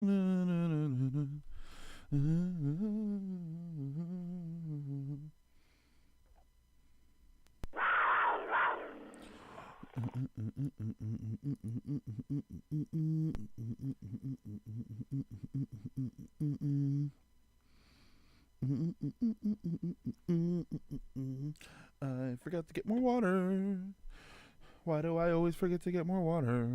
I forgot to get more water. Why do I always forget to get more water?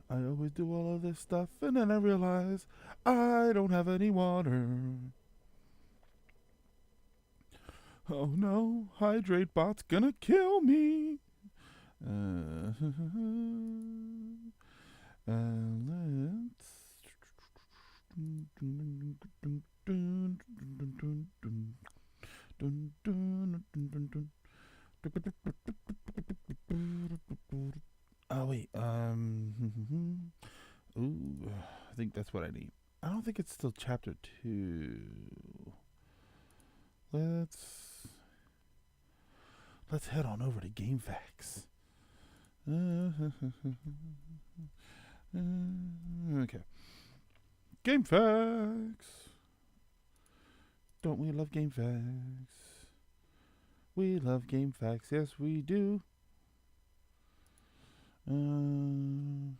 I always do all of this stuff and then I realize I don't have any water. Oh no, hydrate bot's gonna kill me. Let's. Oh wait, ooh, I think that's what I need. I don't think it's still chapter 2. Let's head on over to Game Facts. Okay. Game Facts. Don't we love Game Facts? We love Game Facts, yes we do. And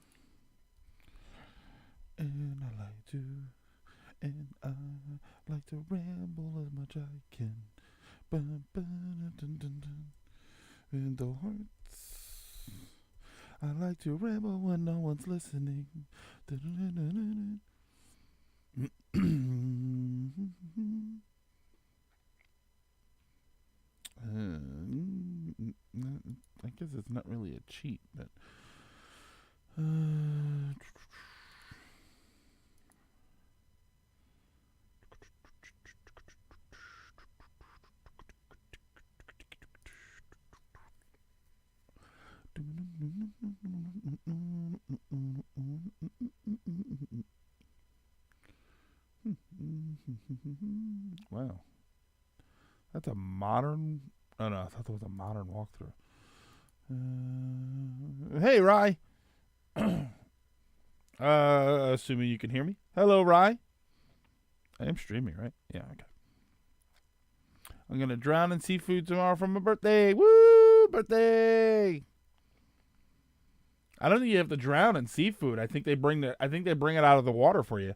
I like to ramble as much as I can. In the hearts, I like to ramble when no one's listening. I guess it's not really a cheat, but wow, that's a modern. Oh no, I thought that was a modern walkthrough. Hey, Rye. Assuming you can hear me. Hello, Rye. I am streaming, right? Yeah, okay. I'm gonna drown in seafood tomorrow for my birthday. Woo, birthday! I don't think you have to drown in seafood. I think they bring it out of the water for you.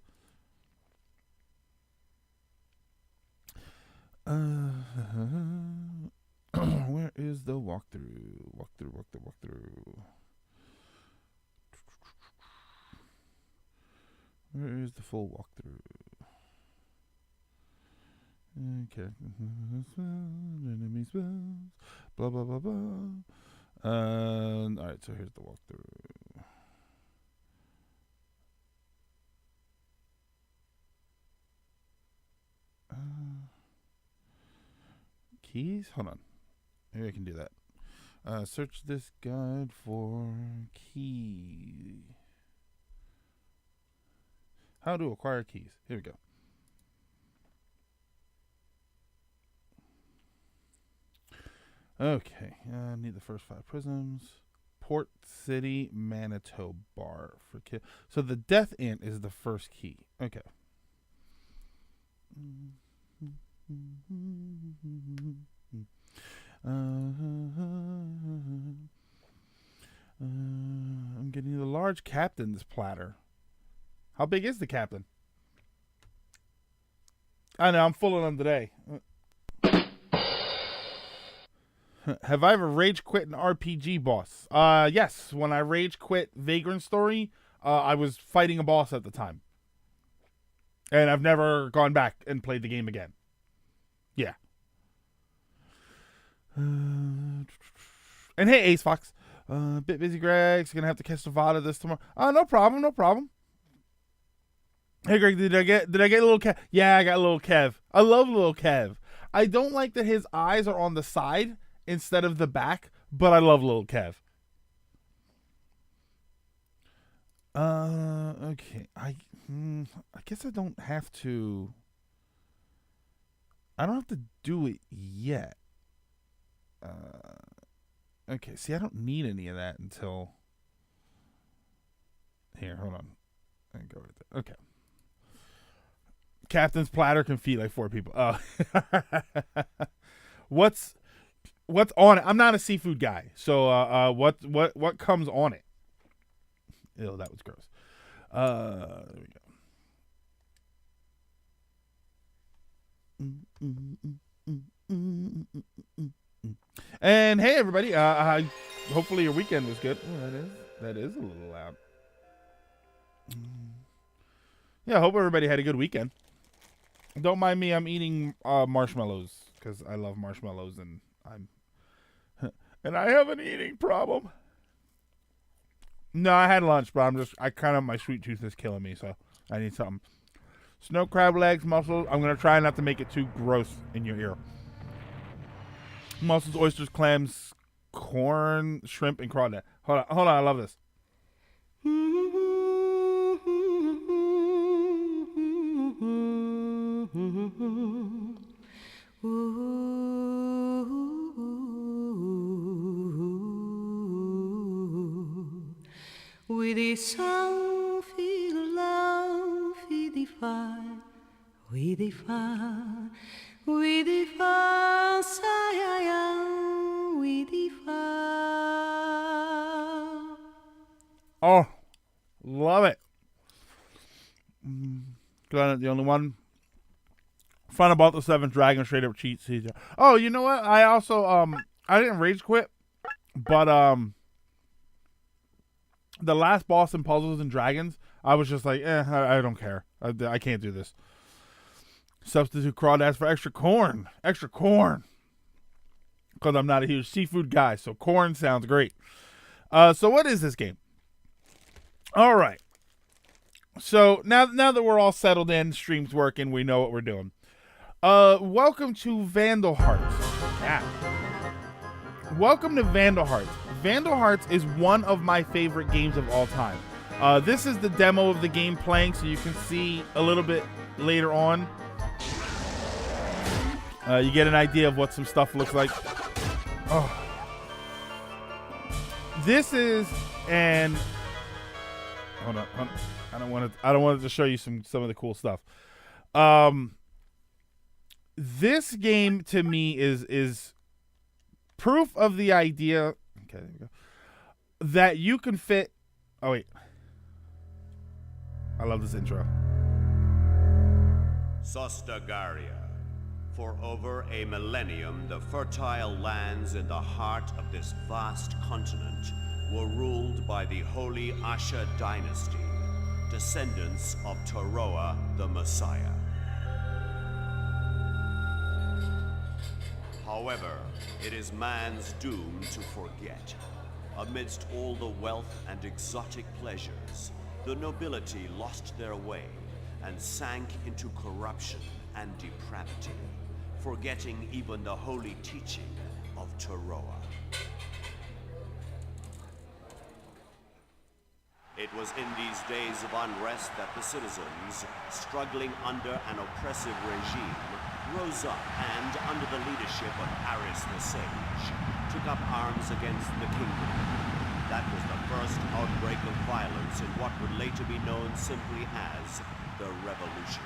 Where is the walkthrough? Walkthrough. Where is the full walkthrough? Okay. Enemy spells. Blah blah blah blah. Alright, so here's the walkthrough. Keys? Hold on. Maybe I can do that. Search this guide for key. How to acquire keys. Here we go. Okay. I need the first 5 prisms. Port City, Manitoba bar for key. So the Death Ant is the first key. Okay. I'm getting the large captain's platter. How big is the captain? I know, I'm full of them today. Have I ever rage quit an RPG boss? Yes. When I rage quit Vagrant Story, I was fighting a boss at the time. And I've never gone back and played the game again. Yeah. And hey, Ace Fox. Bit busy, Greg's gonna have to catch Nevada this tomorrow. No problem. Hey, Greg, did I get a little Kev? Yeah, I got a little Kev. I love little Kev. I don't like that his eyes are on the side instead of the back, but I love little Kev. Okay. I guess I don't have to. I don't have to do it yet. Okay. See, I don't need any of that until. Here, hold on. I can go right there. Okay. Captain's platter can feed like 4 people. Oh. What's on it? I'm not a seafood guy, so what comes on it? Ew, that was gross. There we go. And hey, everybody. Hopefully your weekend was good. Oh, that is a little loud. Yeah, I hope everybody had a good weekend. Don't mind me. I'm eating marshmallows because I love marshmallows, and I have an eating problem. No, I had lunch, but my sweet tooth is killing me, so I need something. Snow crab legs, mussels. I'm gonna try not to make it too gross in your ear. Mussels, oysters, clams, corn, shrimp, and crawdad. Hold on. I love this. With the song, feel love, with the fire, with the fire, with the fire, with the fire. Oh, love it. Glad I'm the only one. Fun about the 7th Dragon, straight up cheat season. Oh, you know what? I also I didn't rage quit, but the last boss in Puzzles and Dragons, I was just like, I don't care. I can't do this. Substitute crawdads for extra corn. Extra corn. Because I'm not a huge seafood guy, so corn sounds great. So what is this game? All right. So now that we're all settled in, stream's working, we know what we're doing. Welcome to Vandal Hearts. Yeah. Welcome to Vandal Hearts. Vandal Hearts is one of my favorite games of all time. This is the demo of the game playing, so you can see a little bit later on. You get an idea of what some stuff looks like. Oh. This is an... Hold on. I don't want to show you some of the cool stuff. This game to me is proof of the idea. Okay, there we go. That you can fit. Oh wait, I love this intro. Sostagaria. For over a millennium, the fertile lands in the heart of this vast continent were ruled by the Holy Asha dynasty, descendants of Taroa the Messiah. However, it is man's doom to forget. Amidst all the wealth and exotic pleasures, the nobility lost their way and sank into corruption and depravity, forgetting even the holy teaching of Taroa. It was in these days of unrest that the citizens, struggling under an oppressive regime, rose up and, under the leadership of Aris the Sage, took up arms against the kingdom. That was the first outbreak of violence in what would later be known simply as the Revolution.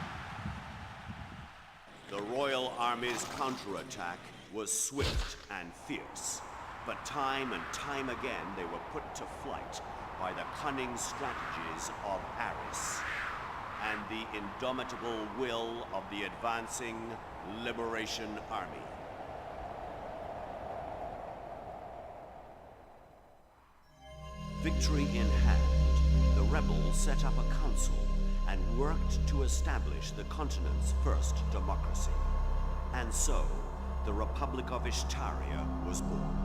The royal army's counterattack was swift and fierce, but time and time again they were put to flight by the cunning strategies of Aris and the indomitable will of the advancing Liberation Army. Victory in hand, the rebels set up a council and worked to establish the continent's first democracy. And so, the Republic of Ishtaria was born.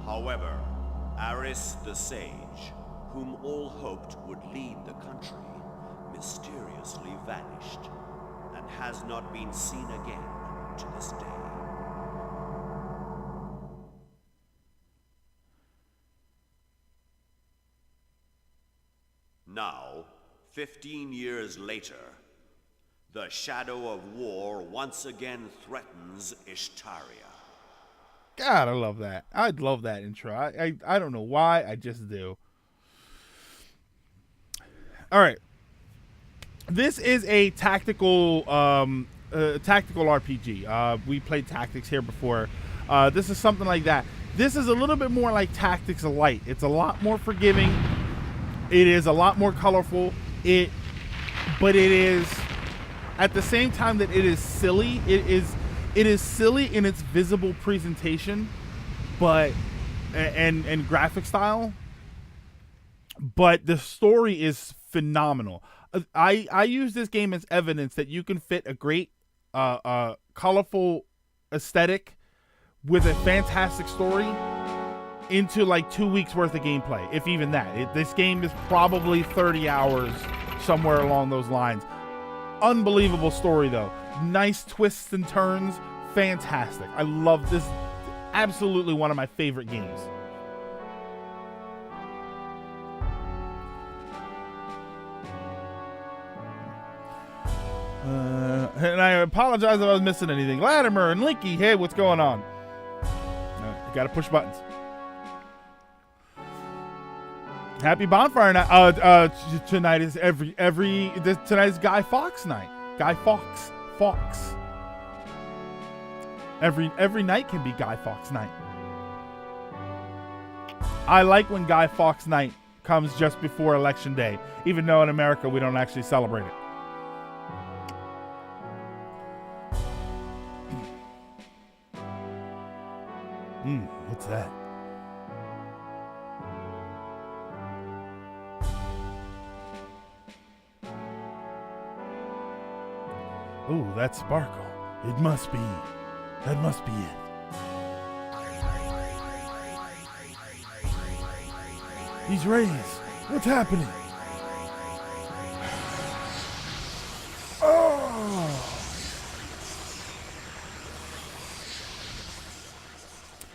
However, Aris the Sage, whom all hoped would lead the country, mysteriously vanished and has not been seen again to this day. Now, 15 years later, the shadow of war once again threatens Ishtaria. God, I love that. I love that intro. I don't know why. I just do. All right. This is a tactical RPG. We played Tactics here before. This is something like that. This is a little bit more like Tactics Light. It's a lot more forgiving. It is a lot more colorful. But it is at the same time that it is silly. It is silly in its visible presentation, but and graphic style. But the story is phenomenal. I use this game as evidence that you can fit a great, colorful aesthetic with a fantastic story into like 2 weeks worth of gameplay, if even that. This game is probably 30 hours, somewhere along those lines. Unbelievable story though. Nice twists and turns. Fantastic. I love this. Absolutely one of my favorite games. And I apologize if I was missing anything. Latimer and Linky, hey, what's going on? I gotta push buttons. Happy bonfire night. Tonight is tonight is Guy Fawkes night. Guy Fawkes. Every night can be Guy Fawkes night. I like when Guy Fawkes night comes just before Election Day, even though in America we don't actually celebrate it. What's that? Ooh, that sparkle. That must be it. These rays, what's happening?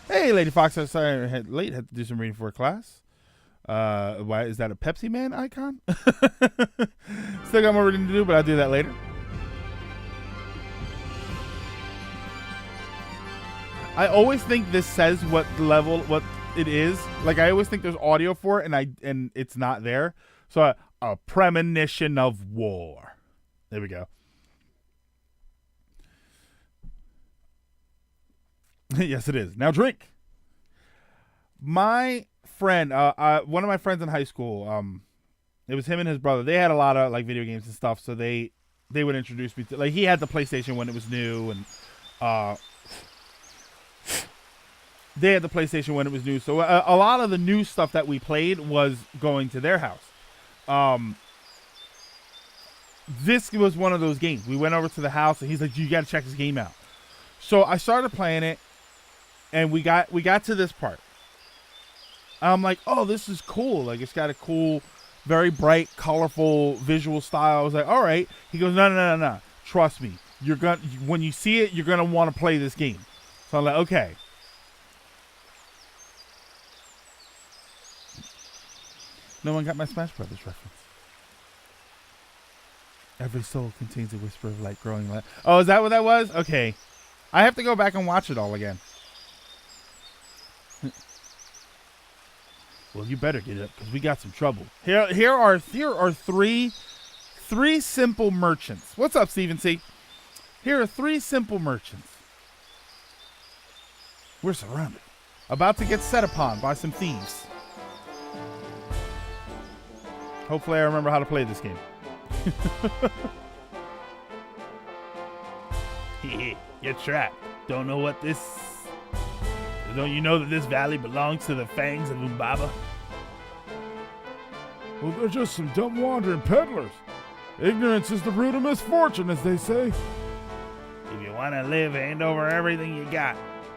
Hey, Lady Fox, I'm sorry I had to do some reading for a class. Why is that a Pepsi Man icon? Still got more reading to do, but I'll do that later. I always think this says what it is. Like I always think there's audio for it, and it's not there. So a premonition of war. There we go. Yes, it is. Now drink. My friend, one of my friends in high school, it was him and his brother. They had a lot of like video games and stuff, so they would introduce me to, like, he had the PlayStation when it was new, and they had the PlayStation when it was new. So a lot of the new stuff that we played was going to their house. This was one of those games. We went over to the house, and he's like, "You got to check this game out." So I started playing it. And we got to this part. I'm like, oh, this is cool. Like, it's got a cool, very bright, colorful visual style. I was like, all right. He goes, no. Trust me. When you see it, you're gonna want to play this game. So I'm like, okay. No one got my Smash Brothers reference. Every soul contains a whisper of light growing light. Oh, is that what that was? Okay. I have to go back and watch it all again. Well, you better get up because we got some trouble. Here are three simple merchants. What's up, Stephen C? Here are three simple merchants. We're surrounded, about to get set upon by some thieves. Hopefully, I remember how to play this game. You're trapped. Don't know what this. Don't you know that this valley belongs to the fangs of Umbaba? Well, they're just some dumb wandering peddlers. Ignorance is the root of misfortune, as they say. If you want to live, hand over everything you got.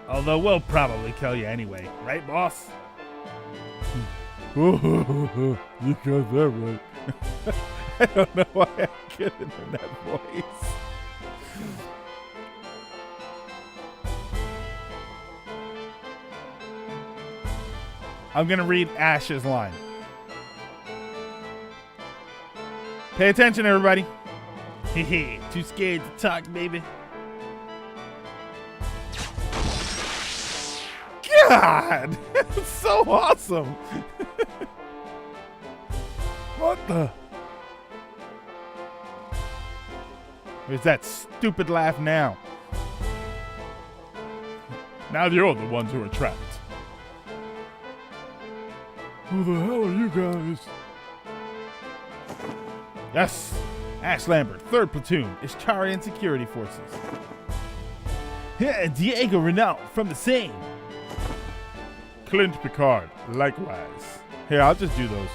Although we'll probably kill you anyway. Right, boss? You got that right. I don't know why I get it in that voice. I'm going to read Ash's line. Pay attention, everybody. Hehe, too scared to talk, baby. God! It's so awesome! What the? Where's that stupid laugh now? Now you're the ones who are trapped. Who the hell are you guys? Yes! Ash Lambert, 3rd Platoon, Isharian Security Forces. Yeah, Diego Renault from the same. Clint Picard, likewise. Here, I'll just do those.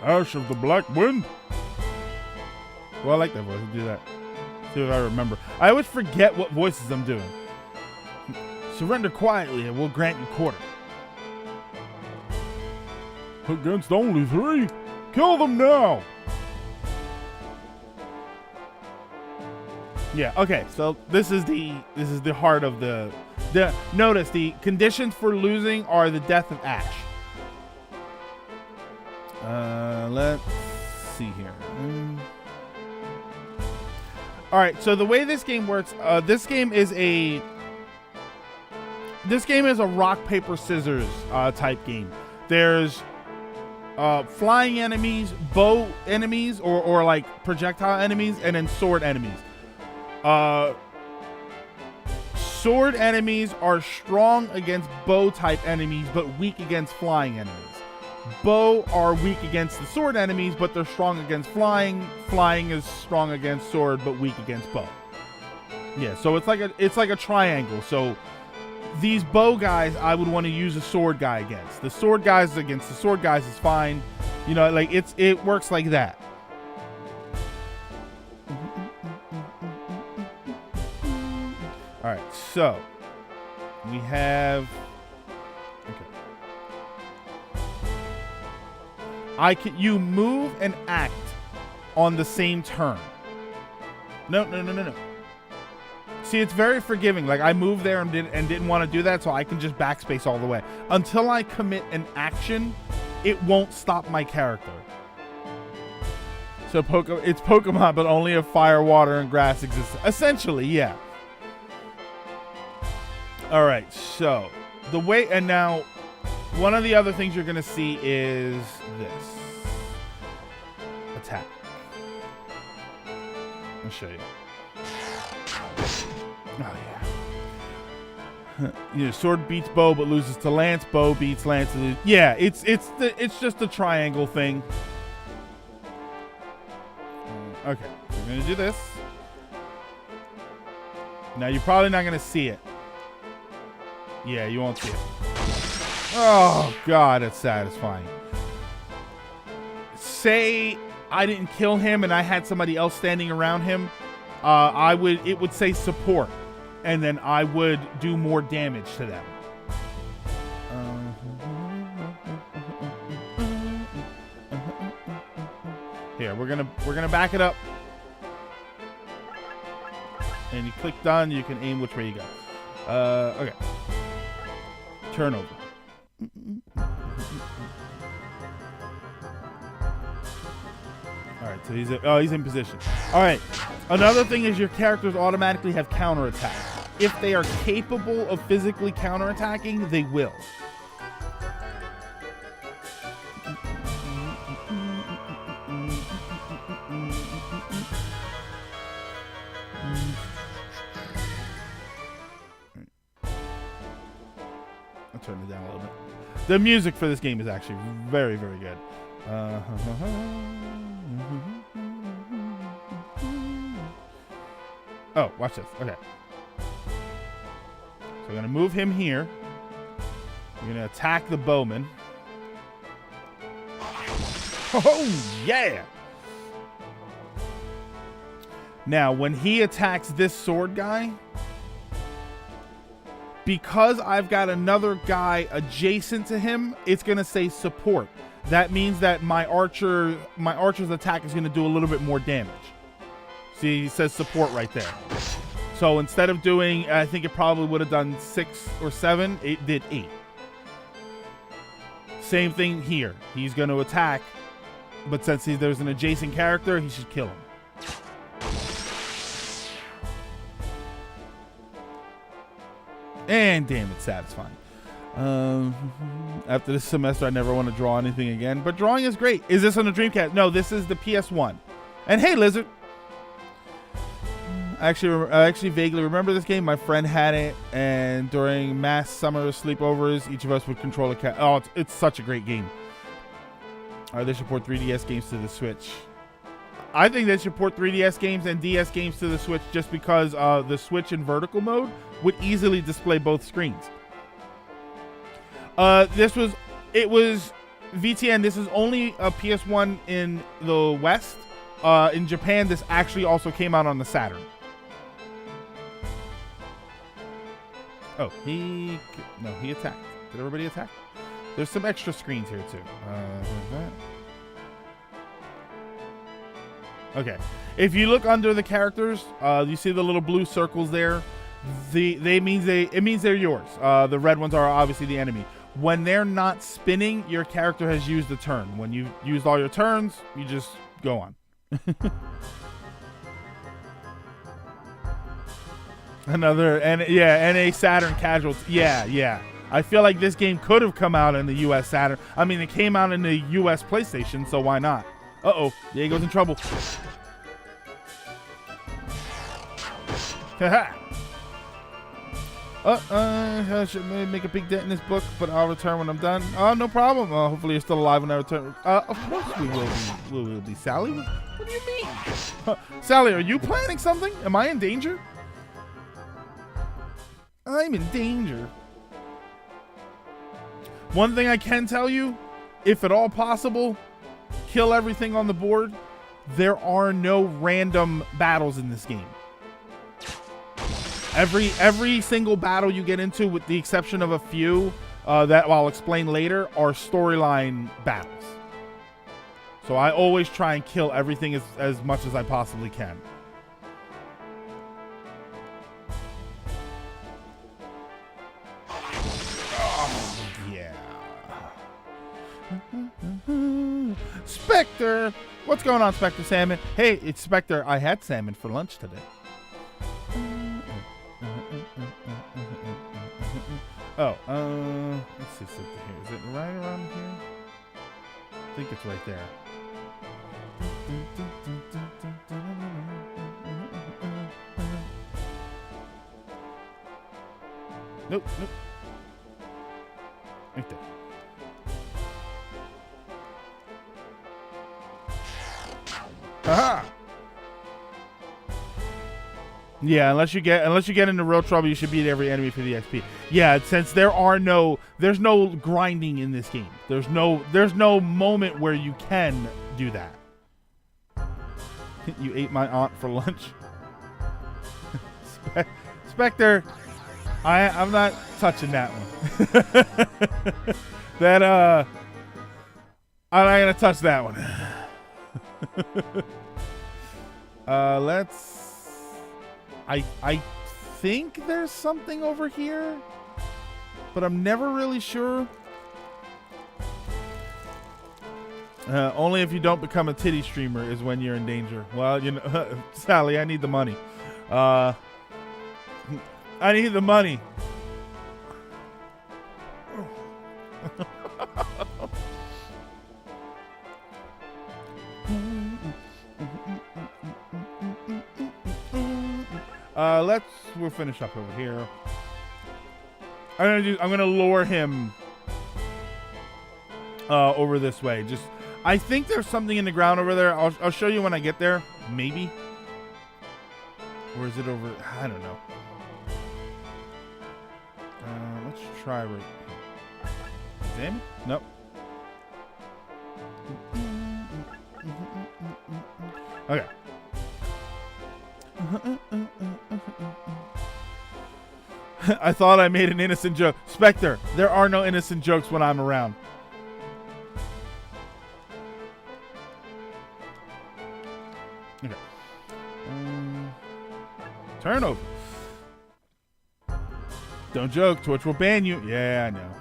Ash of the Black Wind. Well, I like that voice. I'll do that. See if I remember. I always forget what voices I'm doing. Surrender quietly and we'll grant you quarter. Against only 3? Kill them now! Yeah, okay, so this is the heart of the notice the conditions for losing are the death of Ash. Let's see here. All right, so the way this game works, this game is a rock paper scissors type game. There's flying enemies, bow enemies, or like projectile enemies, and then sword enemies. Sword enemies are strong against bow type enemies, but weak against flying enemies. Bow are weak against the sword enemies, but they're strong against flying. Flying is strong against sword, but weak against bow. Yeah, so it's like a triangle. So these bow guys, I would want to use a sword guy against. The sword guys against the sword guys is fine. You know, like it works like that. All right, so we have. Okay. You move and act on the same turn. No. See, it's very forgiving. Like I moved there and didn't want to do that, so I can just backspace all the way. Until I commit an action, it won't stop my character. So it's Pokemon, but only if fire, water, and grass exist. Essentially, yeah. All right, so the way, and now one of the other things you're gonna see is this attack. I'll show you. Oh yeah. You know, sword beats bow but loses to lance. Bow beats lance. Yeah, it's just a triangle thing. Okay, we're gonna do this. Now you're probably not gonna see it. Yeah, you won't see it. Oh god, it's satisfying. Say I didn't kill him and I had somebody else standing around him. It would say support, and then I would do more damage to them. Here, we're gonna back it up, and you click done. You can aim which way you go. Okay. Turnover. All right, so he's in position. All right. Another thing is your characters automatically have counterattack. If they are capable of physically counterattacking, they will. I'll turn it down a little bit. The music for this game is actually very, very good. Oh, watch this. Okay. So I'm going to move him here. We're going to attack the bowman. Oh, yeah! Now, when he attacks this sword guy, because I've got another guy adjacent to him, it's going to say support. That means that my archer's attack is going to do a little bit more damage. See, it says support right there. So instead of doing, I think it probably would have done 6 or 7, it did 8. Same thing here. He's going to attack, but since there's an adjacent character, he should kill him. And damn, it's satisfying. After this semester, I never want to draw anything again. But drawing is great. Is this on the Dreamcast? No, this is the PS1. And hey, Lizard. I actually vaguely remember this game. My friend had it, and during mass summer sleepovers, each of us would control a cat. Oh, it's such a great game. They should port 3DS games to the Switch. I think they should port 3DS games and DS games to the Switch just because the Switch in vertical mode would easily display both screens. It was VTN. This is only a PS1 in the West. In Japan, this actually also came out on the Saturn. Oh, he attacked. Did everybody attack? There's some extra screens here too. Okay. If you look under the characters, you see the little blue circles there. It means they're yours. The red ones are obviously the enemy. When they're not spinning, your character has used a turn. When you've used all your turns, you just go on. NA Saturn casualty. Yeah. I feel like this game could have come out in the US Saturn. I mean, it came out in the US PlayStation, so why not? Uh-oh, Diego's in trouble. Haha. I should maybe make a big dent in this book, but I'll return when I'm done. Oh, no problem. Hopefully you're still alive when I return. Of course we will be. Sally? What do you mean? Sally, are you planning something? Am I in danger? I'm in danger. One thing I can tell you, if at all possible, kill everything on the board. There are no random battles in this game. Every single battle you get into, with the exception of a few that I'll explain later, are storyline battles. So I always try and kill everything as much as I possibly can. Oh, yeah. Spectre! What's going on, Spectre Salmon? Hey, it's Spectre. I had salmon for lunch today. Oh, let's see something here. Is it right around here? I think it's right there. Nope. Right there. Aha! Yeah, unless you get into real trouble, you should beat every enemy for the XP. Yeah, since there's no grinding in this game. There's no moment where you can do that. You ate my aunt for lunch. Spectre, I'm not touching that one. I'm not gonna touch that one. I think there's something over here, but I'm never really sure. Only if you don't become a titty streamer is when you're in danger. Well, you know, Sally, I need the money. I need the money. We'll finish up over here. I'm gonna lure him over this way. I think there's something in the ground over there. I'll show you when I get there. Maybe. Or is it over? I don't know. Let's try right here. Damn. Nope. Okay. I thought I made an innocent joke. Spectre, there are no innocent jokes when I'm around. Okay. Turn over. Don't joke. Twitch will ban you. Yeah, I know.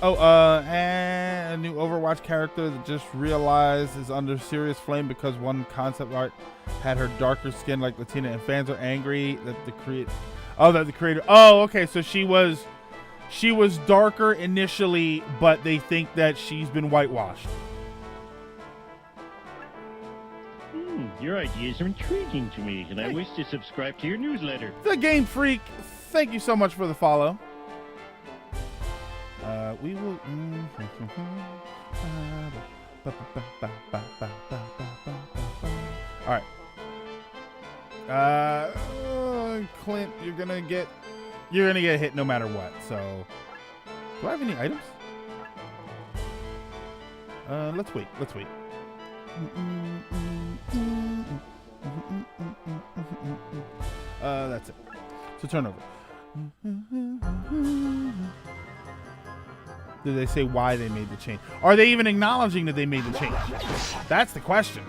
Oh, and a new Overwatch character that just realized is under serious flame because one concept art had her darker skin like Latina, and fans are angry that the creator. Oh, okay. So she was darker initially, but they think that she's been whitewashed. Your ideas are intriguing to me, and I wish to subscribe to your newsletter. The Game Freak, thank you so much for the follow. We will. All right. Clint, you're gonna get hit no matter what. So, do I have any items? Let's wait. That's it. So turnover. Did they say why they made the change? Are they even acknowledging that they made the change? That's the question.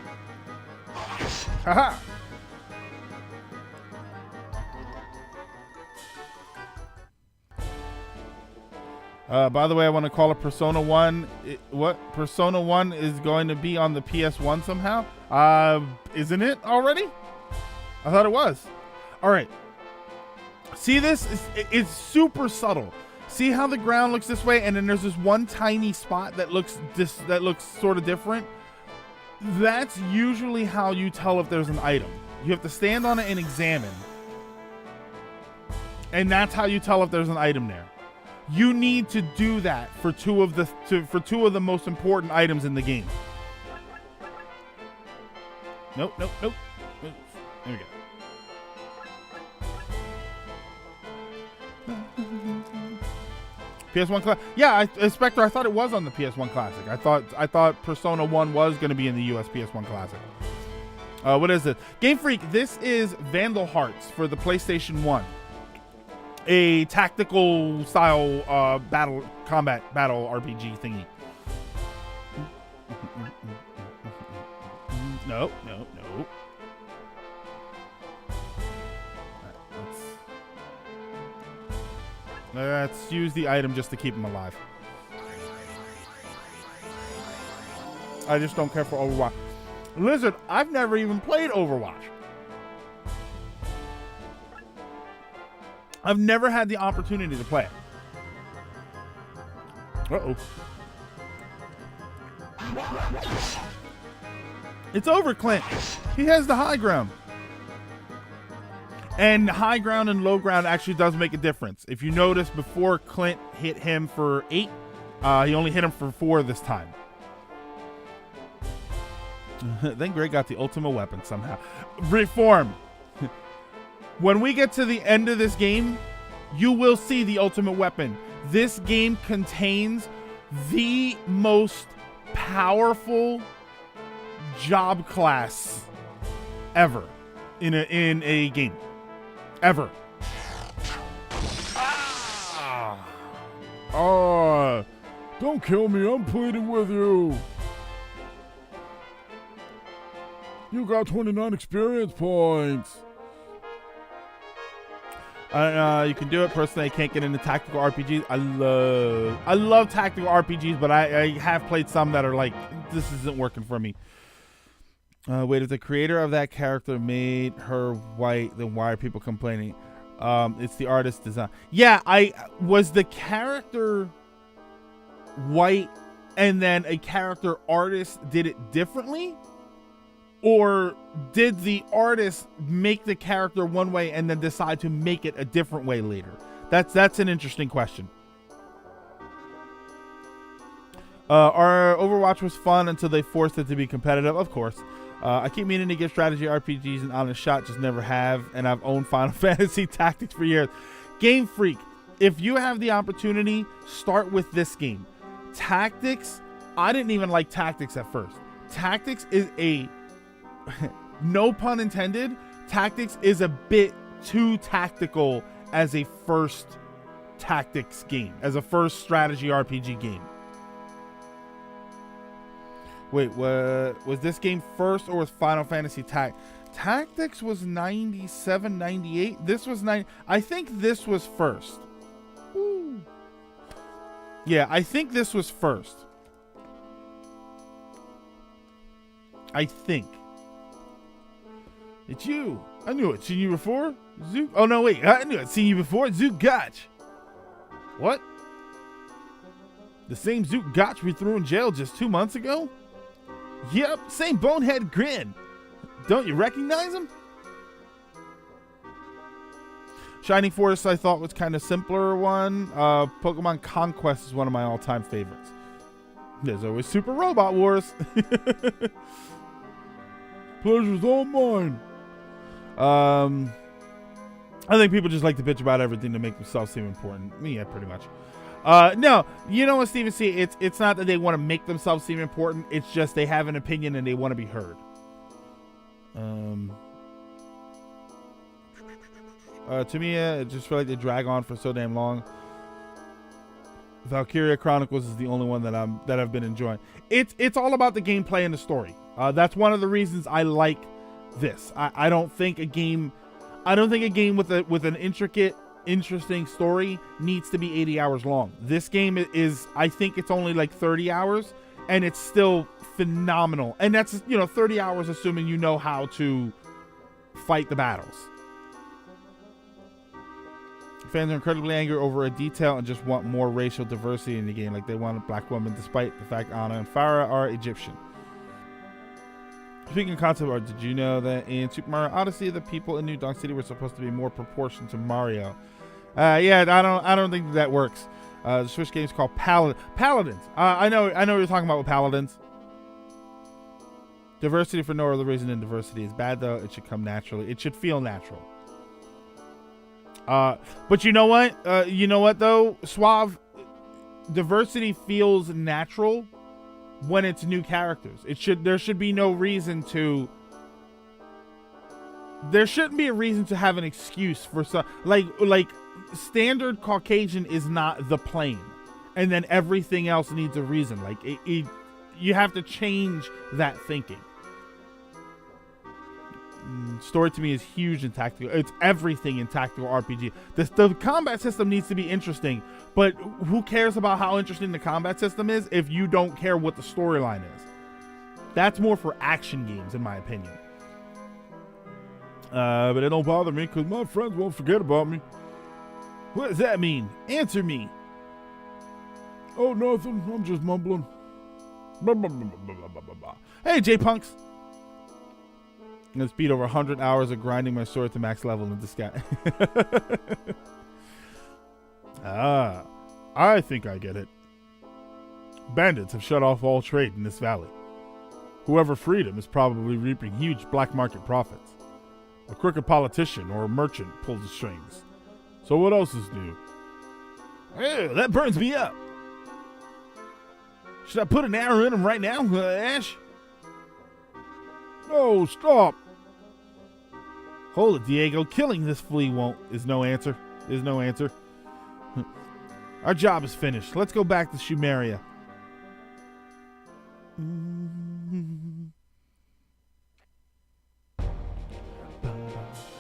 Haha. By the way, I want to call it Persona 1. Persona 1 is going to be on the PS1 somehow? Isn't it already? I thought it was. All right. See this? It's super subtle. See how the ground looks this way, and then there's this one tiny spot that looks sort of different? That's usually how you tell if there's an item. You have to stand on it and examine. And that's how you tell if there's an item there. You need to do that for two of the most important items in the game. Nope. There we go. PS1 Classic. Yeah, Spectre, I thought it was on the PS1 Classic. I thought Persona 1 was going to be in the US PS1 Classic. What is it? Game Freak, this is Vandal Hearts for the PlayStation 1. A tactical style combat battle RPG thingy. No. Let's use the item just to keep him alive. I just don't care for Overwatch. Lizard, I've never even played Overwatch. I've never had the opportunity to play it. Uh-oh. It's over, Clint. He has the high ground. And high ground and low ground actually does make a difference. If you notice, before Clint hit him for 8, he only hit him for 4 this time. Then Greg got the ultimate weapon somehow. Reform. When we get to the end of this game, you will see the ultimate weapon. This game contains the most powerful job class ever in a game. Ever. Don't kill me. I'm pleading with you. You got 29 experience points. You can do it. Personally, I can't get into tactical RPGs. I love tactical RPGs, but I have played some that are like, this isn't working for me. Wait, if the creator of that character made her white, then why are people complaining? It's the artist's design. Yeah, was the character white and then a character artist did it differently? Or did the artist make the character one way and then decide to make it a different way later? That's an interesting question. Our Overwatch was fun until they forced it to be competitive, of course. I keep meaning to give strategy RPGs an honest shot, just never have, and I've owned Final Fantasy Tactics for years. Game Freak, if you have the opportunity, start with this game. Tactics, I didn't even like Tactics at first. Tactics is a... no pun intended, Tactics is a bit too tactical as a first tactics game, as a first strategy RPG game. Wait, was this game first or was Final Fantasy Tactics was 97, 98? This was 9. I think this was first. Ooh. Yeah, I think this was first. I think. It's you. I knew it. Seen you before? Zook. Oh, no, wait. I knew it. Seen you before? Zook Gotch. What? The same Zook Gotch we threw in jail just 2 months ago? Yep, same bonehead grin. Don't you recognize him? Shining Force I thought was kind of simpler one. Pokemon Conquest is one of my all-time favorites. There's always Super Robot Wars. Pleasure's all mine. I think people just like to bitch about everything to make themselves seem important. Yeah, pretty much. No, you know what, Steven C? It's not that they want to make themselves seem important. It's just they have an opinion and they want to be heard. To me, it just feel like they drag on for so damn long. Valkyria Chronicles is the only one that I've been enjoying. It's all about the gameplay and the story. That's one of the reasons I like this. I don't think a game with an intricate, interesting story needs to be 80 hours long. This game is, I think it's only like 30 hours, and it's still phenomenal. And that's 30 hours assuming you know how to fight the battles. Fans are incredibly angry over a detail and just want more racial diversity in the game. Like they want a black woman despite the fact Anna and Farah are Egyptian. Speaking of concept art, did you know that in Super Mario Odyssey, the people in New Donk City were supposed to be more proportioned to Mario? Yeah, I don't think that works. The Switch game is called Paladins. I know what you're talking about with Paladins. Diversity for no other reason than diversity is bad, though. It should come naturally. It should feel natural. But you know what? You know what though, Suave? Diversity feels natural when it's new characters. There shouldn't be a reason to have an excuse for some, like standard Caucasian is not the plane, and then everything else needs a reason. Like you have to change that thinking. Story to me is huge in tactical. It's everything in tactical RPG. The combat system needs to be interesting, but who cares about how interesting the combat system is if you don't care what the storyline is? That's more for action games, in my opinion. But it don't bother me because my friends won't forget about me. What does that mean? Answer me. Oh, nothing. I'm just mumbling. Blah, blah, blah, blah, blah, blah, blah. Hey, J-Punks. I'm going to speed over 100 hours of grinding my sword to max level in the sky. I think I get it. Bandits have shut off all trade in this valley. Whoever freed him is probably reaping huge black market profits. A crooked politician or a merchant pulled the strings. So what else is new? Hey, that burns me up. Should I put an arrow in him right now, Ash? No, stop. Hold it, Diego. Killing this flea is no answer. Is no answer. Our job is finished. Let's go back to Shumeria.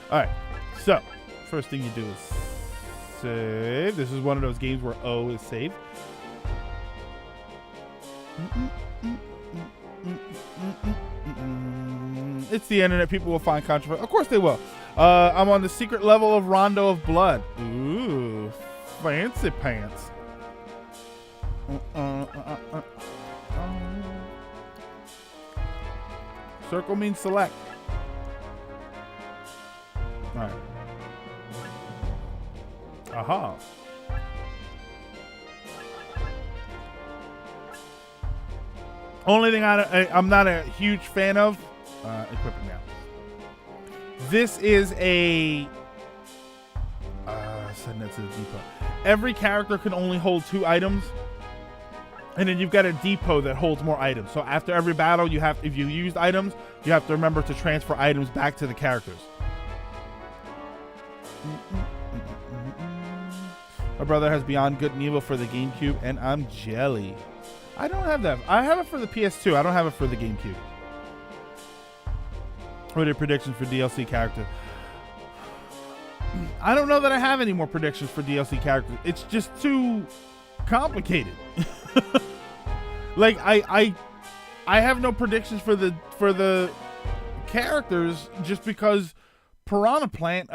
Alright, so first thing you do is save. This is one of those games where O is saved. It's the internet. People will find controversy. Of course they will. I'm on the secret level of Rondo of Blood. Ooh, fancy pants. Circle means select. All right. Aha. Only thing I'm not a huge fan of, equipping now. This is a send that to the depot. Every character can only hold 2 items, and then you've got a depot that holds more items. So after every battle, if you used items, you have to remember to transfer items back to the characters. My brother has Beyond Good and Evil for the GameCube, and I'm jelly. I don't have that. I have it for the PS2. I don't have it for the GameCube. What are your predictions for DLC characters? I don't know that I have any more predictions for DLC characters. It's just too complicated. Like I have no predictions for the characters just because Piranha Plant.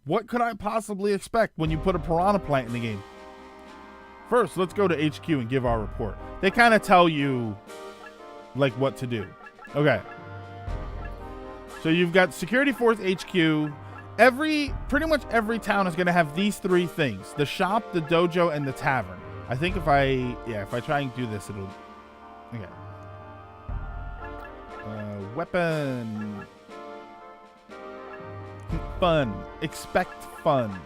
What could I possibly expect when you put a Piranha Plant in the game? First, let's go to HQ and give our report. They kind of tell you like what to do. Okay. So you've got Security Force HQ. Pretty much every town is going to have these three things: the shop, the dojo, and the tavern. I think if I try and do this, it'll. Okay. Weapon. Fun. Expect fun.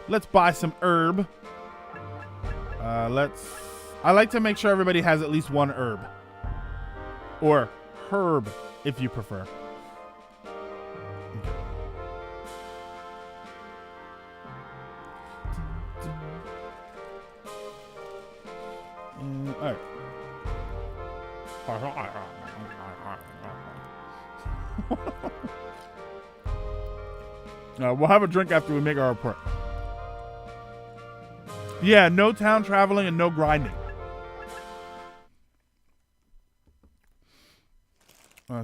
Let's buy some herb. I like to make sure everybody has at least one herb. Or herb, if you prefer. All right. We'll have a drink after we make our report. Yeah, no town traveling and no grinding.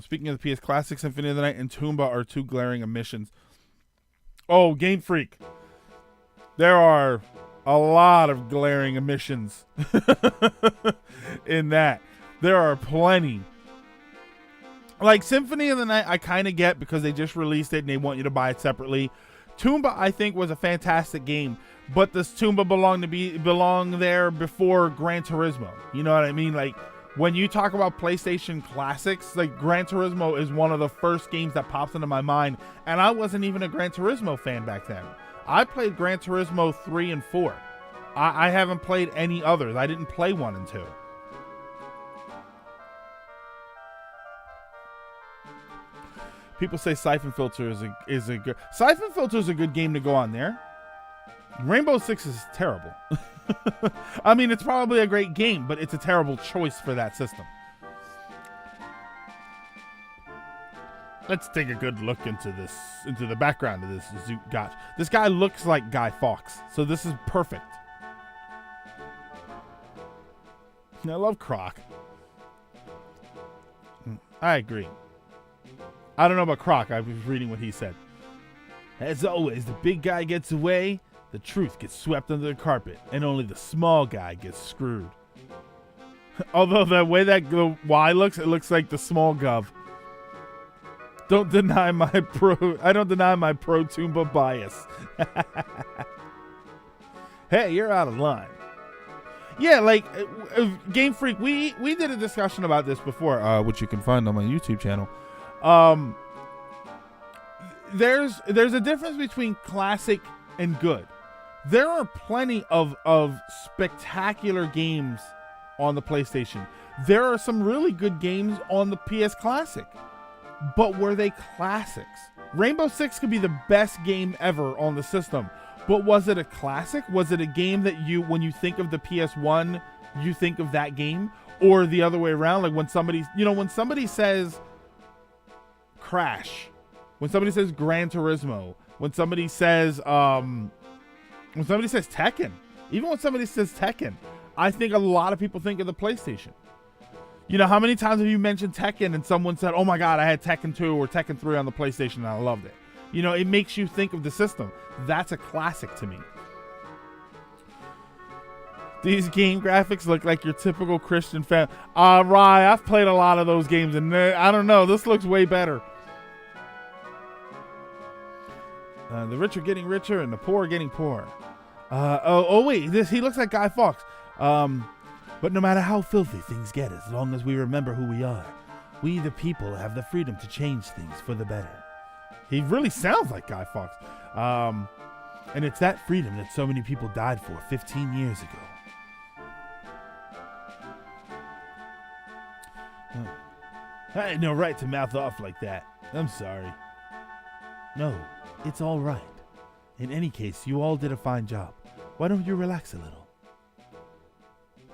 Speaking of the PS Classic, Symphony of the Night and Toomba are two glaring omissions. Oh, Game Freak. There are a lot of glaring omissions in that. There are plenty. Like Symphony of the Night, I kind of get because they just released it and they want you to buy it separately. Toomba, I think, was a fantastic game, but this Toomba belonged there before Gran Turismo. You know what I mean? Like when you talk about PlayStation classics, like Gran Turismo is one of the first games that pops into my mind, and I wasn't even a Gran Turismo fan back then. I played Gran Turismo 3 and 4. I haven't played any others. I didn't play 1 and 2. People say Siphon Filter is a good Siphon Filter is a good game to go on there. Rainbow Six is terrible. I mean, it's probably a great game, but it's a terrible choice for that system. Let's take a good look into the background of this Zoot Gotch. This guy looks like Guy Fawkes, so this is perfect. I love Croc. I agree. I don't know about Croc. I was reading what he said. As always, the big guy gets away, the truth gets swept under the carpet, and only the small guy gets screwed. Although the way that the Y looks, it looks like the small gov. I don't deny my pro Toomba bias. Hey, you're out of line. Yeah, like Game Freak, we did a discussion about this before, which you can find on my YouTube channel. There's a difference between classic and good. There are plenty of spectacular games on the PlayStation. There are some really good games on the PS Classic. But were they classics? Rainbow Six could be the best game ever on the system. But was it a classic? Was it a game that when you think of the PS1, you think of that game? Or the other way around? Like when somebody says Crash, when somebody says Gran Turismo, when somebody says Tekken, even when somebody says Tekken, I think a lot of people think of the PlayStation. You know, how many times have you mentioned Tekken and someone said, oh my God, I had Tekken 2 or Tekken 3 on the PlayStation and I loved it. You know, it makes you think of the system. That's a classic to me. These game graphics look like your typical Christian fan. Rye, I've played a lot of those games and I don't know, this looks way better. The rich are getting richer and the poor are getting poorer. Wait, he looks like Guy Fawkes. But no matter how filthy things get, as long as we remember who we are, we the people have the freedom to change things for the better. He really sounds like Guy Fawkes. And it's that freedom that so many people died for 15 years ago. I had no right to mouth off like that. I'm sorry. No, it's all right. In any case, you all did a fine job. Why don't you relax a little?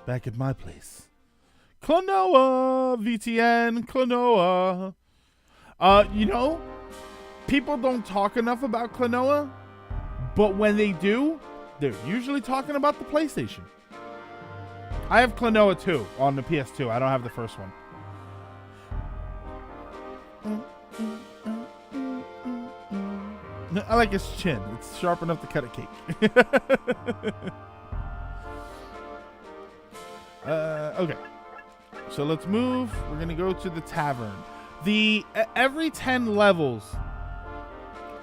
Back at my place. Klonoa! VTN! Klonoa! You know, people don't talk enough about Klonoa. But when they do, they're usually talking about the PlayStation. I have Klonoa 2 on the PS2. I don't have the first one. I like his chin. It's sharp enough to cut a cake. Okay. So let's move. We're going to go to the tavern. Every 10 levels,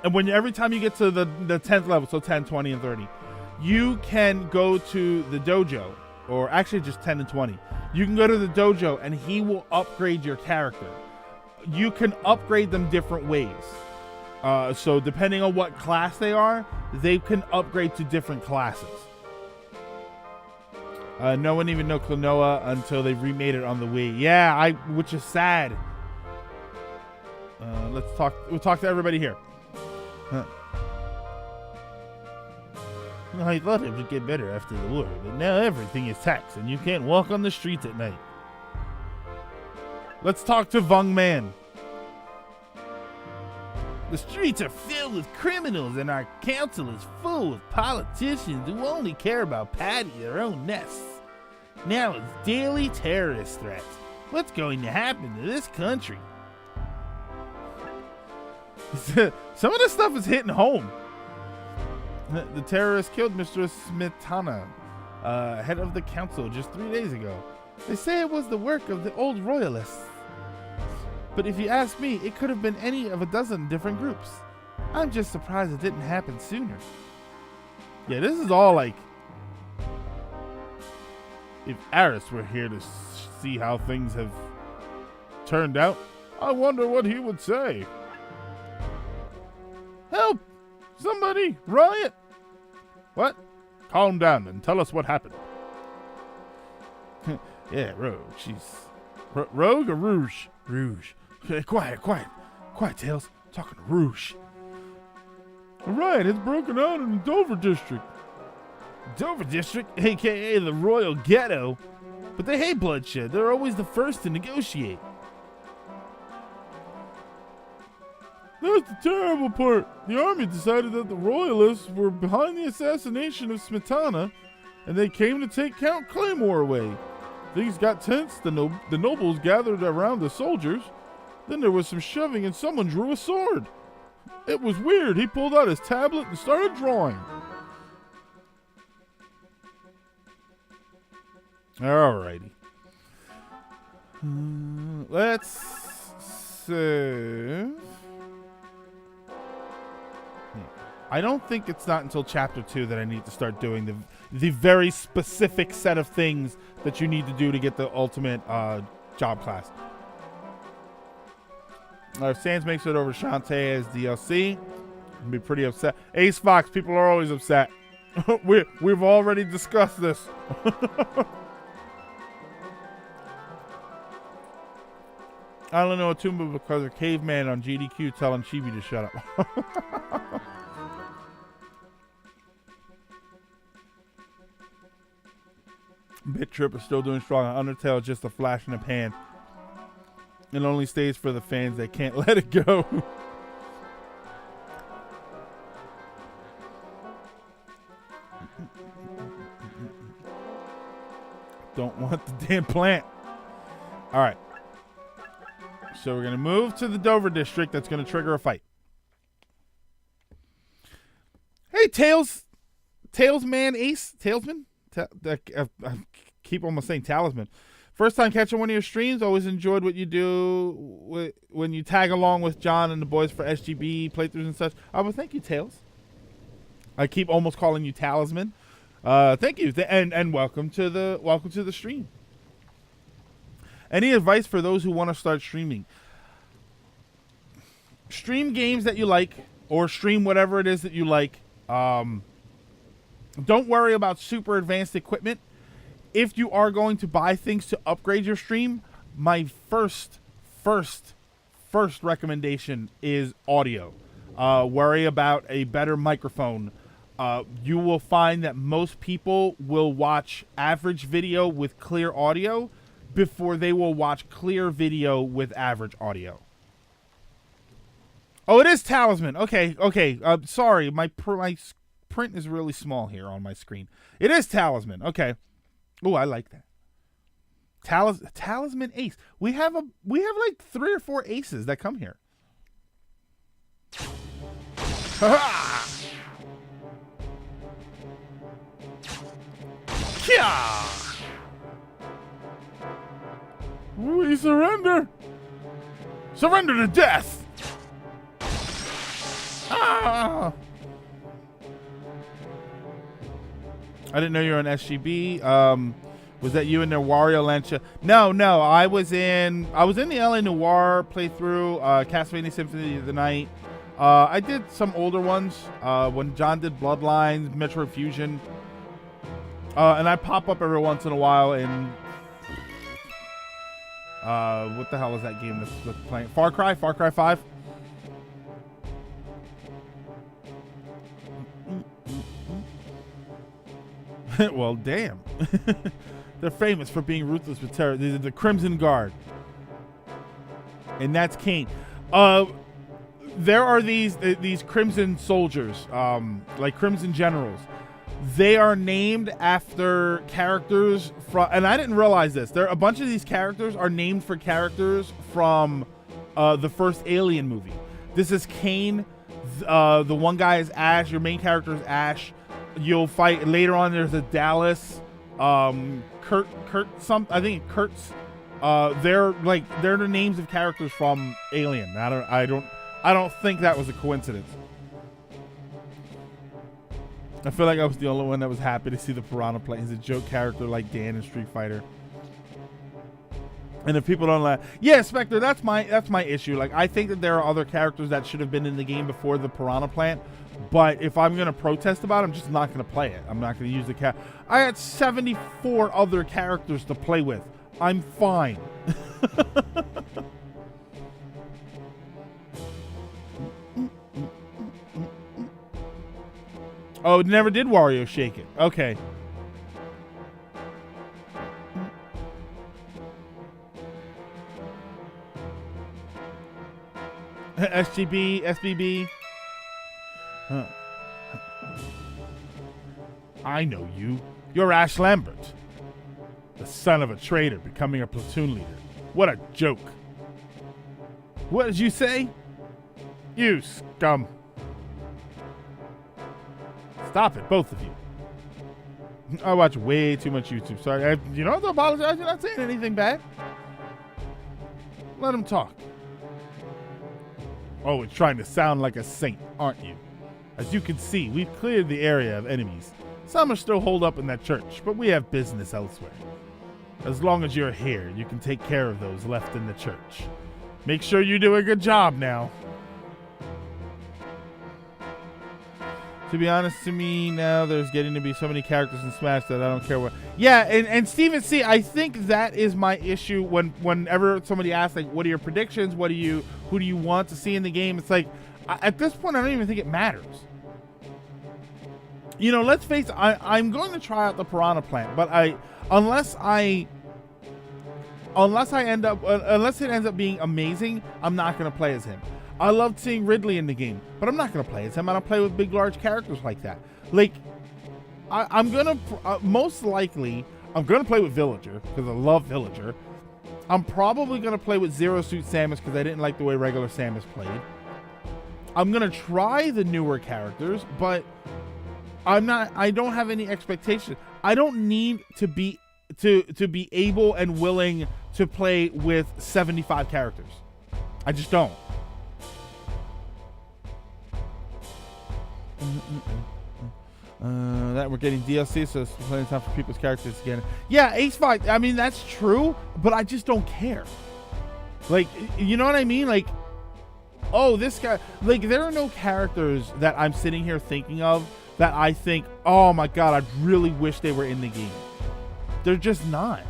and every time you get to the 10th level, so 10, 20, and 30, you can go to the dojo, or actually just 10 and 20. You can go to the dojo, and he will upgrade your character. You can upgrade them different ways. So depending on what class they are, they can upgrade to different classes. No one even know Klonoa until they remade it on the Wii. Yeah, which is sad. Let's talk. We'll talk to everybody here. I thought it would get better after the war, but now everything is taxed and you can't walk on the streets at night. Let's talk to Vung Man. The streets are filled with criminals and our council is full of politicians who only care about padding their own nests. Now it's daily terrorist threats. What's going to happen to this country? Some of this stuff is hitting home. The terrorists killed Mr. Smetana, head of the council, just 3 days ago. They say it was the work of the old royalists. But if you ask me, it could have been any of a dozen different groups. I'm just surprised it didn't happen sooner. Yeah, this is all like... If Aris were here to see how things have turned out, I wonder what he would say. Help! Somebody! Riot! What? Calm down and tell us what happened. Yeah, Rogue. She's... Rogue or Rouge? Rouge. Quiet. Quiet, Tails. Talking to Rouge. A riot has broken out in the Dover District. Dover District? A.K.A. the Royal Ghetto. But they hate bloodshed. They're always the first to negotiate. That's the terrible part. The army decided that the royalists were behind the assassination of Smetana, and they came to take Count Claymore away. Things got tense. The nobles gathered around the soldiers. Then there was some shoving, and someone drew a sword. It was weird. He pulled out his tablet and started drawing. Alrighty. Let's save. I don't think it's not until chapter 2 that I need to start doing the very specific set of things that you need to do to get the ultimate job class. If Sans makes it over Shantae as DLC, I'll be pretty upset. Ace Fox, people are always upset. We've already discussed this. I don't know a Tumba because of Caveman on GDQ telling Chibi to shut up. Bit Trip is still doing strong. Undertale is just a flash in the pan. It only stays for the fans that can't let it go. Don't want the damn plant. All right. So we're going to move to the Dover District. That's going to trigger a fight. Hey, Tailsman Ace? Tailsman? I keep almost saying talisman. First time catching one of your streams. Always enjoyed what you do when you tag along with John and the boys for SGB playthroughs and such. Well, thank you, Tails. I keep almost calling you Talisman. Thank you, and welcome to the stream. Any advice for those who want to start streaming? Stream games that you like, or stream whatever it is that you like. Don't worry about super advanced equipment. If you are going to buy things to upgrade your stream, my first recommendation is audio. Worry about a better microphone. You will find that most people will watch average video with clear audio before they will watch clear video with average audio. Oh, it is Talisman. Okay. Sorry, my print is really small here on my screen. It is Talisman. Okay. Oh, I like that. Talisman Ace. We have like 3 or 4 aces that come here. Ha-ha! Kya! We surrender. Surrender to death. Ah! I didn't know you were on SGB. Was that you in the Wario Land? No. I was in the LA Noire playthrough, Castlevania Symphony of the Night. I did some older ones when John did Bloodlines, Metro Fusion, and I pop up every once in a while in what the hell is that game that's playing? Far Cry 5. Well, damn. They're famous for being ruthless with terror. These are the Crimson Guard. And that's Kane. There are these Crimson soldiers, like Crimson Generals. They are named after characters from, and I didn't realize this. A bunch of these characters are named for characters from the first Alien movie. This is Kane. The one guy is Ash. Your main character is Ash. You'll fight later on. There's a Dallas, Kurt. I think Kurtz. They're the names of characters from Alien. I don't think that was a coincidence. I feel like I was the only one that was happy to see the Piranha Plant. He's a joke character like Dan in Street Fighter. And if people don't laugh, yeah, Spectre, that's my issue. Like, I think that there are other characters that should have been in the game before the Piranha Plant. But if I'm gonna protest about it, I'm just not gonna play it. I'm not gonna use the I had 74 other characters to play with. I'm fine. Oh, never did Wario Shake It. Okay. SGB, SBB. Huh. I know you. You're Ash Lambert. The son of a traitor becoming a platoon leader. What a joke. What did you say? You scum. Stop it, both of you. I watch way too much YouTube. Sorry. You don't have to apologize. You're not saying anything bad. Let him talk. Oh, it's trying to sound like a saint, aren't you? As you can see, we've cleared the area of enemies. Some are still holed up in that church, but we have business elsewhere. As long as you're here, you can take care of those left in the church. Make sure you do a good job now. To be honest, to me now, there's getting to be so many characters in Smash that I don't care what. Yeah, and Steven C, I think that is my issue whenever somebody asks, like, what are your predictions? Who do you want to see in the game? It's like, at this point, I don't even think it matters. You know, let's face it, I'm going to try out the Piranha Plant, but unless it ends up being amazing, I'm not going to play as him. I loved seeing Ridley in the game, but I'm not going to play as him. I don't play with big, large characters like that. Like, I'm going to, most likely, I'm going to play with Villager, because I love Villager. I'm probably going to play with Zero Suit Samus, because I didn't like the way regular Samus played. I'm going to try the newer characters, but I don't have any expectations. I don't need to be able and willing to play with 75 characters. I just don't. That we're getting DLC, so it's plenty of time for people's characters again. Yeah, Ace Fight. I mean, that's true, but I just don't care. Like, you know what I mean? Like, oh, this guy. Like, there are no characters that I'm sitting here thinking of that I think, oh my god, I really wish they were in the game. They're just not.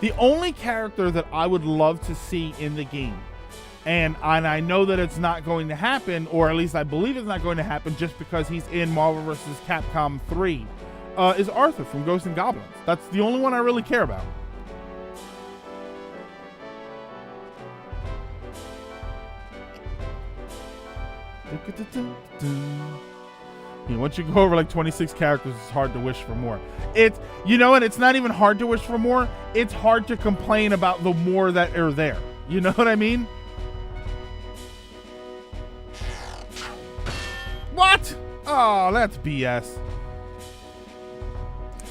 The only character that I would love to see in the game, and I know that it's not going to happen, or at least I believe it's not going to happen just because he's in Marvel vs. Capcom 3, is Arthur from Ghosts and Goblins. That's the only one I really care about. You know, once you go over like 26 characters, it's hard to wish for more. It's, you know, and it's not even hard to wish for more. It's hard to complain about the more that are there. You know what I mean? What? Oh, that's BS.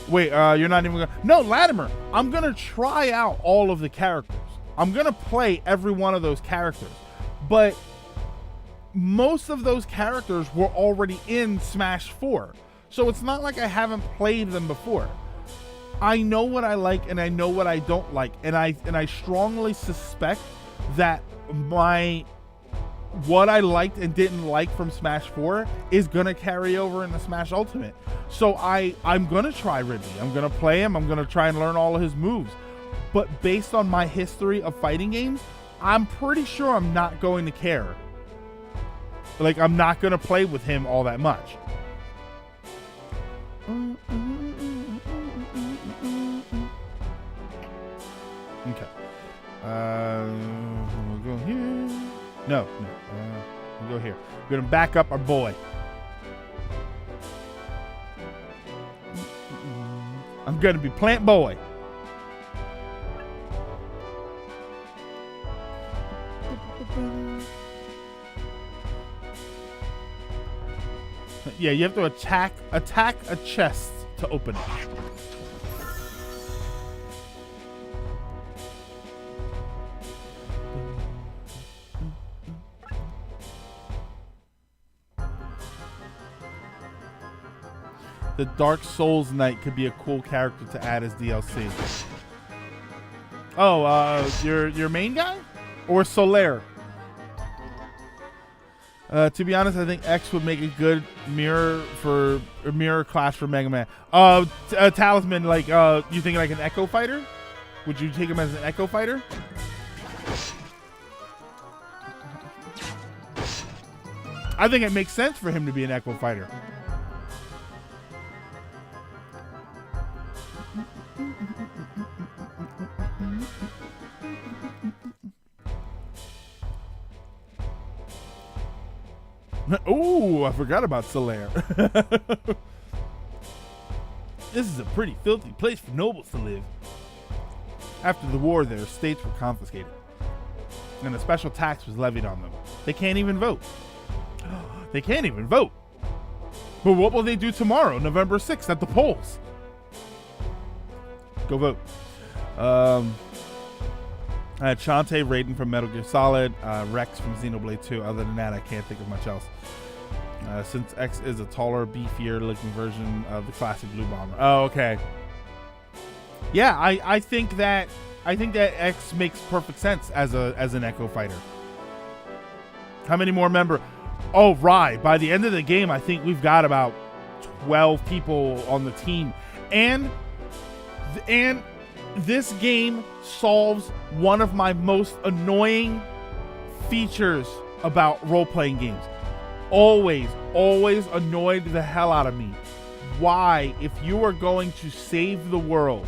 Wait, you're not even gonna... No, Latimer, I'm gonna try out all of the characters. I'm gonna play every one of those characters. But most of those characters were already in Smash 4. So it's not like I haven't played them before. I know what I like and I know what I don't like. And I strongly suspect that what I liked and didn't like from Smash 4 is gonna carry over into Smash Ultimate. So I'm gonna try Ridley. I'm gonna play him. I'm gonna try and learn all of his moves. But based on my history of fighting games, I'm pretty sure I'm not going to care. Like, I'm not gonna play with him all that much. Okay. We'll go here. No. We'll go here. We're gonna back up our boy. I'm gonna be Plant Boy. Yeah, you have to attack a chest to open it. The Dark Souls Knight could be a cool character to add as DLC. Oh, your main guy? Or Solaire? To be honest, I think X would make a good mirror class for Mega Man. Talisman, like, you think like an Echo Fighter? Would you take him as an Echo Fighter? I think it makes sense for him to be an Echo Fighter. Ooh, I forgot about Solaire. This is a pretty filthy place for nobles to live. After the war, their estates were confiscated, and a special tax was levied on them. They can't even vote. They can't even vote. But what will they do tomorrow, November 6th, at the polls? Go vote. I had Shantae Raiden from Metal Gear Solid, Rex from Xenoblade 2. Other than that, I can't think of much else. Since X is a taller, beefier looking version of the classic Blue Bomber. Oh, okay. Yeah, I think that X makes perfect sense as an Echo Fighter. How many more members? Oh, right. By the end of the game, I think we've got about 12 people on the team, and this game solves one of my most annoying features about role-playing games. Always annoyed the hell out of me. Why, if you are going to save the world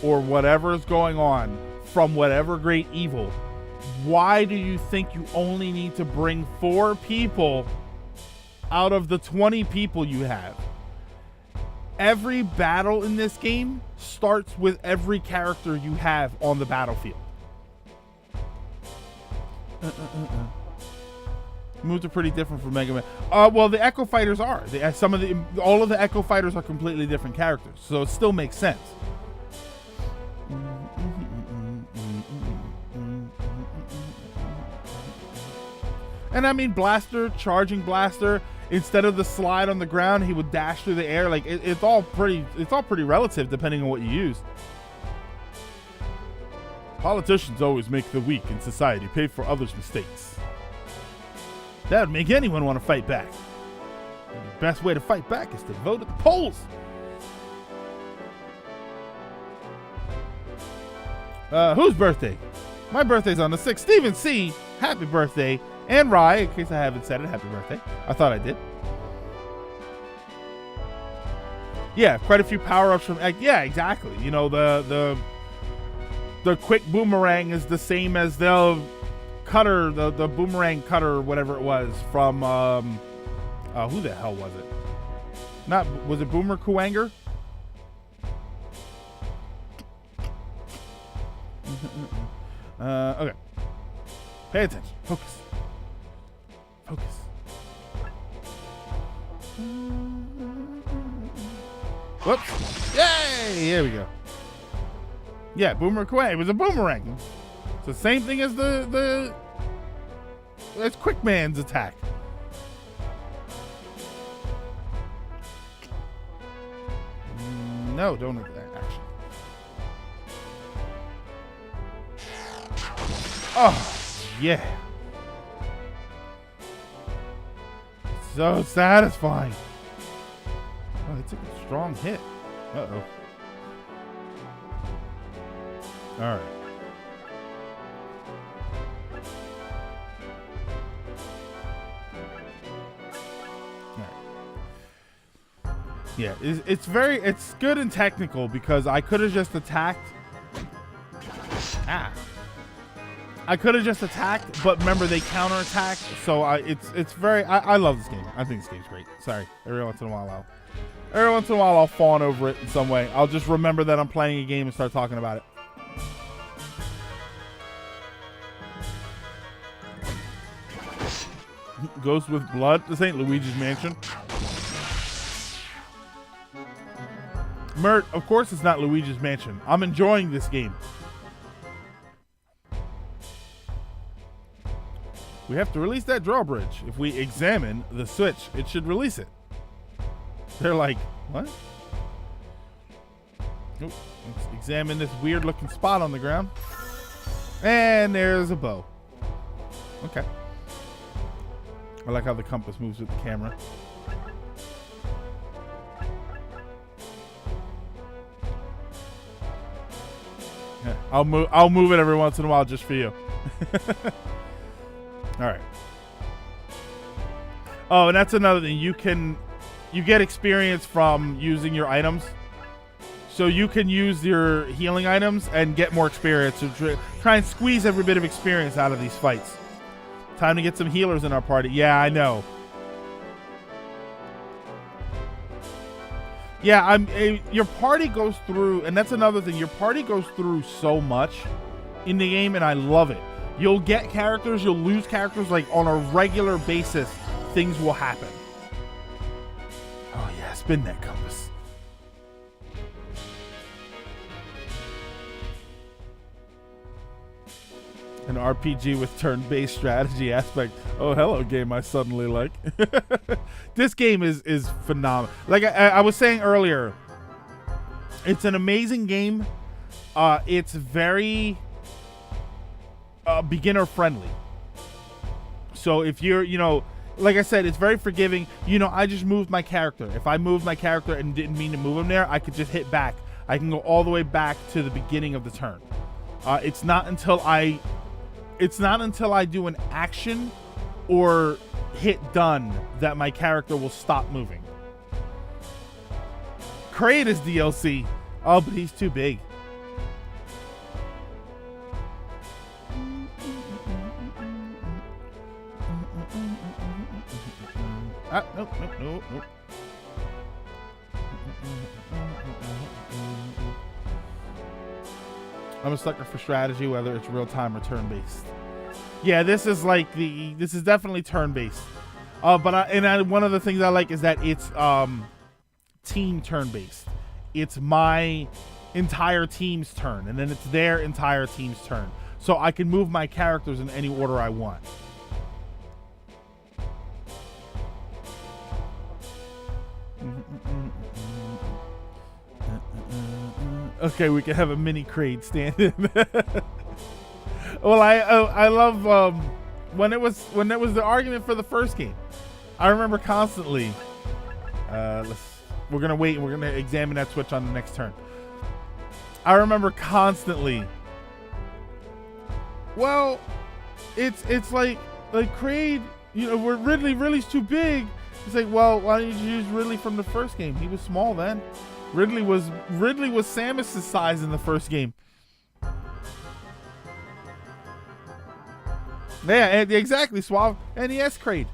or whatever is going on from whatever great evil, why do you think you only need to bring 4 people out of the 20 people you have? Every battle in this game starts with every character you have on the battlefield. Moves are pretty different from Mega Man. Well, the Echo Fighters are. All of the Echo Fighters are completely different characters, so it still makes sense. And I mean, charging Blaster, instead of the slide on the ground, he would dash through the air. Like it's all pretty relative depending on what you use. Politicians always make the weak in society pay for others' mistakes. That would make anyone want to fight back. And the best way to fight back is to vote at the polls. Whose birthday? My birthday's on the 6th. Stephen C., happy birthday. And Rye, in case I haven't said it, happy birthday. I thought I did. Yeah, quite a few power-ups from... Yeah, exactly. You know, the quick boomerang is the same as the cutter, the boomerang cutter, whatever it was, from Who the hell was it? Was it Boomer Kuwanger? Okay. Pay attention. Focus. Focus. Whoops. Yay! Here we go. Yeah, Boomer Kuwanger. It was a boomerang. It's the same thing as it's Quick Man's attack. No, don't action. Oh, yeah. So satisfying. Oh, they took a strong hit. Uh-oh. All right. Yeah, it's good and technical because I could have just attacked. I could have just attacked, but remember they counterattack, so it's very. I love this game. I think this game's great. Sorry, every once in a while I'll fawn over it in some way. I'll just remember that I'm playing a game and start talking about it. Ghost with Blood. This ain't Luigi's Mansion. Mert, of course it's not Luigi's Mansion. I'm enjoying this game. We have to release that drawbridge. If we examine the switch, it should release it. They're like, what? Nope. Let's examine this weird looking spot on the ground. And there's a bow. Okay. I like how the compass moves with the camera. Yeah, I'll move it every once in a while just for you. All right. Oh, and that's another thing. You get experience from using your items. So you can use your healing items and get more experience to try and squeeze every bit of experience out of these fights. Time to get some healers in our party. Yeah, I know. Yeah, your party goes through, and that's another thing. Your party goes through so much in the game, and I love it. You'll get characters, you'll lose characters, like on a regular basis. Things will happen. Oh yeah, spin that compass. An RPG with turn-based strategy aspect. Oh, hello, game I suddenly like. This game is phenomenal. Like I was saying earlier, it's an amazing game. It's very beginner-friendly. So if you're, like I said, it's very forgiving. I just moved my character. If I moved my character and didn't mean to move him there, I could just hit back. I can go all the way back to the beginning of the turn. It's not until I do an action or hit done that my character will stop moving. Kraid is DLC. Oh, but he's too big. Nope. I'm a sucker for strategy, whether it's real time or turn based. Yeah, this is definitely turn based. One of the things I like is that it's team turn based. It's my entire team's turn, and then it's their entire team's turn. So I can move my characters in any order I want. Okay, we can have a mini Kraid stand in. Well, I love when it was the argument for the first game. I remember constantly. We're gonna wait and we're gonna examine that switch on the next turn. I remember constantly. Well, it's like Kraid, where Ridley's too big. It's like, well, why don't you use Ridley from the first game? He was small then. Ridley was Samus's size in the first game. Yeah, exactly, Suave. NES Kraid.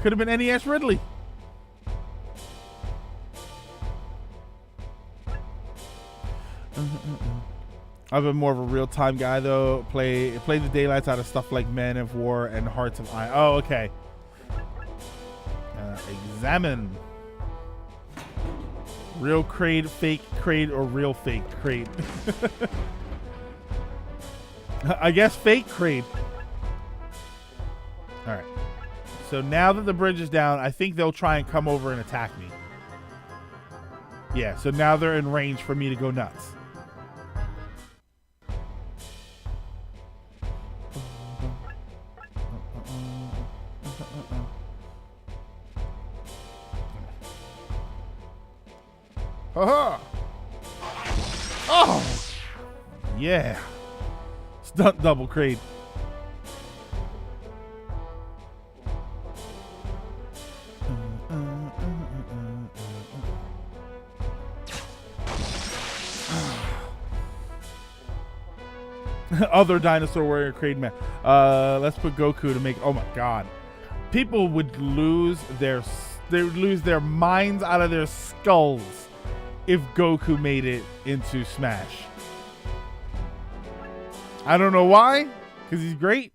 Could have been NES Ridley. I've been more of a real-time guy though. Play the daylights out of stuff like Man of War and Hearts of Iron. Oh, okay. Examine. Real Kraid, fake Kraid, or real fake Kraid. I guess fake Kraid. All right. So now that the bridge is down, I think they'll try and come over and attack me. Yeah, so now they're in range for me to go nuts. Haha! Oh! Yeah. Stunt double Kraid. Other dinosaur warrior Kraid man. Let's put Goku to make. Oh my god, people would lose their minds out of their skulls if Goku made it into Smash. I don't know why, because he's great.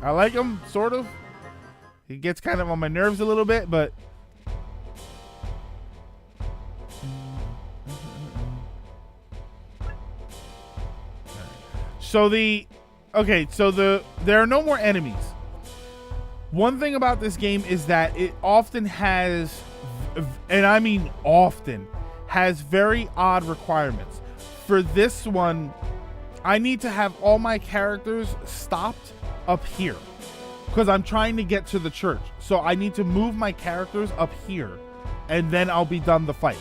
I like him, sort of. He gets kind of on my nerves a little bit, but there are no more enemies. One thing about this game is that it often has, and I mean often, has very odd requirements. For this one, I need to have all my characters stopped up here because I'm trying to get to the church. So I need to move my characters up here and then I'll be done the fight.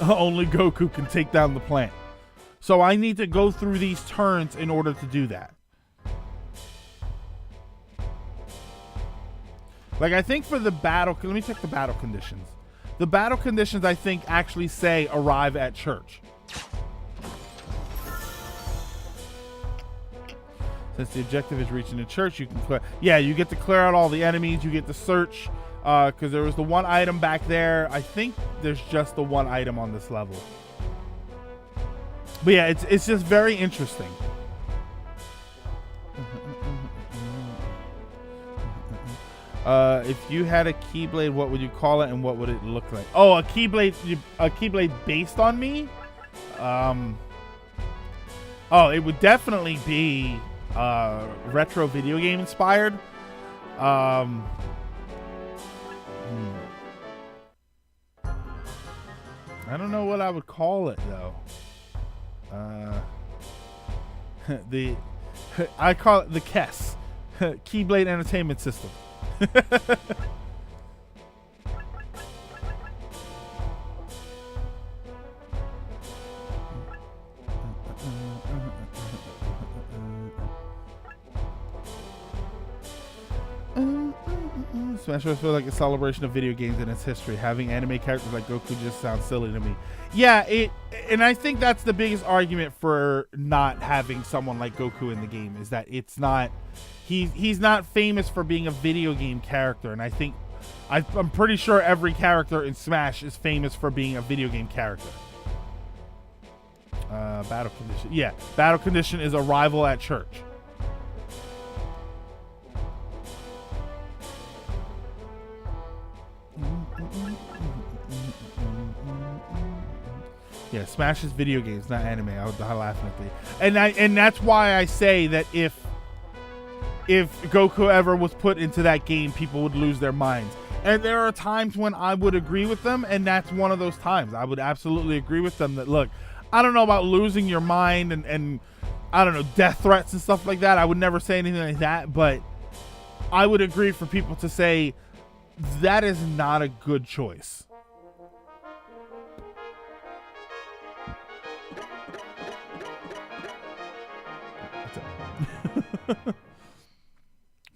Only Goku can take down the plant. So I need to go through these turns in order to do that. Like, I think for the battle, let me check the battle conditions. The battle conditions, I think, actually say arrive at church. Since the objective is reaching the church, you can clear. Yeah, you get to clear out all the enemies. You get to search, because there was the one item back there. I think there's just the one item on this level. But yeah, it's just very interesting. If you had a Keyblade, what would you call it and what would it look like? Oh, a Keyblade based on me? Oh, it would definitely be retro video game inspired. I don't know what I would call it though. I call it the KES, Keyblade Entertainment System. Smash Bros. Feels like a celebration of video games and its history. Having anime characters like Goku just sounds silly to me. Yeah, and I think that's the biggest argument for not having someone like Goku in the game is that it's not. He's not famous for being a video game character, and I think I'm pretty sure every character in Smash is famous for being a video game character. Battle condition. Yeah, battle condition is arrival at church. Yeah, Smash is video games, not anime. I would die laughing at me. And that's why I say that if Goku ever was put into that game, people would lose their minds. And there are times when I would agree with them, and that's one of those times. I would absolutely agree with them that, look, I don't know about losing your mind and I don't know, death threats and stuff like that. I would never say anything like that, but I would agree for people to say that is not a good choice.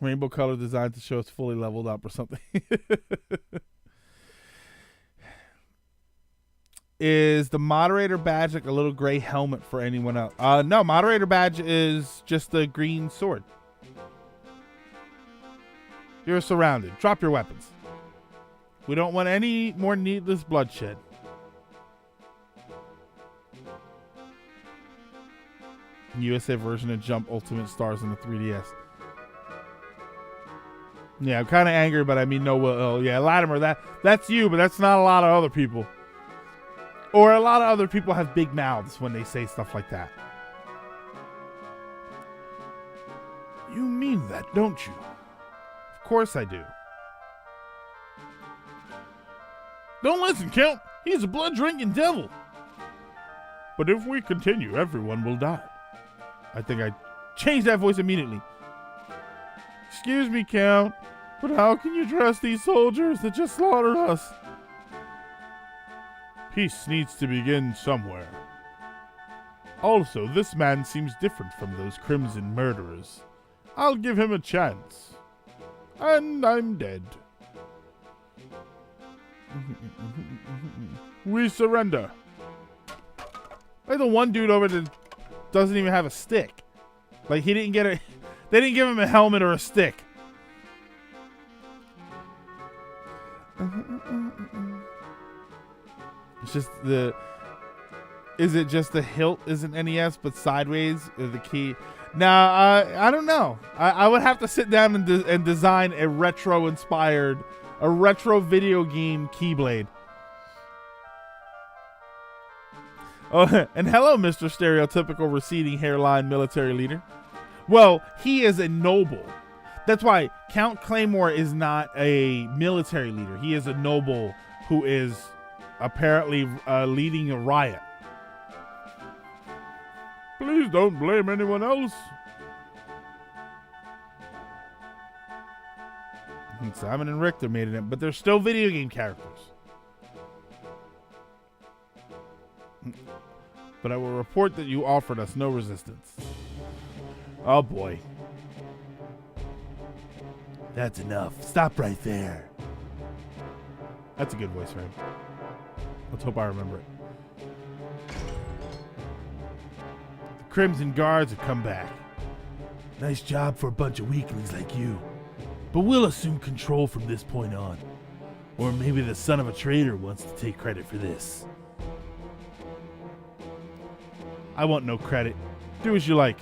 Rainbow color design to show it's fully leveled up or something. Is the moderator badge like a little gray helmet for anyone else? No, moderator badge is just the green sword. You're surrounded. Drop your weapons. We don't want any more needless bloodshed. USA version of Jump Ultimate Stars on the 3DS. Yeah, I'm kind of angry, but I mean no will. Oh, yeah, Latimer, that's you, but that's not a lot of other people. Or a lot of other people have big mouths when they say stuff like that. You mean that, don't you? Of course I do. Don't listen, Count. He's a blood-drinking devil. But if we continue, everyone will die. I think I changed that voice immediately. Excuse me, Count, but how can you trust these soldiers that just slaughtered us? Peace needs to begin somewhere. Also, this man seems different from those crimson murderers. I'll give him a chance. And I'm dead. We surrender. Like the one dude over there doesn't even have a stick. Like he didn't get a... They didn't give him a helmet or a stick. It's just the... Is it just the hilt isn't NES, but sideways is the key? Nah, I don't know. I would have to sit down and design a retro-inspired, a retro video game Keyblade. Oh, and hello, Mr. Stereotypical receding hairline military leader. Well, he is a noble. That's why Count Claymore is not a military leader. He is a noble who is apparently leading a riot. Please don't blame anyone else. And Simon and Richter made it, but they're still video game characters. But I will report that you offered us no resistance. Oh boy. That's enough. Stop right there. That's a good voice for him. Let's hope I remember it. The Crimson Guards have come back. Nice job for a bunch of weaklings like you. But we'll assume control from this point on. Or maybe the son of a traitor wants to take credit for this. I want no credit. Do as you like.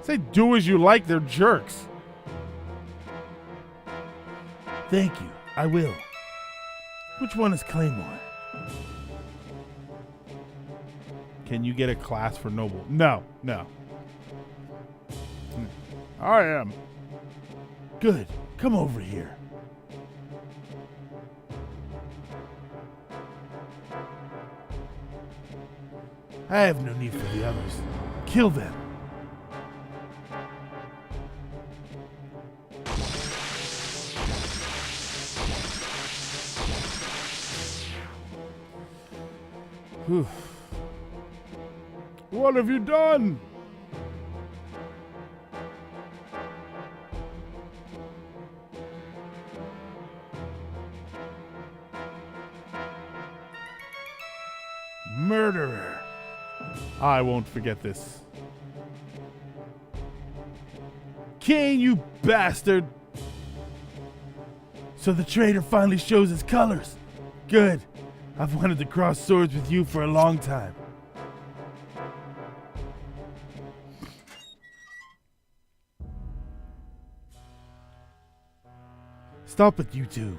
Say do as you like, they're jerks. Thank you, I will. Which one is Claymore? Can you get a class for noble? No. I am. Good, come over here. I have no need for the others. Kill them. Whew. What have you done? Murderer. I won't forget this. Kane, you bastard! So the traitor finally shows his colors. Good. I've wanted to cross swords with you for a long time. Stop it, you two.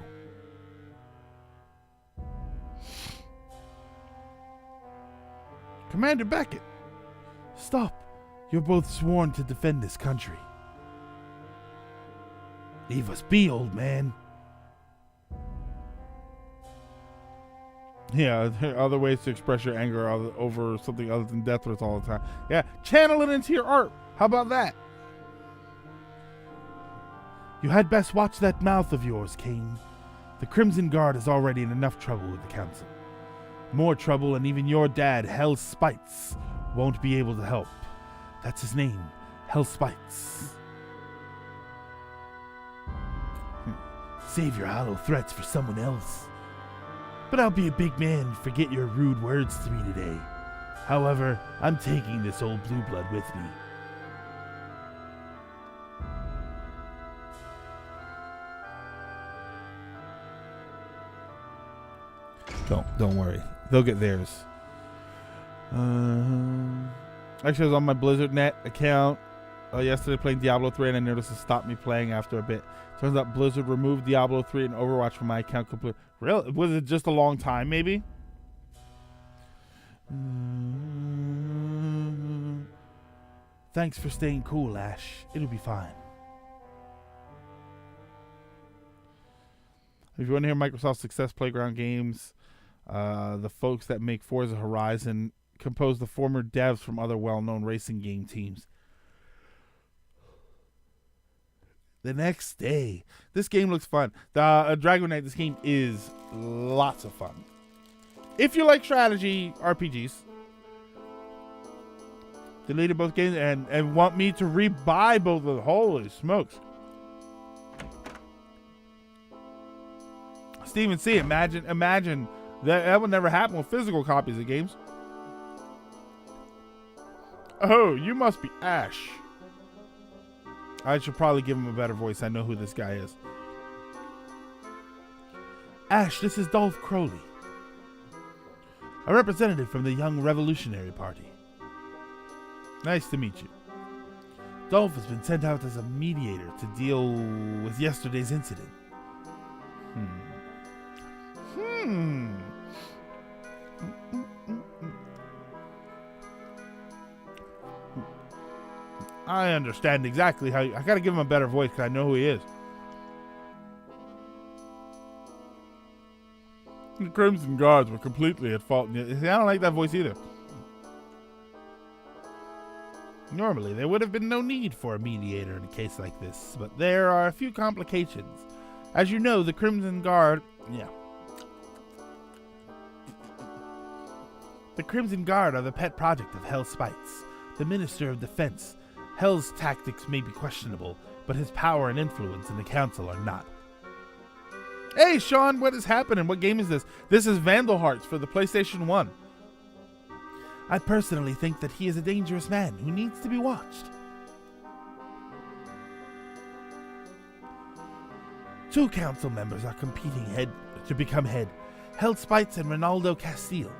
Commander Beckett, stop. You're both sworn to defend this country. Leave us be, old man. Yeah, there are other ways to express your anger over something other than death threats all the time. Yeah, channel it into your art. How about that? You had best watch that mouth of yours, Kane. The Crimson Guard is already in enough trouble with the Council. More trouble, and even your dad, Hell Spites, won't be able to help. That's his name, Hell Spites. Save your hollow threats for someone else. But I'll be a big man and forget your rude words to me today. However, I'm taking this old blue blood with me. Don't worry. They'll get theirs. Actually, I was on my Blizzard.net account yesterday playing Diablo 3, and I noticed it stopped me playing after a bit. Turns out Blizzard removed Diablo 3 and Overwatch from my account completely. Really? Was it just a long time, maybe? Thanks for staying cool, Ash. It'll be fine. If you want to hear Microsoft's Success Playground games, the folks that make Forza Horizon composed the former devs from other well-known racing game teams. The next day. This game looks fun. Dragon Knight, this game is lots of fun. If you like strategy RPGs, deleted both games and want me to rebuy both of them. Holy smokes. Steven C, imagine that would never happen with physical copies of games. Oh, you must be Ash. I should probably give him a better voice. I know who this guy is. Ash, this is Dolph Crowley, a representative from the Young Revolutionary Party. Nice to meet you. Dolph has been sent out as a mediator to deal with yesterday's incident. I understand exactly how I gotta give him a better voice because I know who he is. The Crimson Guards were completely at fault. I don't like that voice either. Normally, there would have been no need for a mediator in a case like this, but there are a few complications. As you know, the Crimson Guard... The Crimson Guard are the pet project of Hell Spites, the Minister of Defense. Hell's tactics may be questionable, but his power and influence in the Council are not. Hey, Sean, what is happening? What game is this? This is Vandal Hearts for the PlayStation 1. I personally think that he is a dangerous man who needs to be watched. Two council members are competing to become head. Hell Spites and Ronaldo Castile,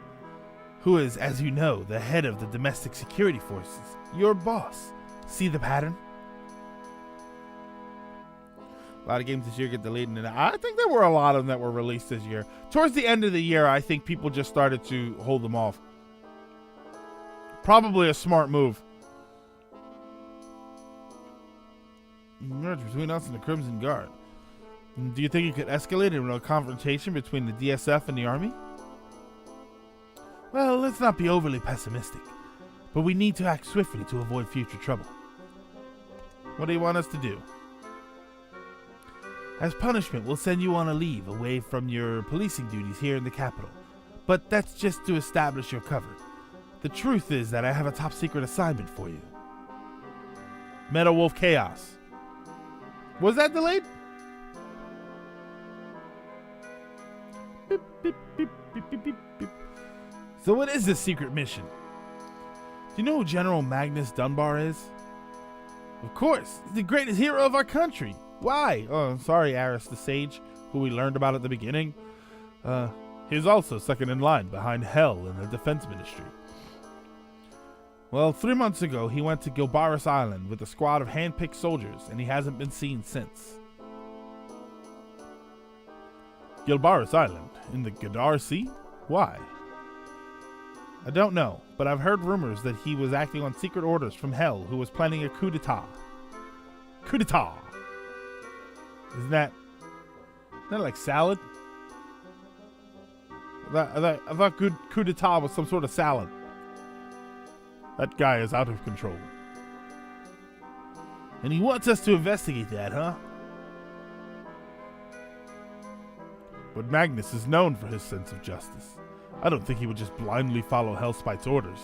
who is, as you know, the head of the domestic security forces. Your boss. See the pattern? A lot of games this year get delayed, and I think there were a lot of them that were released this year. Towards the end of the year, I think people just started to hold them off. Probably a smart move. Merge between us and the Crimson Guard. Do you think it could escalate into a confrontation between the DSF and the army? Well, let's not be overly pessimistic, but we need to act swiftly to avoid future trouble. What do you want us to do? As punishment, we'll send you on a leave away from your policing duties here in the capital, but that's just to establish your cover. The truth is that I have a top secret assignment for you. Metal Wolf Chaos. Was that delayed? Beep, beep, beep, beep, beep, beep, beep. So what is this secret mission? Do you know who General Magnus Dunbar is? Of course, he's the greatest hero of our country. Why? Oh, I'm sorry, Aris the Sage, who we learned about at the beginning. He's also second in line behind Hell in the Defense Ministry. Well, 3 months ago, he went to Gilbaris Island with a squad of hand-picked soldiers, and he hasn't been seen since. Gilbaris Island? In the Gadar Sea? Why? I don't know, but I've heard rumors that he was acting on secret orders from Hell, who was planning a coup d'etat. Coup d'etat! Isn't that like salad? I thought coup d'etat was some sort of salad. That guy is out of control. And he wants us to investigate that, huh? But Magnus is known for his sense of justice. I don't think he would just blindly follow Hellspite's orders.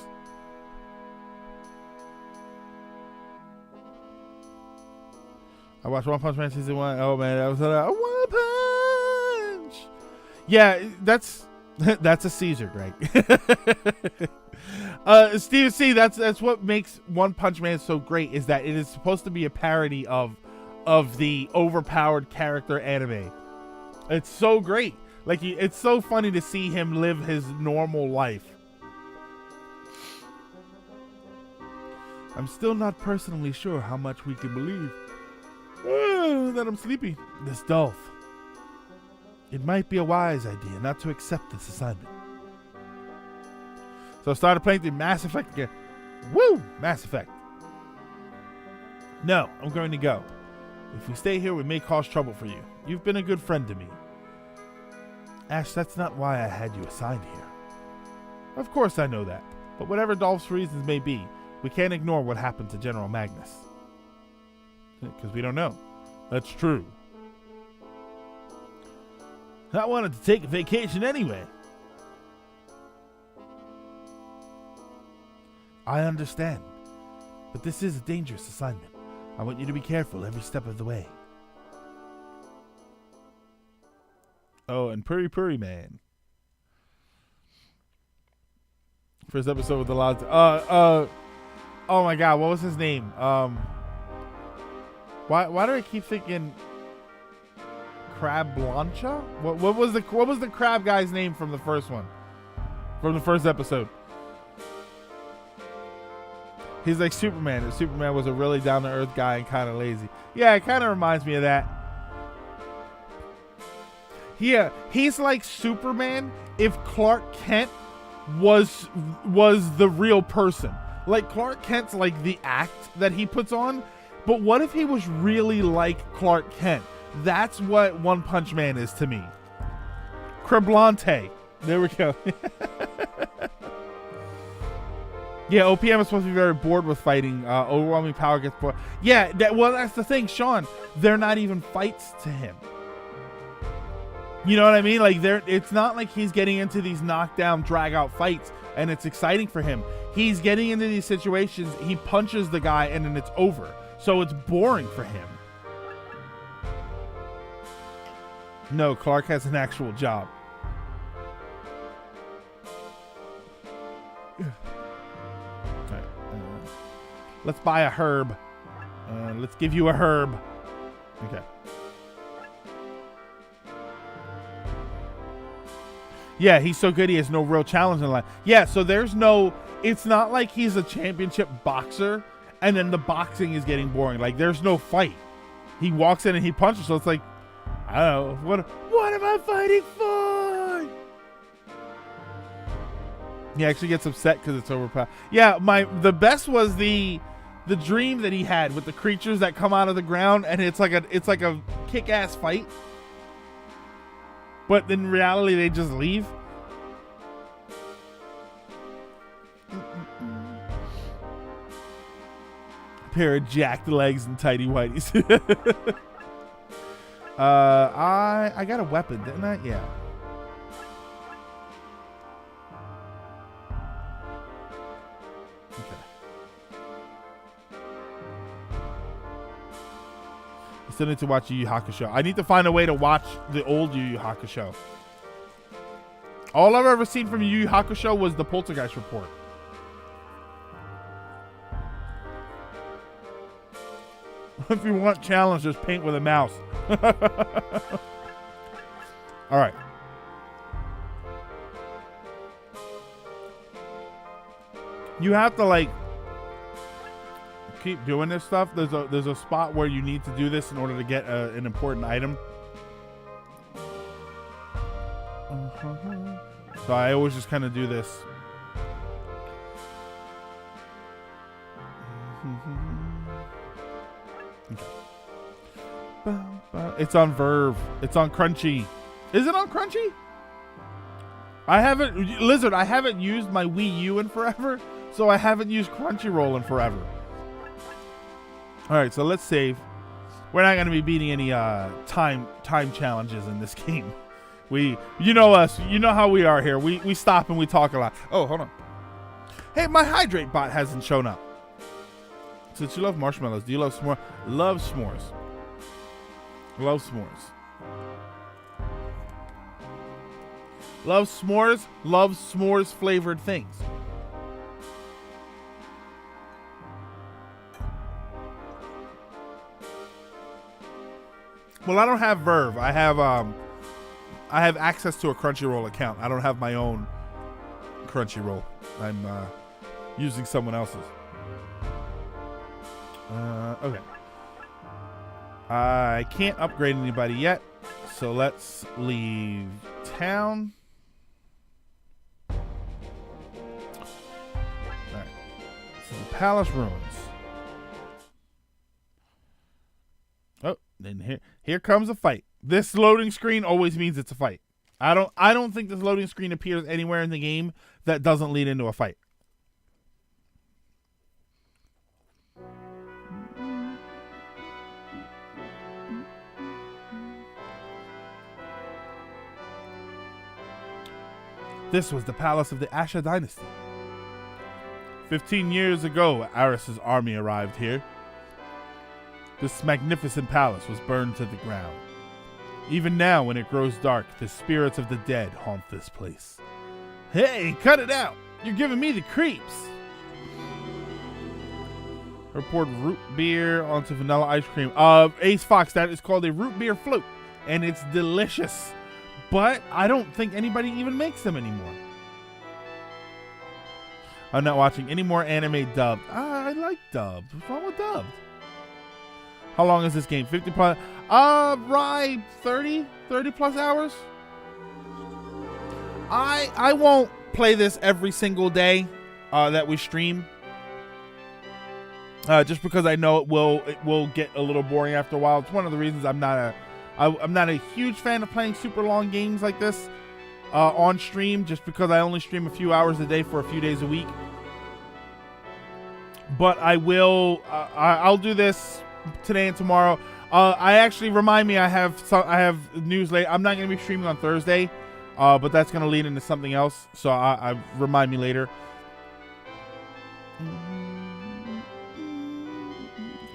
I watched One Punch Man season 1. Oh man, that was One Punch. Yeah, that's a Caesar, Greg. Steve C, that's what makes One Punch Man so great, is that it is supposed to be a parody of the overpowered character anime. It's so great. Like it's so funny to see him live his normal life. I'm still not personally sure how much we can believe. That I'm sleepy. This Dolph. It might be a wise idea not to accept this assignment. So I started playing through Mass Effect again. Woo! Mass Effect. No, I'm going to go. If we stay here, we may cause trouble for you. You've been a good friend to me. Ash, that's not why I had you assigned here. Of course I know that. But whatever Dolph's reasons may be, we can't ignore what happened to General Magnus. Because we don't know. That's true. I wanted to take a vacation anyway. I understand. But this is a dangerous assignment. I want you to be careful every step of the way. Oh, and Puri Puri Man. First episode with the loud. Oh my God, what was his name? Why do I keep thinking Crab Blancha? What was the crab guy's name from the first one? From the first episode. He's like Superman. And Superman was a really down-to-earth guy and kind of lazy. Yeah, it kind of reminds me of that. Yeah, he's like Superman if Clark Kent was the real person. Like Clark Kent's like the act that he puts on, but what if he was really like Clark Kent? That's what One Punch Man is to me. Creblante. There we go. Yeah, OPM is supposed to be very bored with fighting. Overwhelming power gets bored. Yeah, that's the thing, Sean. They're not even fights to him. You know what I mean? Like it's not like he's getting into these knockdown, drag-out fights, and it's exciting for him. He's getting into these situations. He punches the guy, and then it's over. So it's boring for him. No, Clark has an actual job. Let's buy a herb. Let's give you a herb. Okay. Yeah, he's so good he has no real challenge in life. Yeah, so there's no... It's not like he's a championship boxer and then the boxing is getting boring. Like, there's no fight. He walks in and he punches, so it's like... I don't know. What am I fighting for? He actually gets upset because it's overpowered. Yeah, the best was the dream that he had with the creatures that come out of the ground, and it's like a kick-ass fight. But in reality, they just leave. Pair of jacked legs and tidy whities. I got a weapon, didn't I? Yeah. I still need to watch Yu Yu Hakusho. I need to find a way to watch the old Yu Yu Hakusho. All I've ever seen from Yu Yu Hakusho was the Poltergeist report. If you want challenge, just paint with a mouse. All right. You have to like keep doing this stuff. There's a spot where you need to do this in order to get an important item. So I always just kind of do this. Okay. It's on Verve. It's on Crunchy. Is it on Crunchy? I haven't used my Wii U in forever, so I haven't used Crunchyroll in forever. All right, so let's save. We're not going to be beating any time challenges in this game. You know us. You know how we are here. We stop and we talk a lot. Oh, hold on. Hey, my hydrate bot hasn't shown up. Since you love marshmallows, do you love s'mores? Love s'mores. Love s'mores. Love s'mores. Love s'mores flavored things. Well, I don't have Verve. I have I have access to a Crunchyroll account. I don't have my own Crunchyroll. I'm using someone else's. Okay. I can't upgrade anybody yet, so let's leave town. All right. So the palace ruins. Oh, then here comes a fight. This loading screen always means it's a fight. I don't think this loading screen appears anywhere in the game that doesn't lead into a fight. This was the palace of the Asha dynasty. 15 years ago, Aris's army arrived here. This magnificent palace was burned to the ground. Even now, when it grows dark, the spirits of the dead haunt this place. Hey, cut it out! You're giving me the creeps! I poured root beer onto vanilla ice cream. Ace Fox, that is called a root beer float, and it's delicious. But I don't think anybody even makes them anymore. I'm not watching any more anime dubbed. I like dubbed. What's wrong with dubbed? How long is this game? 50 plus? Right, 30 plus hours. I won't play this every single day that we stream. Just because I know it will get a little boring after a while. It's one of the reasons I'm not a huge fan of playing super long games like this on stream, just because I only stream a few hours a day for a few days a week. But I will. I'll do this today and tomorrow. I actually remind me I have news late. I'm not going to be streaming on Thursday, but that's going to lead into something else. So I remind me later.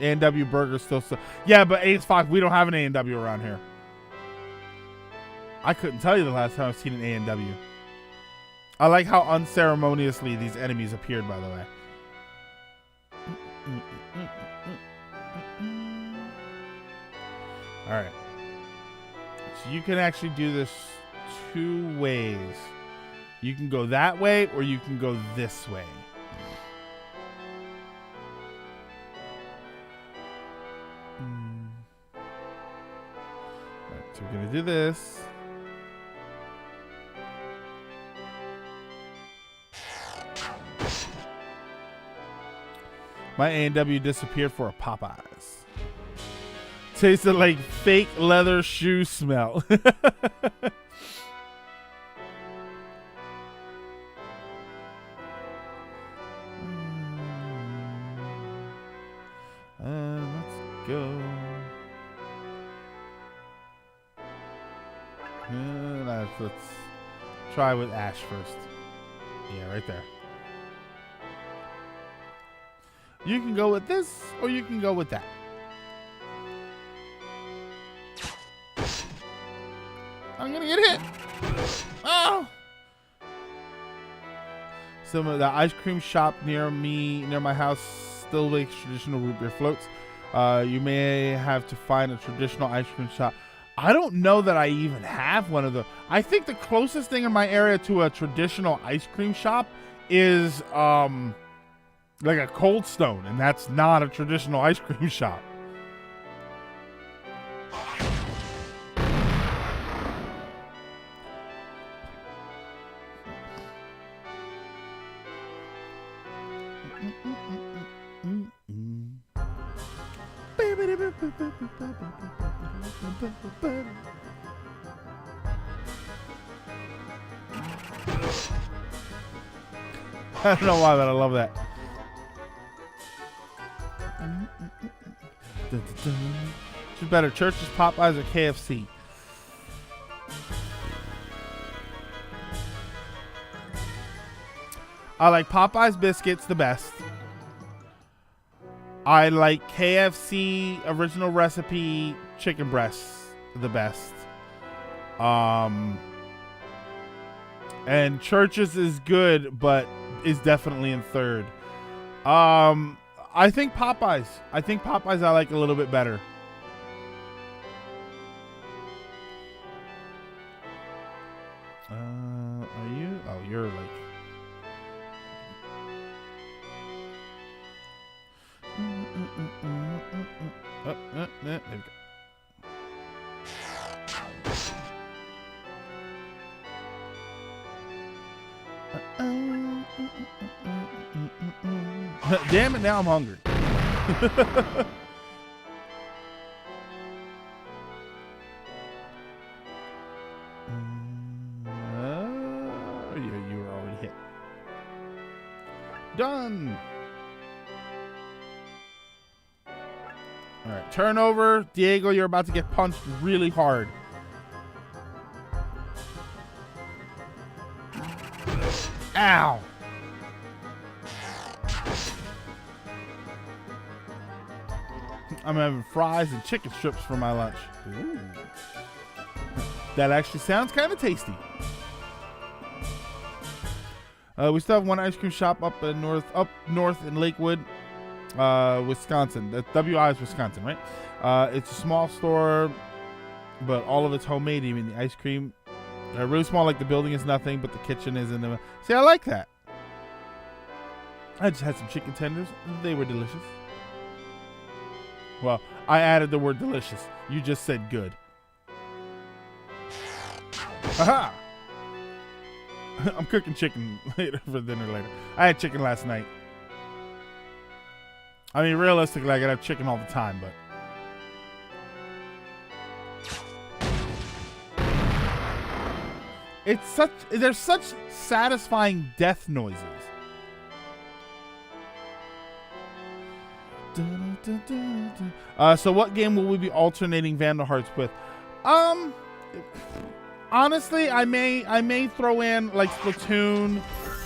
A&W Burger still so. Yeah, but Ace Fox, we don't have an A&W around here. I couldn't tell you the last time I've seen an A&W. I like how unceremoniously these enemies appeared, by the way. Alright. So you can actually do this two ways. You can go that way, or you can go this way. Alright, so we're gonna do this. My A&W disappeared for a Popeyes. Tasted like fake leather shoe smell. Let's go. Let's try with Ash first. Yeah, right there. You can go with this, or you can go with that. I'm gonna get hit. Oh! Some of the ice cream shop near my house, still makes traditional root beer floats. You may have to find a traditional ice cream shop. I don't know that I even have one of those. I think the closest thing in my area to a traditional ice cream shop is like a Cold Stone, and that's not a traditional ice cream shop. I don't know why, but I love that. Which is better, Church's, Popeyes, or KFC? I like Popeyes biscuits the best. I like KFC original recipe chicken breasts the best. And Church's is good, but is definitely in third. I think Popeyes. I like a little bit better. you're like. There we go. Damn it, now I'm hungry. You were already hit. Done. All right, turnover. Diego, you're about to get punched really hard. Ow. I'm having fries and chicken strips for my lunch. Ooh. That actually sounds kind of tasty. We still have one ice cream shop up north in Lakewood, Wisconsin. The WI is Wisconsin, right? It's a small store, but all of it's homemade. Even the ice cream, really small. Like the building is nothing, but the kitchen is in the. See, I like that. I just had some chicken tenders. They were delicious. Well, I added the word delicious. You just said good. Aha! I'm cooking chicken later for dinner later. I had chicken last night. I mean, realistically, I could have chicken all the time, but. There's such satisfying death noises. So what game will we be alternating Vandal Hearts with? Honestly, I may throw in like Splatoon,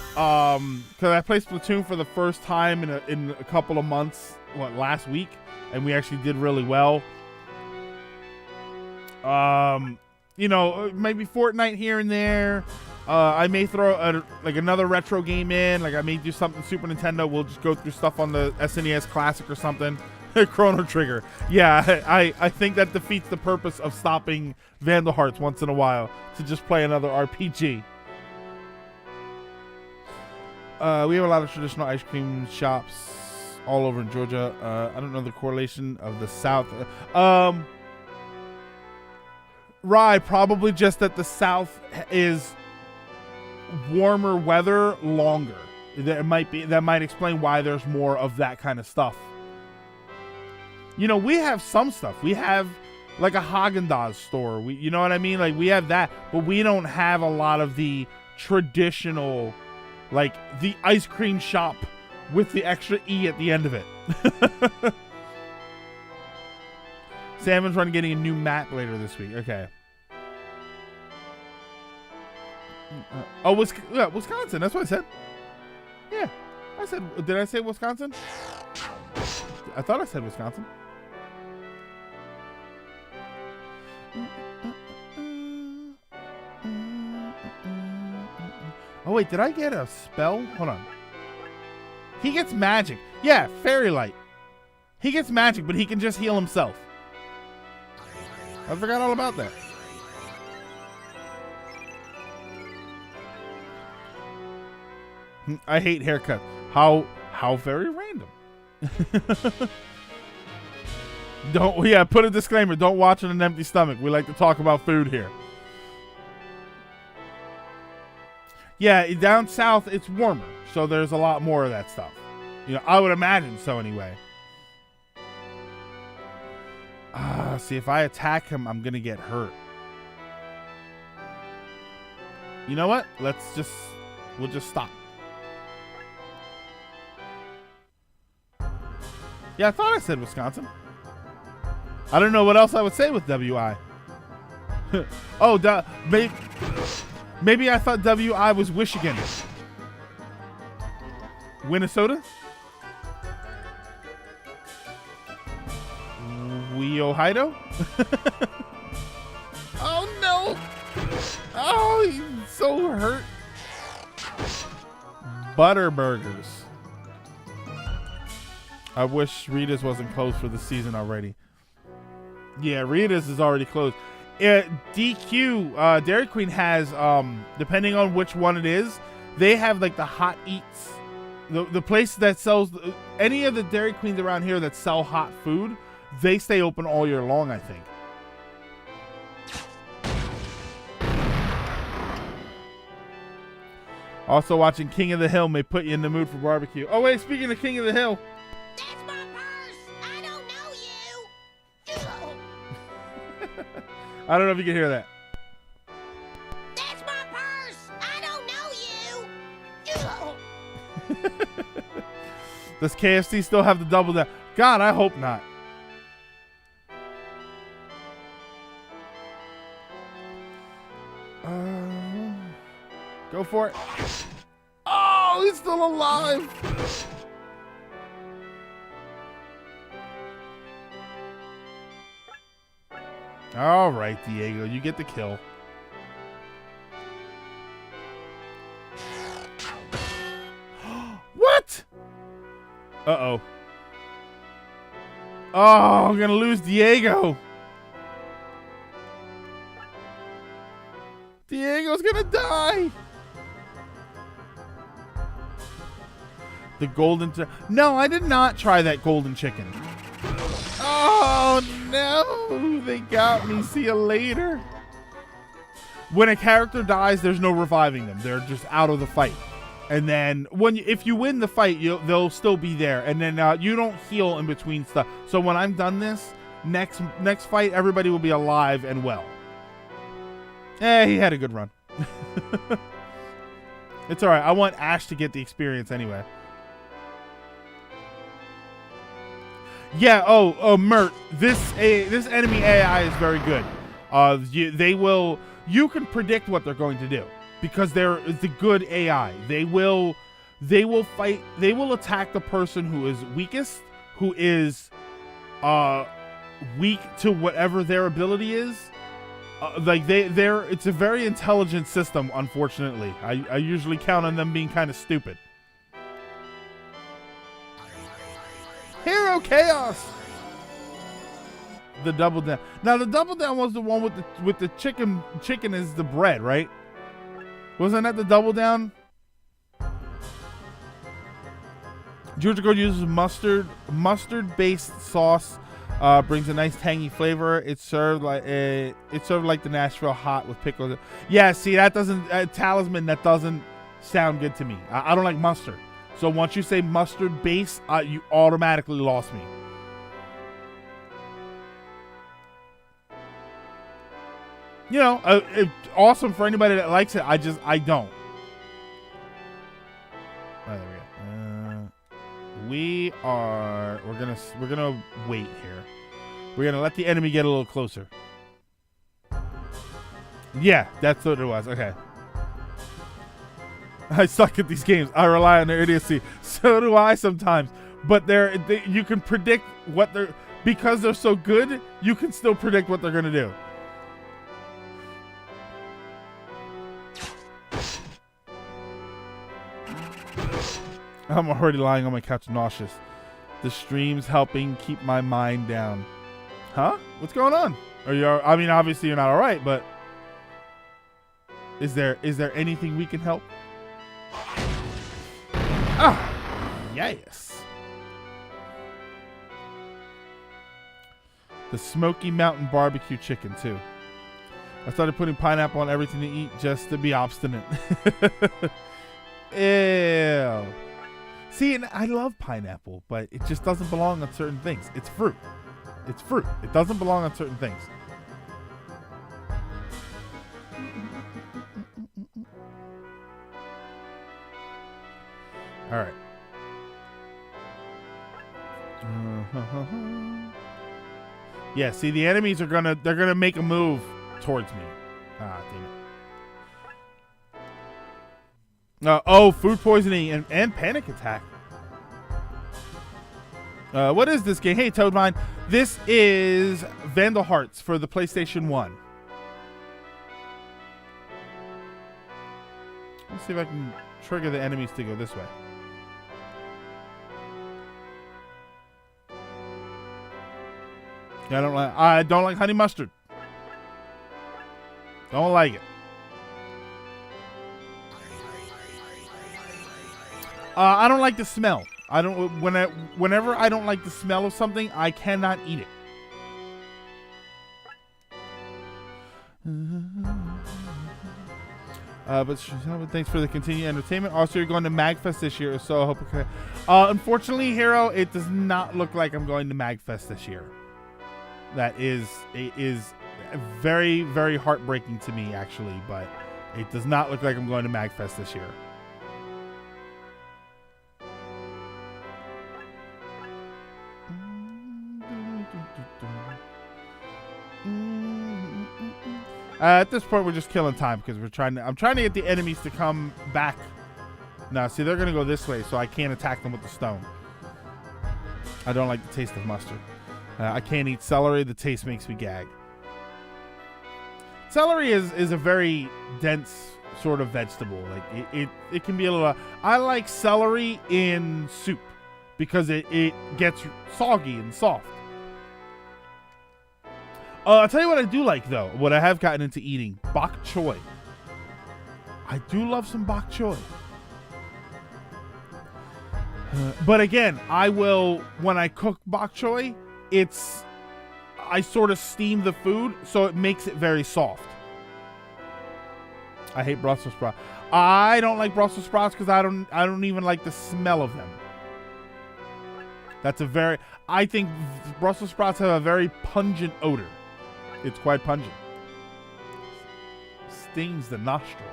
because I played Splatoon for the first time in a couple of months. Last week, and we actually did really well. You know, maybe Fortnite here and there. I may throw another retro game in. Like I may do something Super Nintendo. We'll just go through stuff on the SNES Classic or something. Chrono Trigger. Yeah, I think that defeats the purpose of stopping Vandal Hearts once in a while to just play another RPG. We have a lot of traditional ice cream shops all over in Georgia. I don't know the correlation of the South. Right, probably just that the South is warmer weather longer. That might explain why there's more of that kind of stuff. You know, we have some stuff. We have like a Haagen-Dazs store. You know what I mean? Like we have that, but we don't have a lot of the traditional, like the ice cream shop with the extra E at the end of it. Salmon's Run getting a new map later this week. Okay. Wisconsin. That's what I said. Yeah, I said. Did I say Wisconsin? I thought I said Wisconsin. Oh wait, did I get a spell? Hold on. He gets magic. Yeah, Fairy Light. He gets magic, but he can just heal himself. I forgot all about that. I hate haircuts. How very random. Put a disclaimer. Don't watch on an empty stomach. We like to talk about food here. Yeah, down south it's warmer, so there's a lot more of that stuff. You know, I would imagine so anyway. See, if I attack him, I'm gonna get hurt. You know what? We'll just stop. Yeah, I thought I said Wisconsin. I don't know what else I would say with WI. Oh, maybe I thought WI was Michigan. Minnesota? Ohio? Oh no! Oh, he's so hurt. Butterburgers. I wish Rita's wasn't closed for the season already. Yeah, Rita's is already closed. DQ, Dairy Queen has, depending on which one it is, they have like the hot eats. The place that sells any of the Dairy Queens around here that sell hot food, they stay open all year long, I think. Also, watching King of the Hill may put you in the mood for barbecue. Oh wait, speaking of King of the Hill. That's my purse. I don't know you. I don't know if you can hear that. That's my purse. I don't know you. Does KFC still have the double down? God, I hope not. Go for it. Oh, he's still alive. All right, Diego, you get the kill. What? Uh-oh. Oh, I'm going to lose Diego. Diego's going to die. The golden... No, I did not try that golden chicken. Oh, no. They got me. See you later. When a character dies, there's no reviving them. They're just out of the fight. And then if you win the fight, they'll still be there. And then you don't heal in between stuff. So when I'm done this, next fight, everybody will be alive and well. He had a good run. It's all right. I want Ash to get the experience anyway. Yeah. Oh, Mert. This enemy AI is very good. You can predict what they're going to do because they're the good AI. They will fight. They will attack the person who is weakest, who is weak to whatever their ability is. It's a very intelligent system. Unfortunately, I usually count on them being kind of stupid. Hero Chaos. The double down. Now the double down was the one with the chicken. Chicken is the bread, right? Wasn't that the double down? Jujiko uses mustard-based sauce. Brings a nice tangy flavor. It's served like the Nashville hot with pickles. Yeah, see that doesn't talisman. That doesn't sound good to me. I don't like mustard. So once you say mustard base, you automatically lost me. You know, awesome for anybody that likes it. I don't. All right, there we go. We're gonna wait here. We're gonna let the enemy get a little closer. Yeah, that's what it was. Okay. I suck at these games. I rely on their idiocy. So do I sometimes. But you can predict what they're, because they're so good, you can still predict what they're gonna do. I'm already lying on my couch nauseous. The stream's helping keep my mind down. Huh? What's going on? I mean, obviously you're not all right, but is there anything we can help? Ah, yes. The Smoky Mountain barbecue chicken too. I started putting pineapple on everything to eat just to be obstinate. Ew. See, and I love pineapple, but it just doesn't belong on certain things. It's fruit. It's fruit. It doesn't belong on certain things. All right. Yeah, see, the enemies they're gonna make a move towards me. Ah, damn it. Food poisoning and panic attack. What is this game? Hey, Toadmine. This is Vandal Hearts for the PlayStation 1. Let's see if I can trigger the enemies to go this way. I don't like honey mustard. Don't like it. I don't like the smell. Whenever I don't like the smell of something, I cannot eat it. But thanks for the continued entertainment. Also, you're going to MagFest this year, so I hope. Okay. Unfortunately, Hero, it does not look like I'm going to MagFest this year. It is very, very heartbreaking to me, actually, but it does not look like I'm going to MagFest this year. At this point, we're just killing time because I'm trying to get the enemies to come back. Now, see, they're gonna go this way, so I can't attack them with the stone. I don't like the taste of mustard. I can't eat celery. The taste makes me gag. Celery is a very dense sort of vegetable. Like it can be a little. I like celery in soup because it gets soggy and soft. I'll tell you what I do like, though. What I have gotten into eating. Bok choy. I do love some bok choy. But again, I will, when I cook bok choy, I sort of steam the food, so it makes it very soft. I hate Brussels sprouts. I don't like Brussels sprouts because I don't even like the smell of them. I think Brussels sprouts have a very pungent odor. It's quite pungent. Stings the nostrils.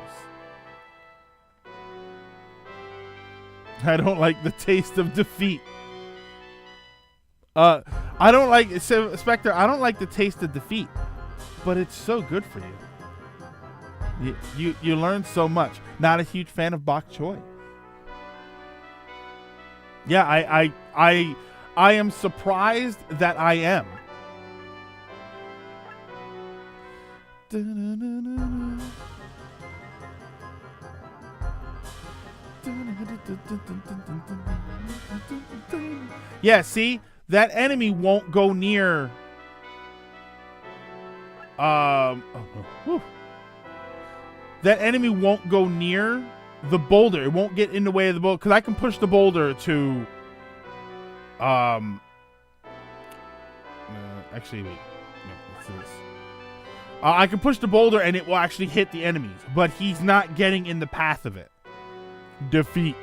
I don't like the taste of defeat. I don't like Spectre. I don't like the taste of defeat, but it's so good for you. You learn so much. Not a huge fan of bok choy. Yeah, I am surprised that I am. Yeah, see? That enemy won't go near that enemy won't go near the boulder. It won't get in the way of the boulder because I can push the boulder to actually wait. No, let's do this. I can push the boulder and it will actually hit the enemies, but he's not getting in the path of it. Defeat.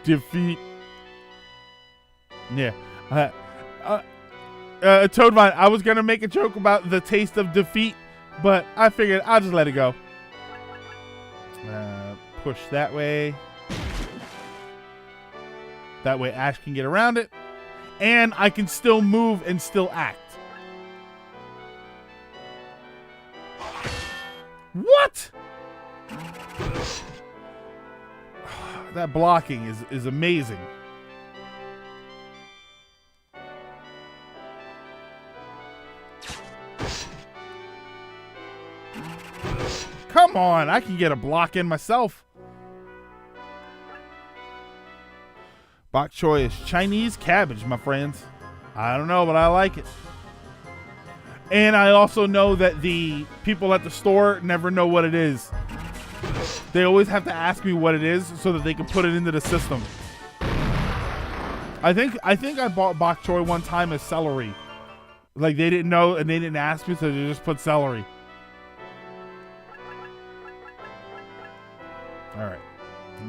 Defeat. Yeah. Toadvine, I was going to make a joke about the taste of defeat, but I figured I'll just let it go. Push that way. That way Ash can get around it. And I can still move and still act. What? That blocking is amazing. Come on, I can get a block in myself. Bok choy is Chinese cabbage, my friends. I don't know, but I like it. And I also know that the people at the store never know what it is. They always have to ask me what it is so that they can put it into the system. I think I bought bok choy one time as celery. Like they didn't know and they didn't ask me, so they just put celery. All right,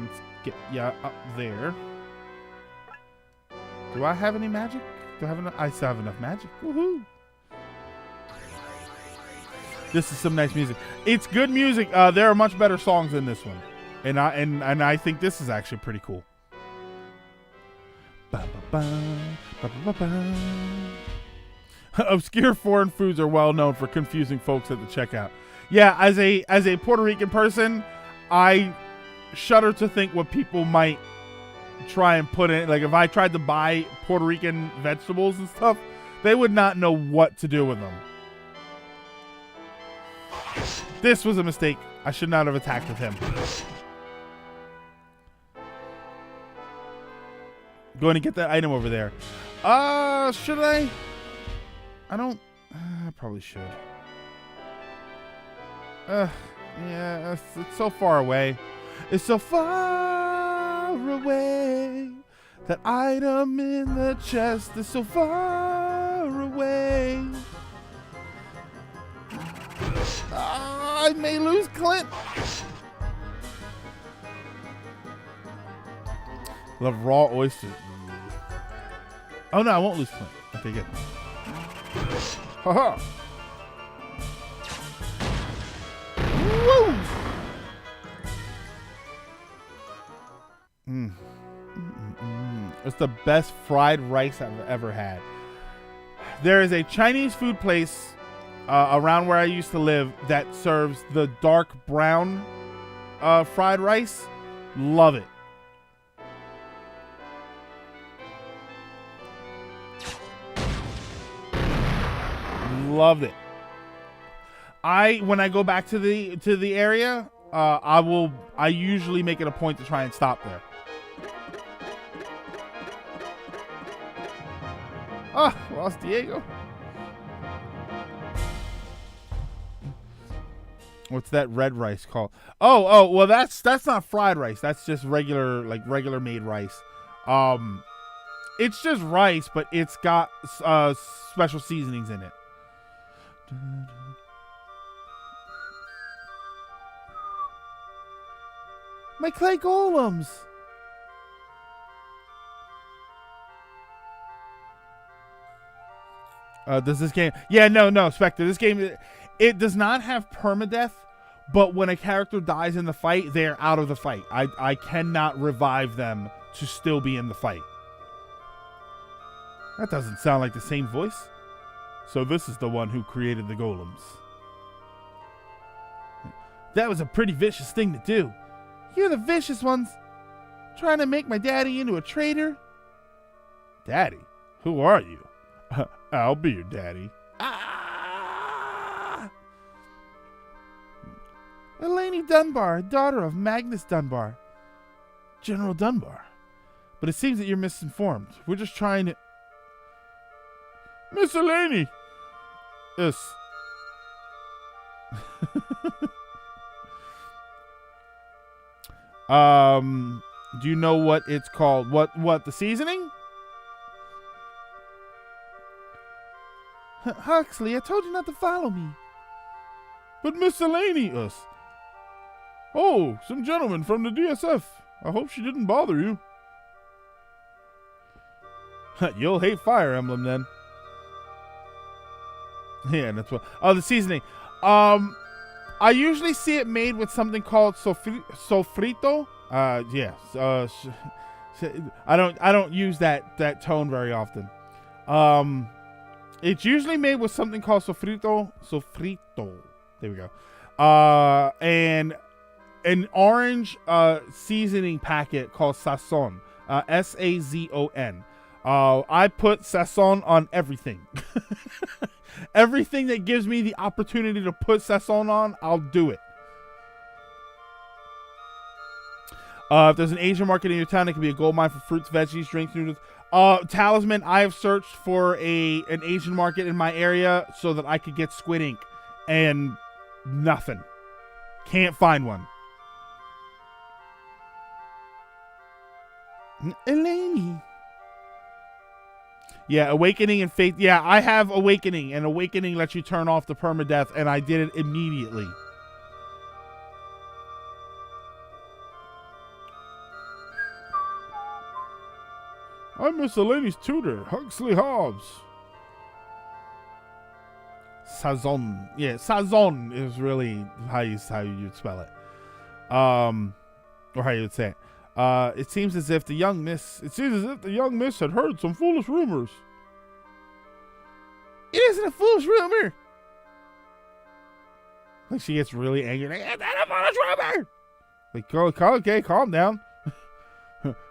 let's get ya up there. Do I have any magic? Do I have enough? I still have enough magic. Woohoo! This is some nice music. It's good music. There are much better songs in this one, and I think this is actually pretty cool. Obscure foreign foods are well known for confusing folks at the checkout. Yeah, as a Puerto Rican person, I shudder to think what people might try and put in. Like if I tried to buy Puerto Rican vegetables and stuff, they would not know what to do with them. This was a mistake. I should not have attacked with him. Going to get that item over there. Should I? I don't. I probably should. Yeah, it's so far away. It's so far away. That item in the chest is so far away. I may lose Clint. Love raw oysters. Oh no, I won't lose Clint. Okay, good. Haha. Woo! It's the best fried rice I've ever had. There is a Chinese food place around where I used to live that serves the dark brown fried rice. Love it. Loved it. When I go back to the area, I usually make it a point to try and stop there. Ah, lost Diego. What's that red rice called? Oh, well that's not fried rice. That's just regular made rice. It's just rice, but it's got special seasonings in it. My clay golems. Does this game? Yeah, no, Spectre. This game, it does not have permadeath, but when a character dies in the fight, they are out of the fight. I cannot revive them to still be in the fight. That doesn't sound like the same voice. So this is the one who created the golems. That was a pretty vicious thing to do. You're the vicious ones. Trying to make my daddy into a traitor. Daddy? Who are you? I'll be your daddy. Ah! Eleni Dunbar, daughter of Magnus Dunbar. General Dunbar. But it seems that you're misinformed. We're just trying to... Miss Eleni! Yes. Do you know what it's called? What the seasoning? Huxley, I told you not to follow me. But Miss Eleni, us. Oh, some gentleman from the DSF. I hope she didn't bother you. You'll hate Fire Emblem then. Yeah, that's what. Oh, the seasoning. I usually see it made with something called sofrito. Yeah. I don't use that tone very often. It's usually made with something called sofrito. There we go. And an orange seasoning packet called sazon. Sazon. I put sazon on everything. Everything that gives me the opportunity to put sazon on, I'll do it. If there's an Asian market in your town, it could be a gold mine for fruits, veggies, drinks, noodles. Talisman, I have searched for an Asian market in my area so that I could get squid ink, and nothing. Can't find one. Eleni. Yeah, Awakening and Faith. Yeah, I have Awakening, and Awakening lets you turn off the permadeath, and I did it immediately. I'm Miss Eleni's tutor, Huxley Hobbs. Sazon. Yeah, Sazon is really how you'd spell it. Or how you would say it. It seems as if the young miss had heard some foolish rumors. It isn't a foolish rumor. Like she gets really angry. Like, it's not a foolish rumor. Like, okay, calm down.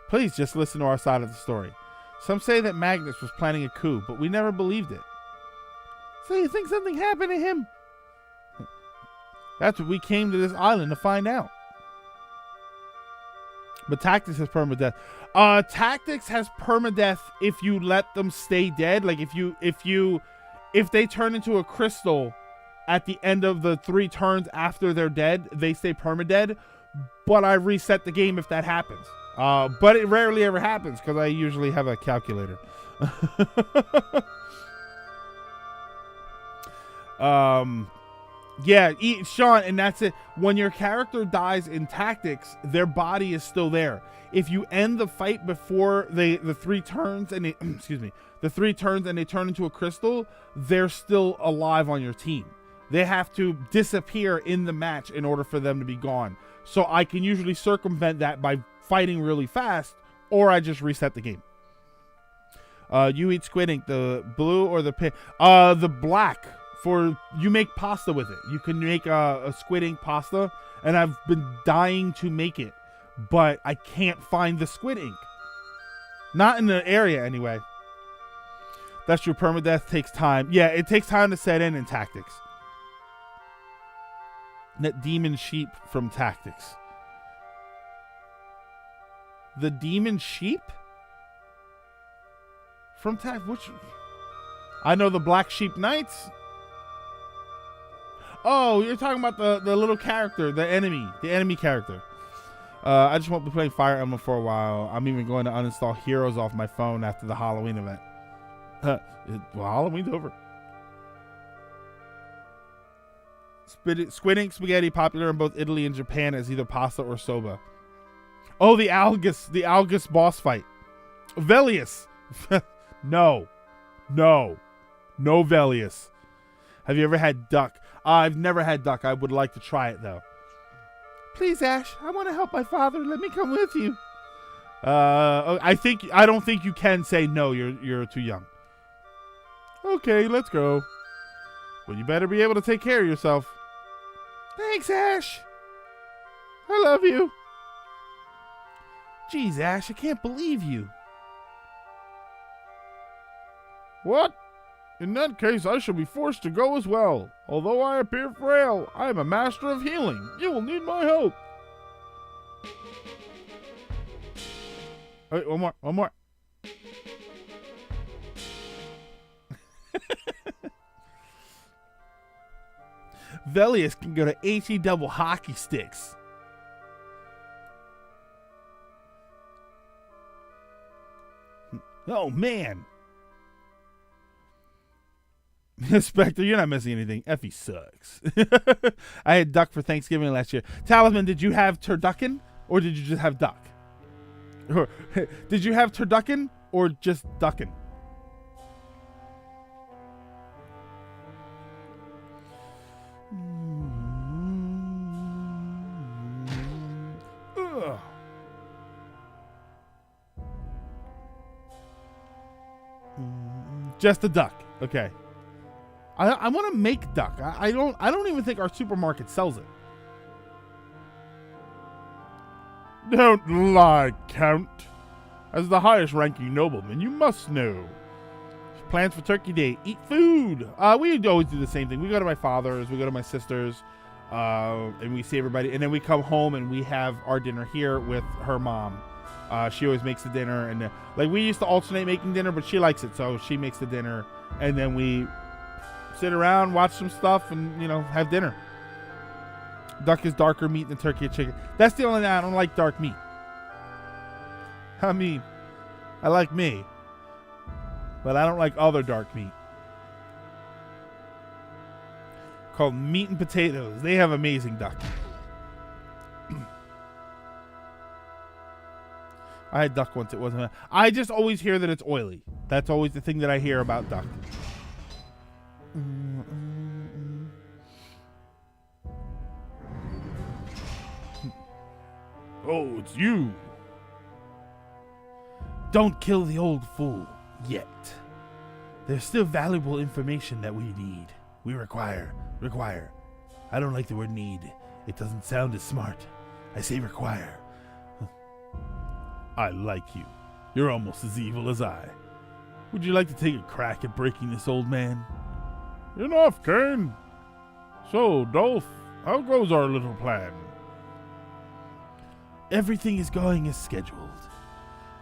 Please just listen to our side of the story. Some say that Magnus was planning a coup, but we never believed it. So you think something happened to him? That's what we came to this island to find out. But Tactics has permadeath. Tactics has permadeath if you let them stay dead. Like if they turn into a crystal at the end of the 3 turns after they're dead, they stay permadead, but I reset the game if that happens. But it rarely ever happens because I usually have a calculator. Yeah, Sean, and that's it. When your character dies in tactics, their body is still there. If you end the fight before the 3 turns and they, excuse me, the 3 turns and they turn into a crystal, they're still alive on your team. They have to disappear in the match in order for them to be gone. So I can usually circumvent that by fighting really fast, or I just reset the game. You eat squid ink, the blue or the pink? The black. For you make pasta with it. You can make a squid ink pasta, and I've been dying to make it, but I can't find the squid ink. Not in the area anyway. That's true. Permadeath takes time. Yeah, it takes time to set in tactics. That demon sheep from tactics. The demon sheep from tactics. Which I know the black sheep knights. Oh, you're talking about the little character, the enemy character. I just won't be playing Fire Emblem for a while. I'm even going to uninstall Heroes off my phone after the Halloween event. Well, Halloween's over. Squid ink spaghetti popular in both Italy and Japan as either pasta or soba. Oh, the Algus boss fight. Velius. No Velius. Have you ever had duck? I've never had duck. I would like to try it though. Please, Ash, I want to help my father. Let me come with you. I don't think you can say no. You're too young. Okay, let's go. Well, you better be able to take care of yourself. Thanks, Ash. I love you. Jeez, Ash, I can't believe you. What? In that case, I shall be forced to go as well. Although I appear frail, I am a master of healing. You will need my help. Wait, one more. Velius can go to HE double hockey sticks. Oh, man. Spectre, you're not missing anything. Effie sucks. I had duck for Thanksgiving last year. Talisman, did you have turducken or did you just have duck? Or, did you have turducken or just duckin'? Just a duck. Okay. I want to make duck. I don't even think our supermarket sells it. Don't lie, Count. As the highest ranking nobleman, you must know. Plans for Turkey Day. Eat food. We always do the same thing. We go to my father's, we go to my sister's, and we see everybody. And then we come home and we have our dinner here with her mom. She always makes the dinner. And like we used to alternate making dinner, but she likes it. So she makes the dinner. And then we sit around, watch some stuff, and, you know, have dinner. Duck is darker meat than turkey and chicken. That's the only thing I don't like, dark meat. I mean, I like me, but I don't like other dark meat. Called Meat and Potatoes. They have amazing duck. I had duck once. It wasn't. I just always hear that it's oily. That's always the thing that I hear about duck. Oh, it's you. Don't kill the old fool yet. There's still valuable information that we need. We require. I don't like the word need. It doesn't sound as smart. I say require. I like you. You're almost as evil as I. Would you like to take a crack at breaking this old man? Enough, Cain. So, Dolph, how goes our little plan? Everything is going as scheduled.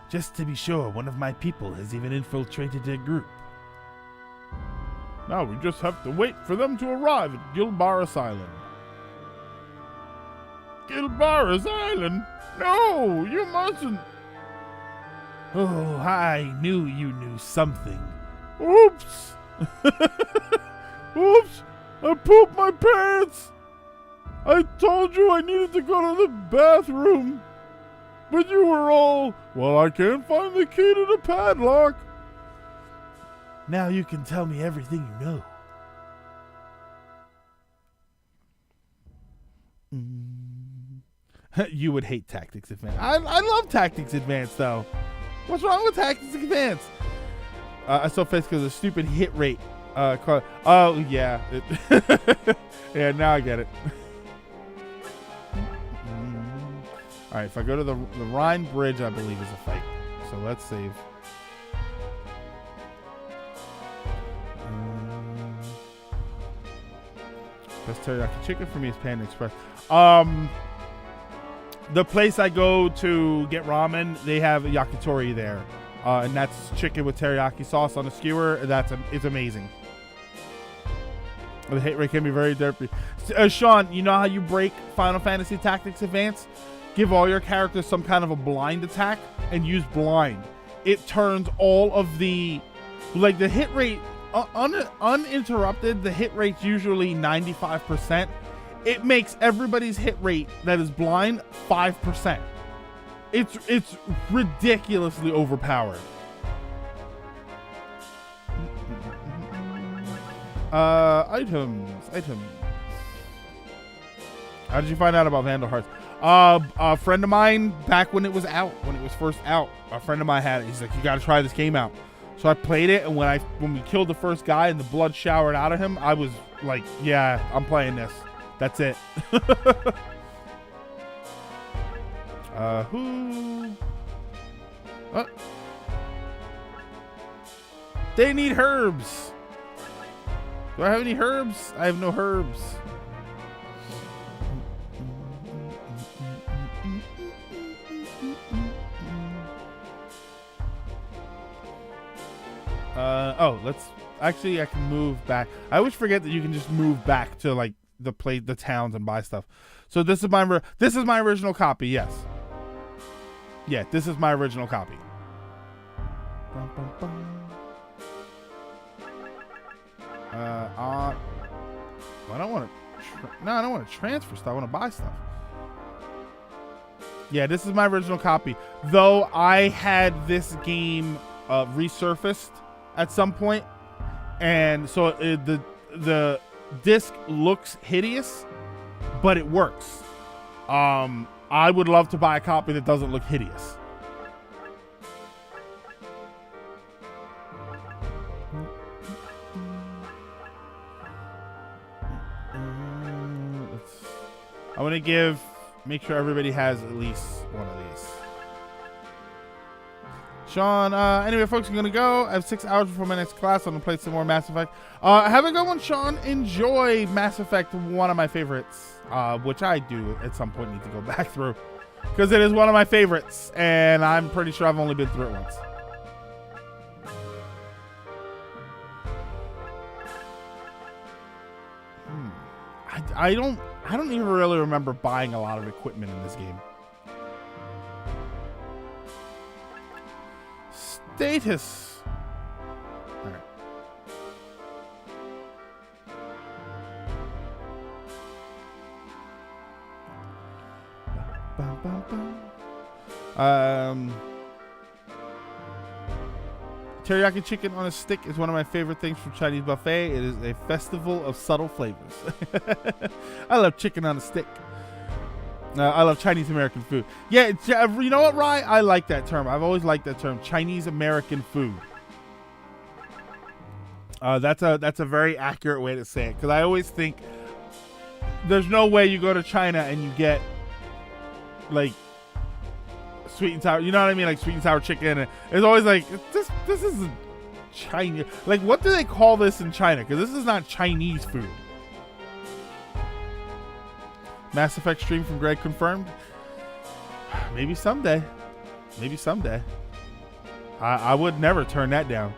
Just to be sure, one of my people has even infiltrated their group. Now we just have to wait for them to arrive at Gilbaris Island. Gilbaris Island? No, you mustn't. Oh, I knew you knew something. Oops. Oops. I pooped my pants. I told you I needed to go to the bathroom. But you were all, well, I can't find the key to the padlock. Now you can tell me everything you know. You would hate Tactics Advance. I love Tactics Advance, though. What's wrong with Tactics Advance? I still face because of the stupid hit rate. Oh, yeah. Yeah, now I get it. All right, if I go to the Rhine Bridge, I believe is a fight. So let's save. Best teriyaki chicken for me is Panda Express. The place I go to get ramen, they have yakitori there, and that's chicken with teriyaki sauce on a skewer. It's amazing. The hit rate can be very derpy. Sean, you know how you break Final Fantasy Tactics Advance? Give all your characters some kind of a blind attack and use blind. It turns all of the, like the hit rate, uninterrupted, the hit rate's usually 95%. It makes everybody's hit rate that is blind 5%. It's ridiculously overpowered. Items. How did you find out about Vandal Hearts? A friend of mine, back when it was first out, a friend of mine had it. He's like, you got to try this game out. So I played it, and when we killed the first guy and the blood showered out of him, I was like, yeah, I'm playing this. That's it. Who? They need herbs. Do I have any herbs? I have no herbs. I can move back. I always forget that you can just move back to like the towns and buy stuff. So this is my original copy. Yes. Yeah, this is my original copy. I don't want to transfer stuff. I want to buy stuff. Yeah, this is my original copy. Though I had this game resurfaced at some point, and so the disc looks hideous, but it works. I would love to buy a copy that doesn't look hideous. I want to make sure everybody has at least one of these. Sean, anyway, folks, I'm going to go. I have 6 hours before my next class. I'm going to play some more Mass Effect. Have a good one, Sean. Enjoy Mass Effect, one of my favorites, which I do at some point need to go back through, because it is one of my favorites, and I'm pretty sure I've only been through it once. I don't even really remember buying a lot of equipment in this game. Status. All right. Teriyaki chicken on a stick is one of my favorite things from Chinese buffet. It is a festival of subtle flavors. I love chicken on a stick. I love Chinese American food. Yeah, you know what, Rye? I like that term. I've always liked that term, Chinese American food. That's a very accurate way to say it, because I always think there's no way you go to China and you get like sweet and sour, you know what I mean, like sweet and sour chicken, and it's always like this is Chinese. Like, what do they call this in China? Because this is not Chinese food. Mass Effect stream from Greg confirmed. Maybe someday. I would never turn that down.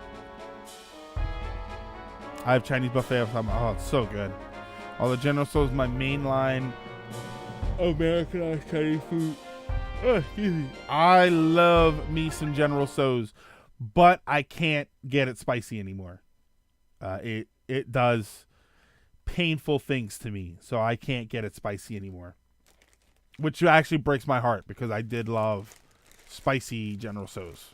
I have Chinese buffet all the time. Oh, it's so good. All the General Tso's my mainline Americanized Chinese food. Excuse me. I love me some General Tso's, but I can't get it spicy anymore. It does painful things to me, so I can't get it spicy anymore. Which actually breaks my heart because I did love spicy General Tso's.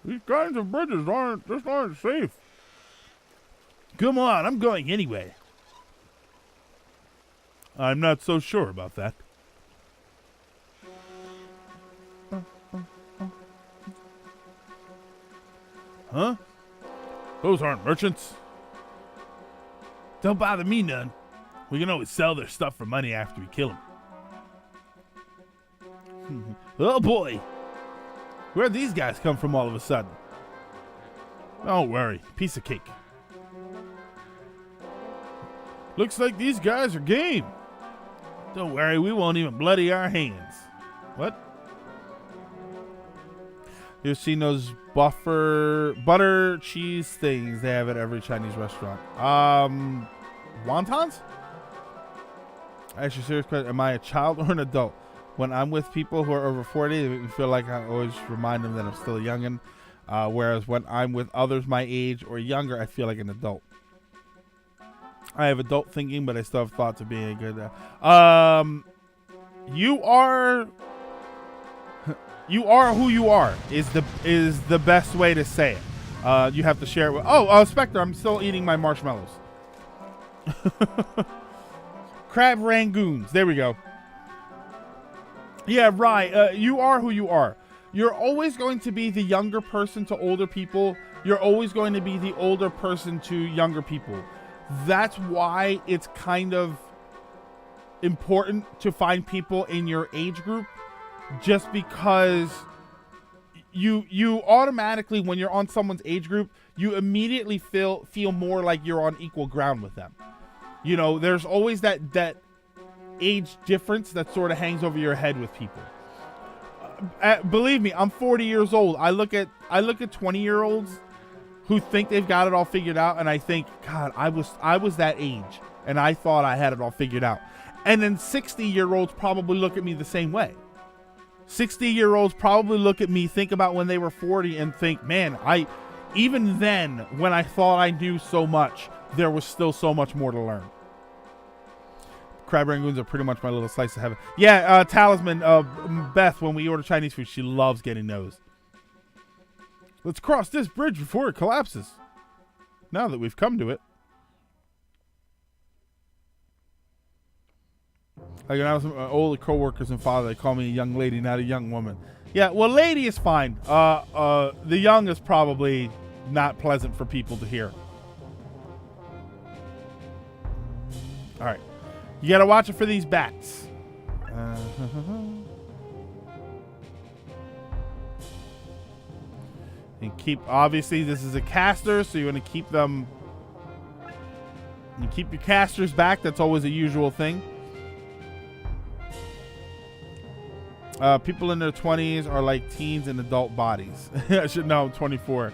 These kinds of bridges aren't safe. Come on, I'm going anyway. I'm not so sure about that. Huh? Those aren't merchants. Don't bother me none. We can always sell their stuff for money after we kill them. Oh boy. Where'd these guys come from all of a sudden? Don't worry. Piece of cake. Looks like these guys are game. Don't worry. We won't even bloody our hands. What? You've seen those butter cheese things they have at every Chinese restaurant. Wontons? Actually, serious question. Am I a child or an adult? When I'm with people who are over 40, they make me feel like I always remind them that I'm still a youngin'. Whereas when I'm with others my age or younger, I feel like an adult. I have adult thinking, but I still have thoughts of being a good. You are who you are. Is the best way to say it. You have to share it with. Spectre, I'm still eating my marshmallows. Crab rangoons. There we go. Yeah, right. You are who you are. You're always going to be the younger person to older people. You're always going to be the older person to younger people. That's why it's kind of important to find people in your age group, just because you automatically, when you're on someone's age group, you immediately feel more like you're on equal ground with them. You know, there's always that age difference that sort of hangs over your head with people. Believe me, I'm 40 years old. I look at 20-year-olds who think they've got it all figured out, and I think, God, I was that age, and I thought I had it all figured out. And then 60-year-olds probably look at me the same way. 60-year-olds probably look at me, think about when they were 40, and think, man, even then, when I thought I knew so much, there was still so much more to learn. Crab rangoons are pretty much my little slice of heaven. Yeah, Talisman, Beth, when we order Chinese food, she loves getting those. Let's cross this bridge before it collapses. Now that we've come to it. Like when I was older co-workers and father, they call me a young lady, not a young woman. Yeah, well, lady is fine. The young is probably not pleasant for people to hear. All right. You gotta watch it for these bats. And obviously this is a caster, so you want to keep them. You keep your casters back. That's always a usual thing. People in their 20s are like teens in adult bodies. I should know. I'm 24.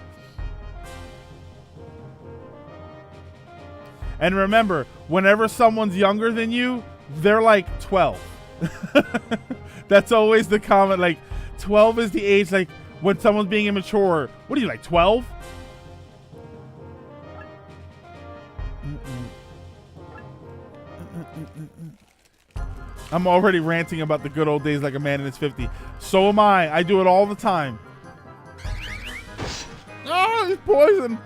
And remember, whenever someone's younger than you, they're like 12. That's always the comment. Like 12 is the age, like when someone's being immature. What are you, like 12? I'm already ranting about the good old days like a man in his 50s. So am I. I do it all the time. Oh, he's poison.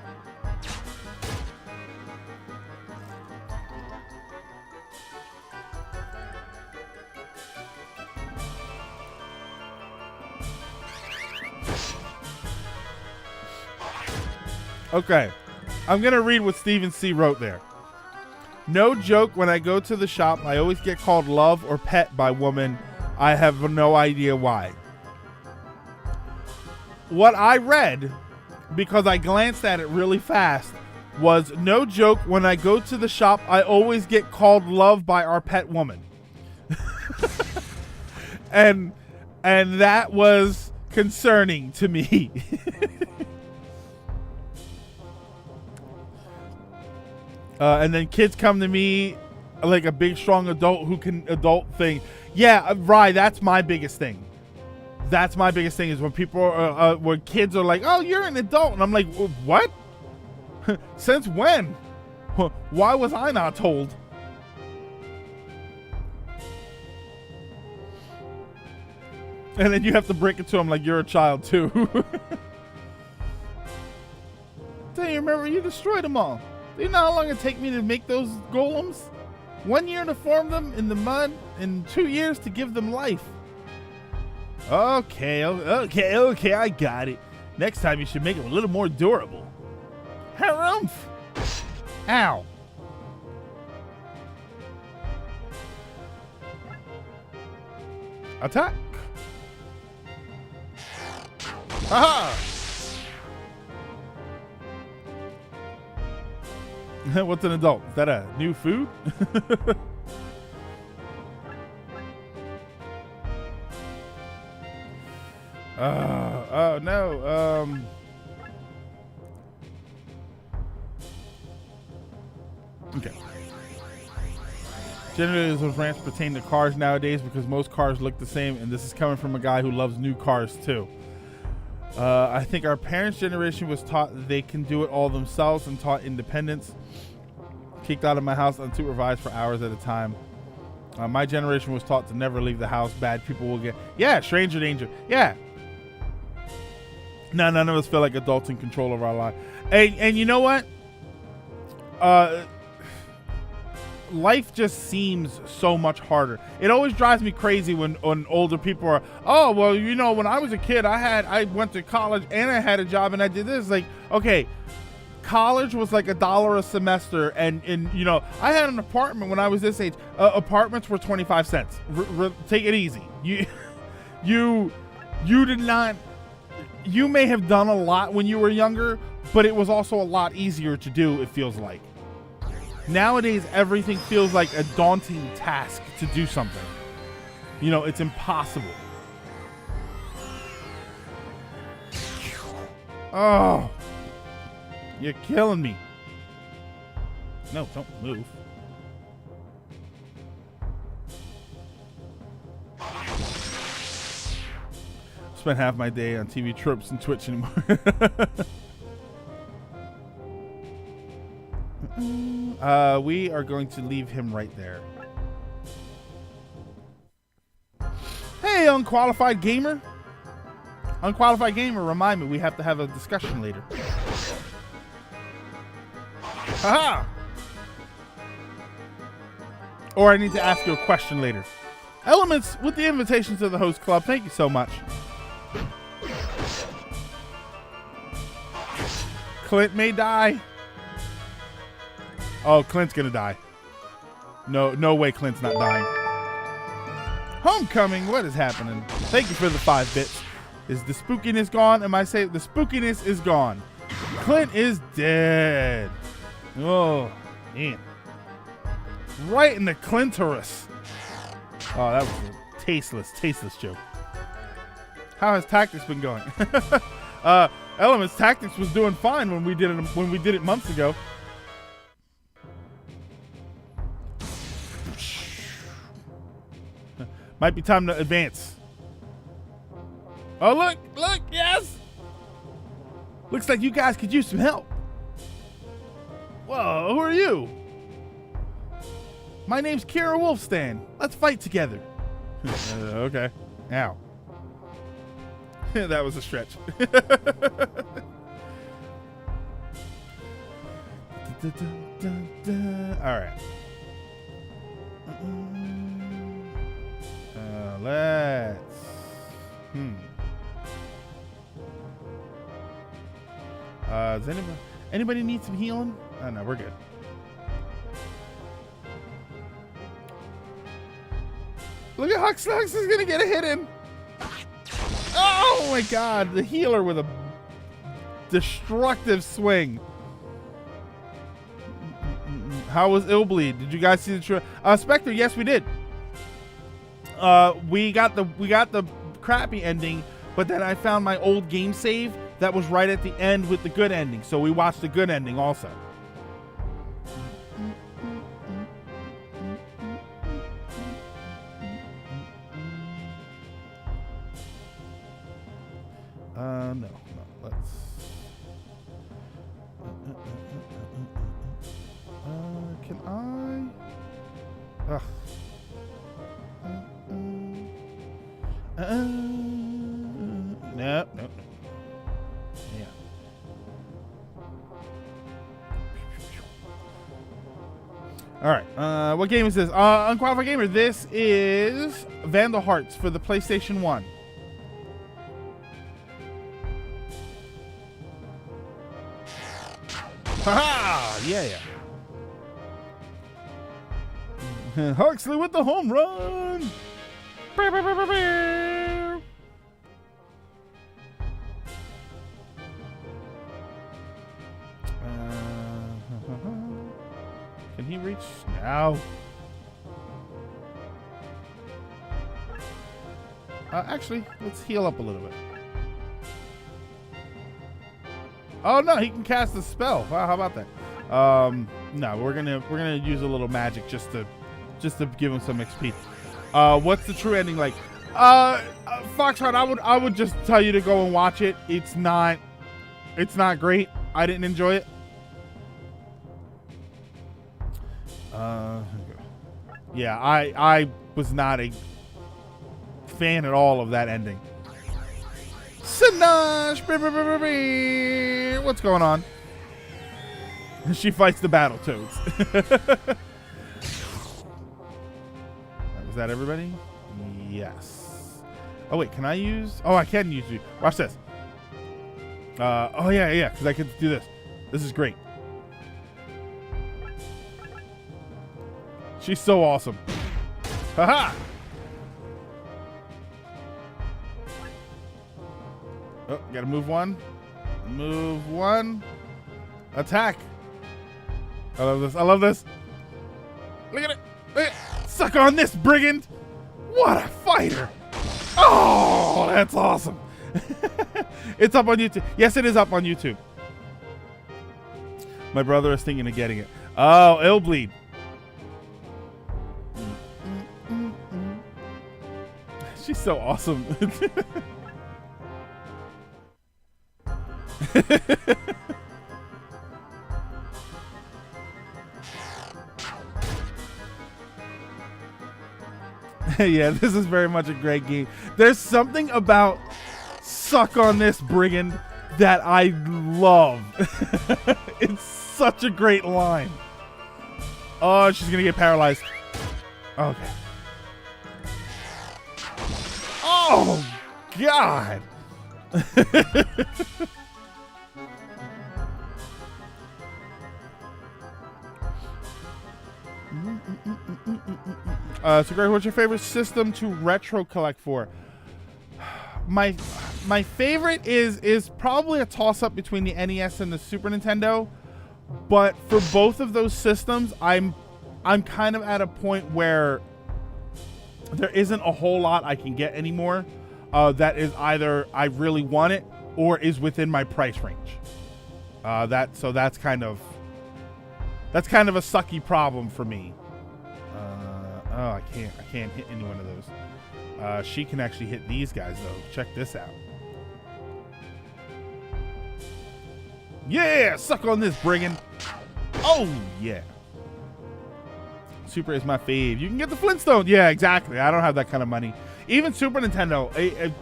Okay, I'm going to read what Stephen C. wrote there. No joke, when I go to the shop, I always get called love or pet by women. I have no idea why. What I read, because I glanced at it really fast, was no joke, when I go to the shop, I always get called love by our pet woman. And And that was concerning to me. And then kids come to me like a big, strong adult who can adult thing. Yeah, right. That's my biggest thing. That's my biggest thing is when people are, when kids are like, oh, you're an adult. And I'm like, what? Since when? Why was I not told? And then you have to break it to them like you're a child too. Don't you remember you destroyed them all? Do you know how long it take me to make those golems? 1 year to form them in the mud and 2 years to give them life. Okay, I got it. Next time you should make them a little more durable. Harumph! Ow. Attack! Haha! What's an adult? Is that a new food? Oh no. Okay. Generally, those rants pertain to cars nowadays because most cars look the same, and this is coming from a guy who loves new cars too. I think our parents' generation was taught that they can do it all themselves and taught independence. Kicked out of my house unsupervised for hours at a time. My generation was taught to never leave the house. Bad people will get... Yeah, stranger danger. Yeah. No, none of us feel like adults in control of our life. And you know what? Life just seems so much harder. It always drives me crazy when older people are, oh, well, you know, when I was a kid, I went to college and I had a job and I did this. Like, okay, college was like $1 a semester, and you know, I had an apartment when I was this age. Apartments were 25 cents. Take it easy. You did not. You may have done a lot when you were younger, but it was also a lot easier to do. It feels like. Nowadays, everything feels like a daunting task to do something. You know, it's impossible. Oh, you're killing me. No, don't move. Spend half my day on TV tropes and Twitch anymore. We are going to leave him right there. Hey, unqualified gamer. Unqualified gamer, remind me, we have to have a discussion later. Haha! Or I need to ask you a question later. Elements with the invitation to the host club. Thank you so much. Clint may die. Oh, Clint's gonna die. No way Clint's not dying. Homecoming, what is happening? Thank you for the 5 bits. Is the spookiness gone? Am I saying the spookiness is gone? Clint is dead. Oh, man. Right in the clitoris. Oh, that was a tasteless joke. How has Tactics been going? Elements Tactics was doing fine when we did it months ago. Might be time to advance. Oh, look, yes! Looks like you guys could use some help. Whoa, who are you? My name's Kira Wolfstan. Let's fight together. Okay. Ow. That was a stretch. All right. Let's. Does anybody need some healing? Oh no, we're good. Look at Hux. Hux is gonna get a hit in. Oh my God! The healer with a destructive swing. How was Illbleed? Did you guys see the Spectre? Yes, we did. We got the crappy ending, but then I found my old game save that was right at the end with the good ending. So we watched the good ending also. No, let's. Can I? Ugh. Nope. Yeah. All right. What game is this? Unqualified Gamer. This is Vandal Hearts for the PlayStation 1. Ha! Yeah. Huxley with the home run. Can he reach now? Actually, let's heal up a little bit. Oh no, he can cast a spell. Wow, how about that? No, we're gonna use a little magic just to give him some XP. What's the true ending like? Foxtrot, I would just tell you to go and watch it. It's not great. I didn't enjoy it. Yeah, I was not a fan at all of that ending. Sinash! What's going on? She fights the battle toads. Was that everybody? Yes. Oh wait, can I use? Oh, I can use you. Watch this. Oh yeah, because I can do this. This is great. She's so awesome. Haha! Oh, gotta move one. Move one. Attack. I love this. Look at it. Suck on this, brigand. What a fighter. Oh, that's awesome. It's up on YouTube. Yes, it is up on YouTube. My brother is thinking of getting it. Oh, it'll bleed. She's so awesome. Yeah, this is very much a great game. There's something about suck on this, brigand, that I love. It's such a great line. Oh, she's gonna get paralyzed. Okay. Oh, God. So Greg, what's your favorite system to retro collect for? My favorite is probably a toss-up between the NES and the Super Nintendo, but for both of those systems, I'm kind of at a point where there isn't a whole lot I can get anymore that is either I really want it or is within my price range. That's kind of a sucky problem for me. Oh, I can't hit any one of those. She can actually hit these guys though. Check this out. Yeah, suck on this, brigand. Oh yeah. Super is my fave. You can get the Flintstones. Yeah, exactly. I don't have that kind of money. Even Super Nintendo.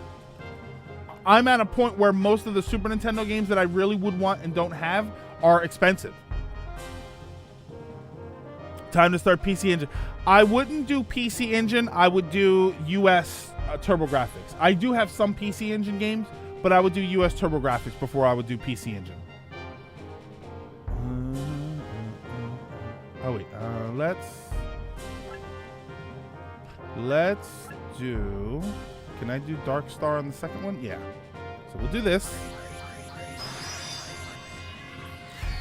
I'm at a point where most of the Super Nintendo games that I really would want and don't have are expensive. Time to start PC Engine. I wouldn't do PC Engine. I would do US TurboGrafx. I do have some PC Engine games, but I would do US TurboGrafx before I would do PC Engine. Oh wait, let's do. Can I do Dark Star on the second one? Yeah. So we'll do this.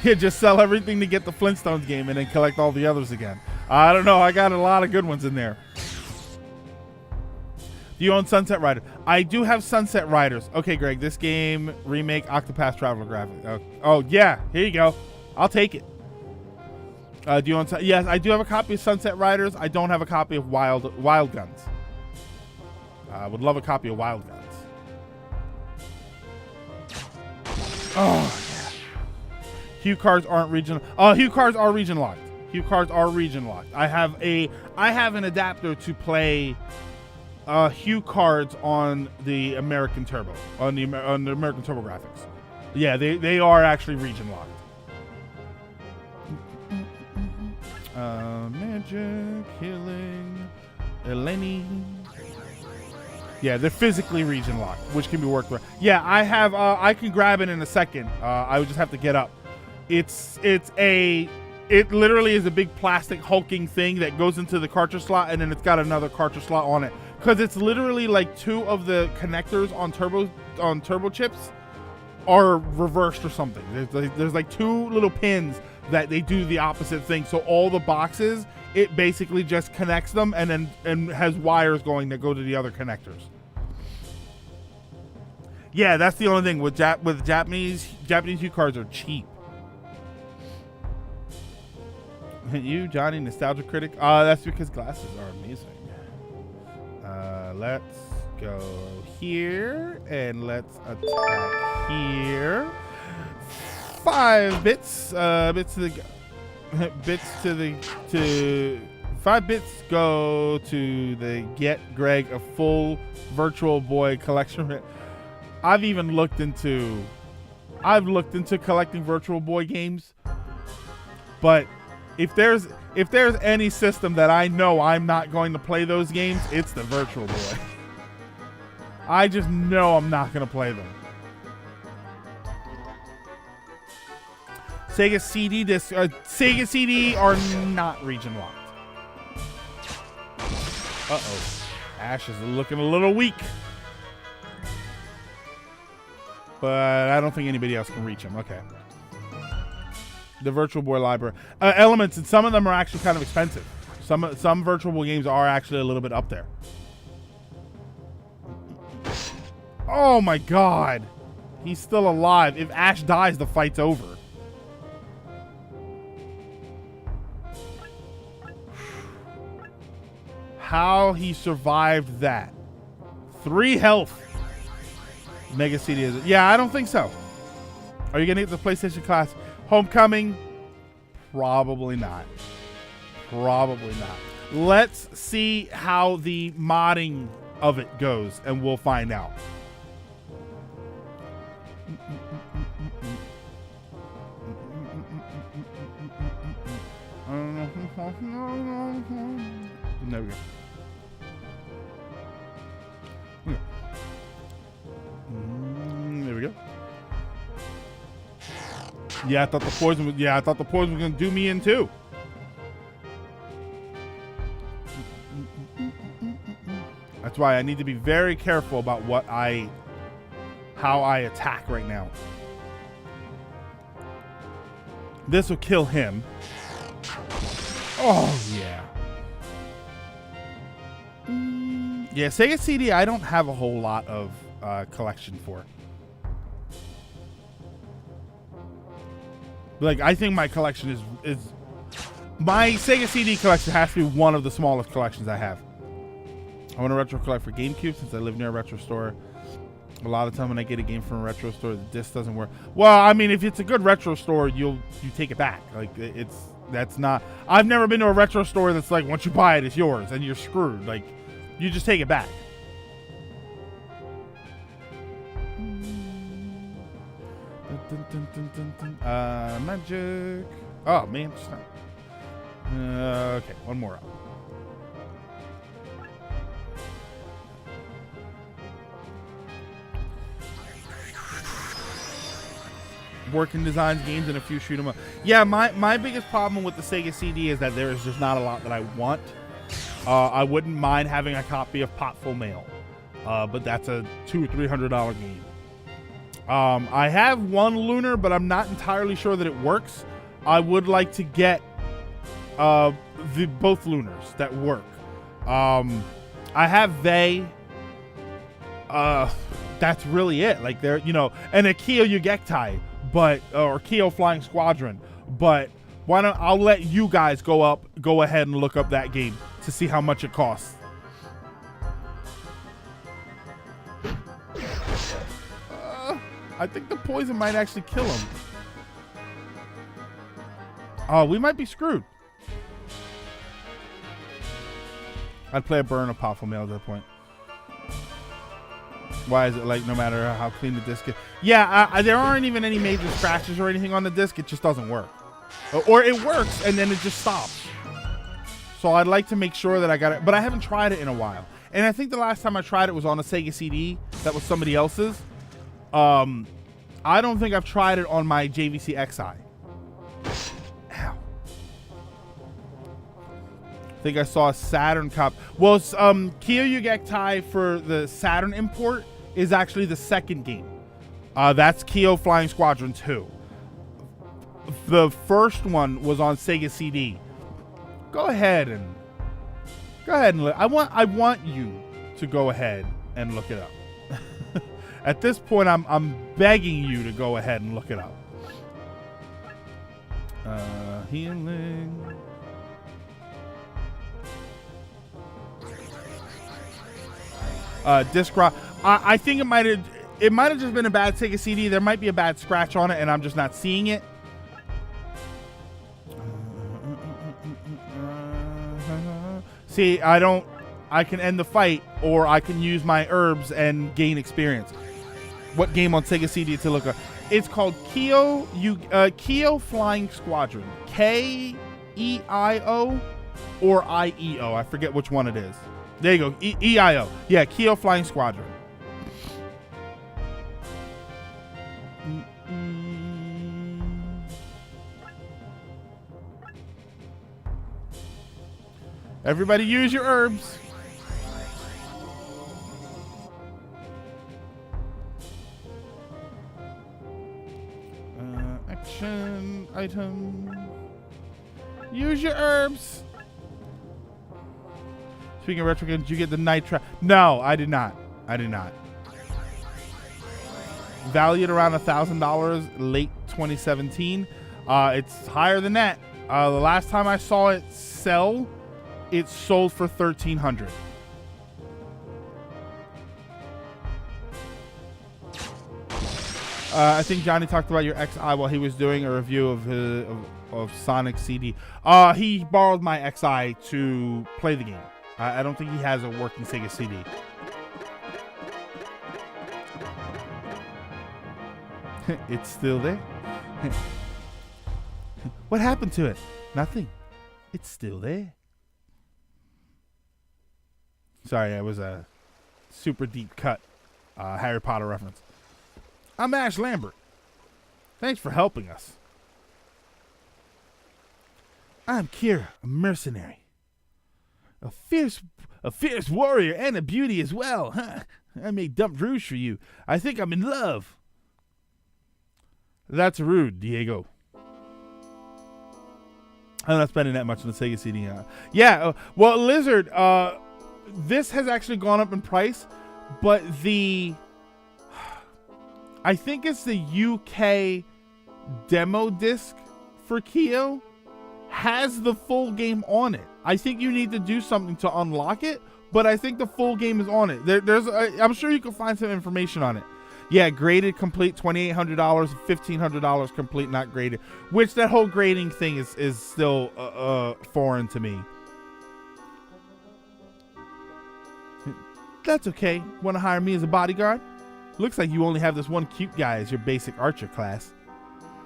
Yeah, just sell everything to get the Flintstones game and then collect all the others again. I don't know. I got a lot of good ones in there. Do you own Sunset Riders? I do have Sunset Riders. Okay, Greg, this game remake Octopath Traveler graphic. Oh yeah, here you go. I'll take it. Do you own? Yes, I do have a copy of Sunset Riders. I don't have a copy of Wild Guns. I would love a copy of Wild Guns. Oh yeah. Hue cards aren't region. Hue cards are region locked. Hue cards are region locked. I have an adapter to play Hue cards on the American Turbo, on the American Turbo graphics. Yeah, they are actually region locked. Magic, healing, Eleni. Yeah, they're physically region locked, which can be worked with. Yeah, I have. I can grab it in a second. I would just have to get up. It literally is a big plastic hulking thing that goes into the cartridge slot, and then it's got another cartridge slot on it. Because it's literally like two of the connectors on turbo chips are reversed or something. There's like two little pins that they do the opposite thing. So all the boxes, it basically just connects them and has wires going that go to the other connectors. Yeah, that's the only thing with Japanese Hue cards are cheap. You, Johnny, nostalgia critic. That's because glasses are amazing. Let's go here and let's attack here. 5 bits. 5 bits go to the get Greg a full Virtual Boy collection. I've looked into collecting Virtual Boy games, but if there's any system that I know I'm not going to play those games, it's the Virtual Boy. I just know I'm not going to play them. Sega CD discs, Sega CD are not region locked. Uh-oh. Ash is looking a little weak. But I don't think anybody else can reach him. Okay. The Virtual Boy library. Elements, and some of them are actually kind of expensive. Some Virtual Boy games are actually a little bit up there. Oh my god. He's still alive. If Ash dies, the fight's over. How he survived that. 3 health. Mega CD is it? Yeah, I don't think so. Are you gonna get the PlayStation Class? Homecoming? Probably not. Probably not. Let's see how the modding of it goes, and we'll find out. There we go. There we go. Yeah, I thought the poison was. Yeah, I thought the poison was gonna do me in too. That's why I need to be very careful about how I attack right now. This will kill him. Oh yeah. Yeah, Sega CD, I don't have a whole lot of collection for. Like, I think my collection is my Sega CD collection has to be one of the smallest collections I have. I want to retro collect for GameCube since I live near a retro store. A lot of time when I get a game from a retro store, the disc doesn't work. Well, I mean, if it's a good retro store, you take it back. Like, that's not. I've never been to a retro store that's like, once you buy it, it's yours, and you're screwed. Like, you just take it back. Magic. Oh man, stop. Okay, one more up. Working designs, games, and a few shoot 'em up. Yeah, my biggest problem with the Sega CD is that there is just not a lot that I want. I wouldn't mind having a copy of Potful Mail, but that's a $200 or $300 game. I have one Lunar, but I'm not entirely sure that it works. I would like to get both Lunars that work. I have Vey, That's really it. Like there, and a Kyo Yugektai, or Kyo Flying Squadron. But why don't I'll let you guys go ahead and look up that game to see how much it costs. I think the poison might actually kill him. Oh, we might be screwed. I'd play a burn of powerful mail at that point. Why is it like no matter how clean the disc is? Yeah, there aren't even any major scratches or anything on the disc. It just doesn't work. Or it works and then it just stops. So I'd like to make sure that I got it. But I haven't tried it in a while. And I think the last time I tried it was on a Sega CD that was somebody else's. I don't think I've tried it on my JVC XI. Ow. I think I saw a Saturn cop. Well, Kyo Yugektai for the Saturn import is actually the second game. That's Kyo Flying Squadron 2. The first one was on Sega CD. Go ahead and I want you to go ahead and look it up. At this point, I'm begging you to go ahead and look it up. Healing. Disc rock. I think it might have just been a bad Sega CD. There might be a bad scratch on it, and I'm just not seeing it. See, I can end the fight, or I can use my herbs and gain experience. What game on Sega CD to look up? It's called Kyo Flying Squadron. K-E-I-O or I-E-O. I forget which one it is. There you go. E-I-O. Yeah, Kyo Flying Squadron. Everybody use your herbs. Action item. Use your herbs. Speaking of retro games, did you get the night trap? No, I did not. Valued around $1,000 late 2017. It's higher than that. The last time I saw it sell, it sold for $1,300. I think Johnny talked about your XI while he was doing a review of Sonic CD. He borrowed my XI to play the game. I don't think he has a working Sega CD. It's still there. What happened to it? Nothing. It's still there. Sorry, it was a super deep cut Harry Potter reference. I'm Ash Lambert. Thanks for helping us. I'm Kira, a mercenary. A fierce warrior and a beauty as well. Huh? I made Dump Rouge for you. I think I'm in love. That's rude, Diego. I'm not spending that much on the Sega CD. Well, Lizard, this has actually gone up in price, but I think it's the UK demo disc for Kyo has the full game on it. I think you need to do something to unlock it, but I think the full game is on it. I'm sure you can find some information on it. Yeah, graded complete $2,800, $1,500 complete not graded. Which that whole grading thing is still foreign to me. That's okay. Want to hire me as a bodyguard? Looks like you only have this one cute guy as your basic archer class.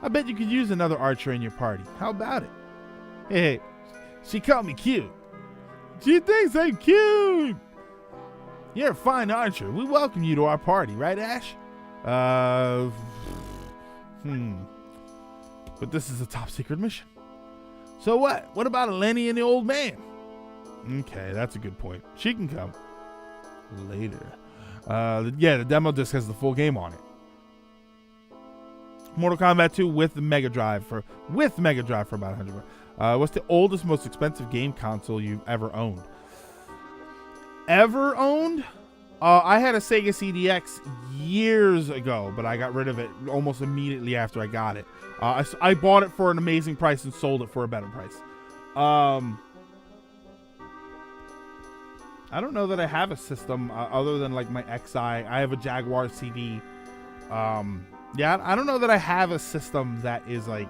I bet you could use another archer in your party. How about it? Hey, she called me cute. She thinks I'm cute. You're a fine archer. We welcome you to our party, right, Ash? But this is a top secret mission. So what? What about Lenny and the old man? Okay, that's a good point. She can come later. The demo disc has the full game on it. Mortal Kombat 2 with the Mega Drive for about $100. What's the oldest, most expensive game console you've ever owned? I had a Sega CDX years ago, but I got rid of it almost immediately after I got it. I bought it for an amazing price and sold it for a better price. I don't know that I have a system other than like my XI. I have a Jaguar CD. Yeah, I don't know that I have a system that is like,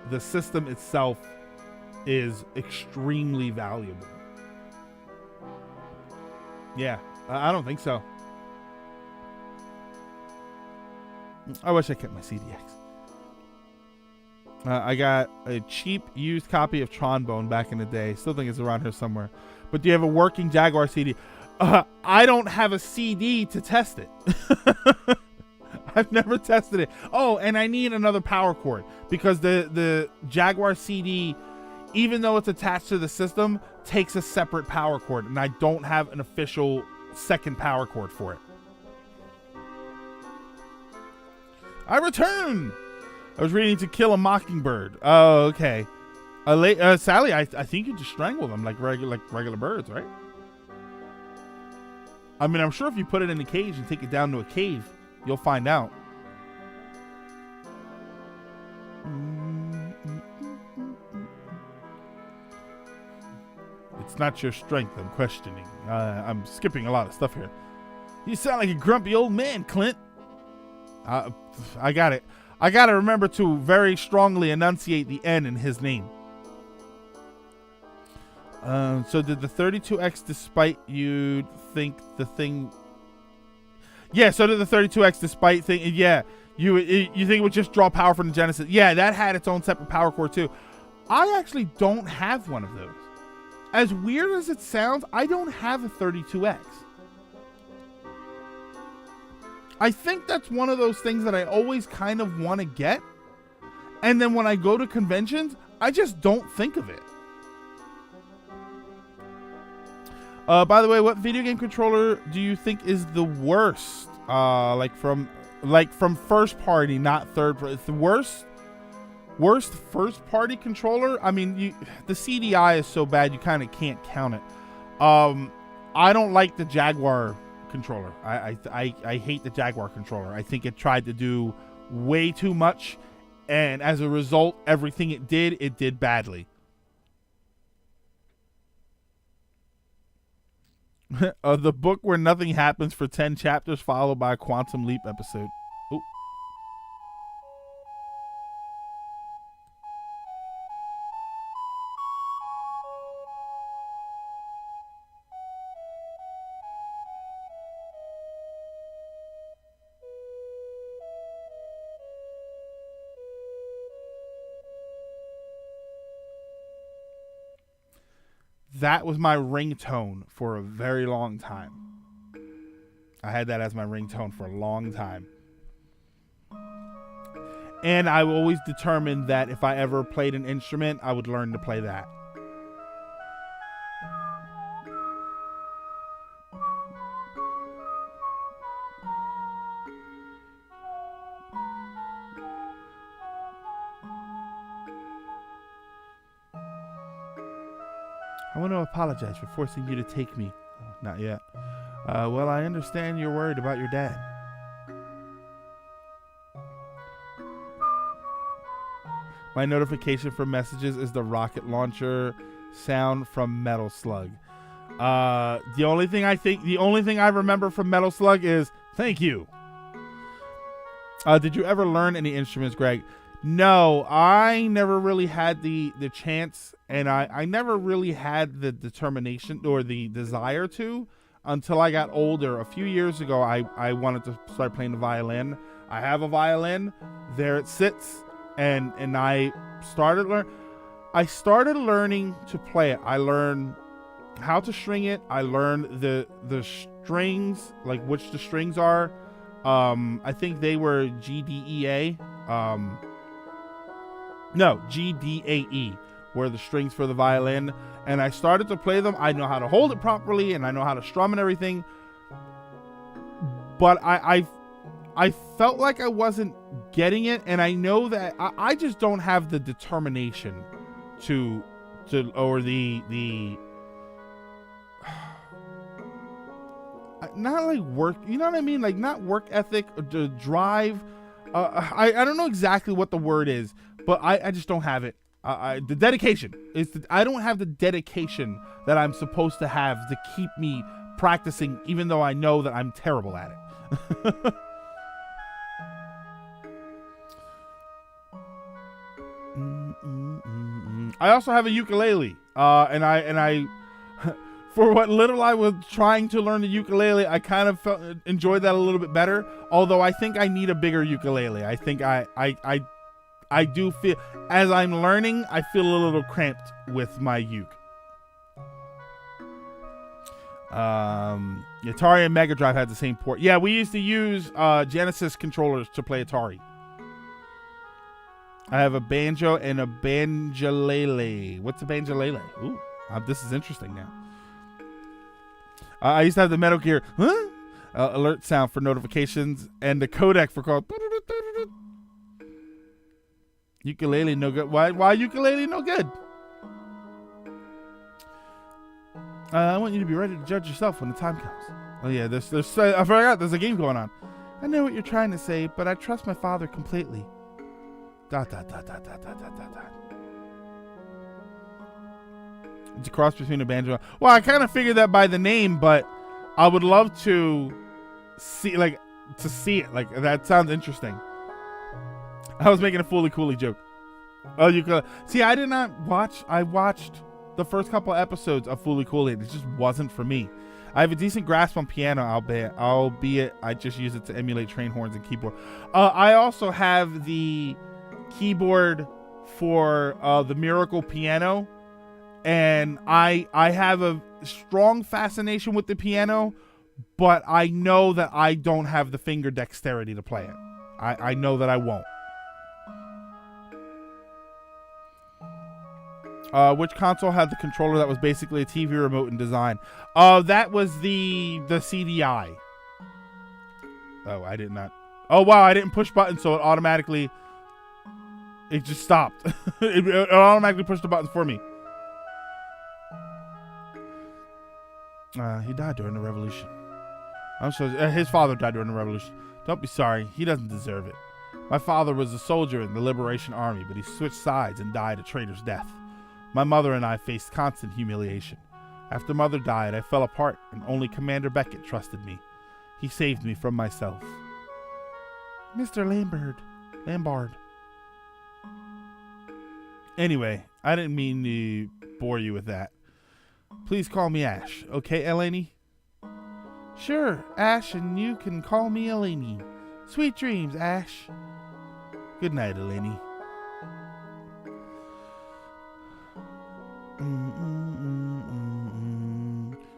the system itself is extremely valuable. Yeah, I don't think so. I wish I kept my CDX. I got a cheap used copy of Trombone back in the day. Still think it's around here somewhere. But do you have a working Jaguar CD? I don't have a CD to test it. I've never tested it. Oh, and I need another power cord because the Jaguar CD, even though it's attached to the system, takes a separate power cord, and I don't have an official second power cord for it. I return. I was reading To Kill a Mockingbird. Oh, okay. Sally, I think you just strangle them like regular birds, right? I mean, I'm sure if you put it in a cage and take it down to a cave, you'll find out. It's not your strength I'm questioning. I'm skipping a lot of stuff here. You sound like a grumpy old man, Clint. I got it. I got to remember to very strongly enunciate the N in his name. So did the 32X, despite you think the thing... Yeah, so did the 32X, despite thing... Yeah, you think it would just draw power from the Genesis. Yeah, that had its own separate power cord too. I actually don't have one of those. As weird as it sounds, I don't have a 32X. I think that's one of those things that I always kind of want to get. And then when I go to conventions, I just don't think of it. By the way, what video game controller do you think is the worst? Like from first party, not third party. The worst first party controller? I mean, the CDI is so bad you kind of can't count it. I don't like the Jaguar controller. I hate the Jaguar controller. I think it tried to do way too much, and as a result, everything it did badly. The book where nothing happens for 10 chapters followed by a Quantum Leap episode. Ooh. That was my ringtone for a very long time. I had that as my ringtone for a long time. And I always determined that if I ever played an instrument, I would learn to play that. I want to apologize for forcing you to take me. Oh, not yet. Well, I understand you're worried about your dad. My notification for messages is the rocket launcher sound from Metal Slug. The only thing I remember from Metal Slug is thank you. Did you ever learn any instruments, Greg? No, I never really had the chance, and I never really had the determination or the desire to until I got older. A few years ago, I wanted to start playing the violin. I have a violin. There it sits, and I started learning to play it. I learned how to string it. I learned the strings, like which the strings are. I think they were G, D, E, A. No, G, D, A, E were the strings for the violin, and I started to play them. I know how to hold it properly, and I know how to strum and everything, but I felt like I wasn't getting it, and I know that I just don't have the determination to not like work. You know what I mean? Like not work ethic, or the drive. I don't know exactly what the word is, but I just don't have it. The dedication is I don't have the dedication that I'm supposed to have to keep me practicing, even though I know that I'm terrible at it. I also have a ukulele, and I for what little I was trying to learn the ukulele, I kind of enjoyed that a little bit better. Although I think I need a bigger ukulele. I think I do feel, as I'm learning, I feel a little cramped with my uke. Atari and Mega Drive had the same port. Yeah, we used to use Genesis controllers to play Atari. I have a banjo and a banjolele. What's a banjolele? Ooh, this is interesting now. I used to have the Metal Gear alert sound for notifications and the codec for call. Ukulele no good. Why ukulele no good? I want you to be ready to judge yourself when the time comes. Oh yeah, there's I forgot there's a game going on. I know what you're trying to say, but I trust my father completely. ... It's a cross between a banjo. Well, I kind of figured that by the name, but I would love to see it. Like that sounds interesting. I was making a Fooly Cooly joke. Oh, you could see. I did not watch. I watched the first couple episodes of Fooly Cooly. It just wasn't for me. I have a decent grasp on piano, albeit I just use it to emulate train horns and keyboard. I also have the keyboard for the Miracle piano, and I have a strong fascination with the piano, but I know that I don't have the finger dexterity to play it. I know that I won't. Which console had the controller that was basically a TV remote in design? That was the CDI. Oh, I did not. Oh wow, I didn't push buttons, so it just stopped. it automatically pushed the buttons for me. He died during the revolution. I'm so his father died during the revolution. Don't be sorry. He doesn't deserve it. My father was a soldier in the Liberation Army, but he switched sides and died a traitor's death. My mother and I faced constant humiliation. After Mother died, I fell apart, and only Commander Beckett trusted me. He saved me from myself. Mr. Lambard. Anyway, I didn't mean to bore you with that. Please call me Ash, okay, Eleni? Sure, Ash, and you can call me Eleni. Sweet dreams, Ash. Good night, Eleni.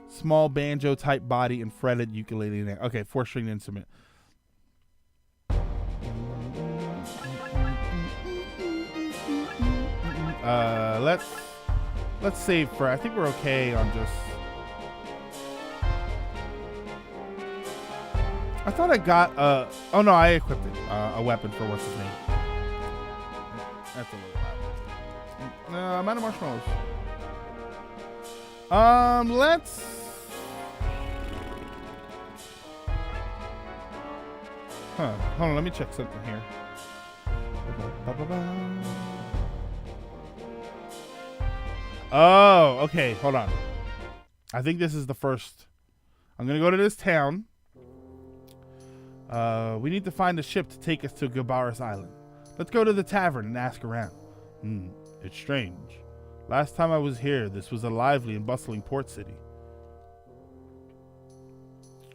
Small banjo type body and fretted ukulele neck. Okay, 4-string instrument. Let's save for. I think we're okay on just. I thought I got oh no, I equipped it. A weapon for what's his name. That's a little loud. I'm out of marshmallows. Let's. Hold on, let me check something here. Oh, okay, hold on. I think this is the first. I'm gonna go to this town. We need to find a ship to take us to Gabaris Island. Let's go to the tavern and ask around. It's strange. Last time I was here, this was a lively and bustling port city.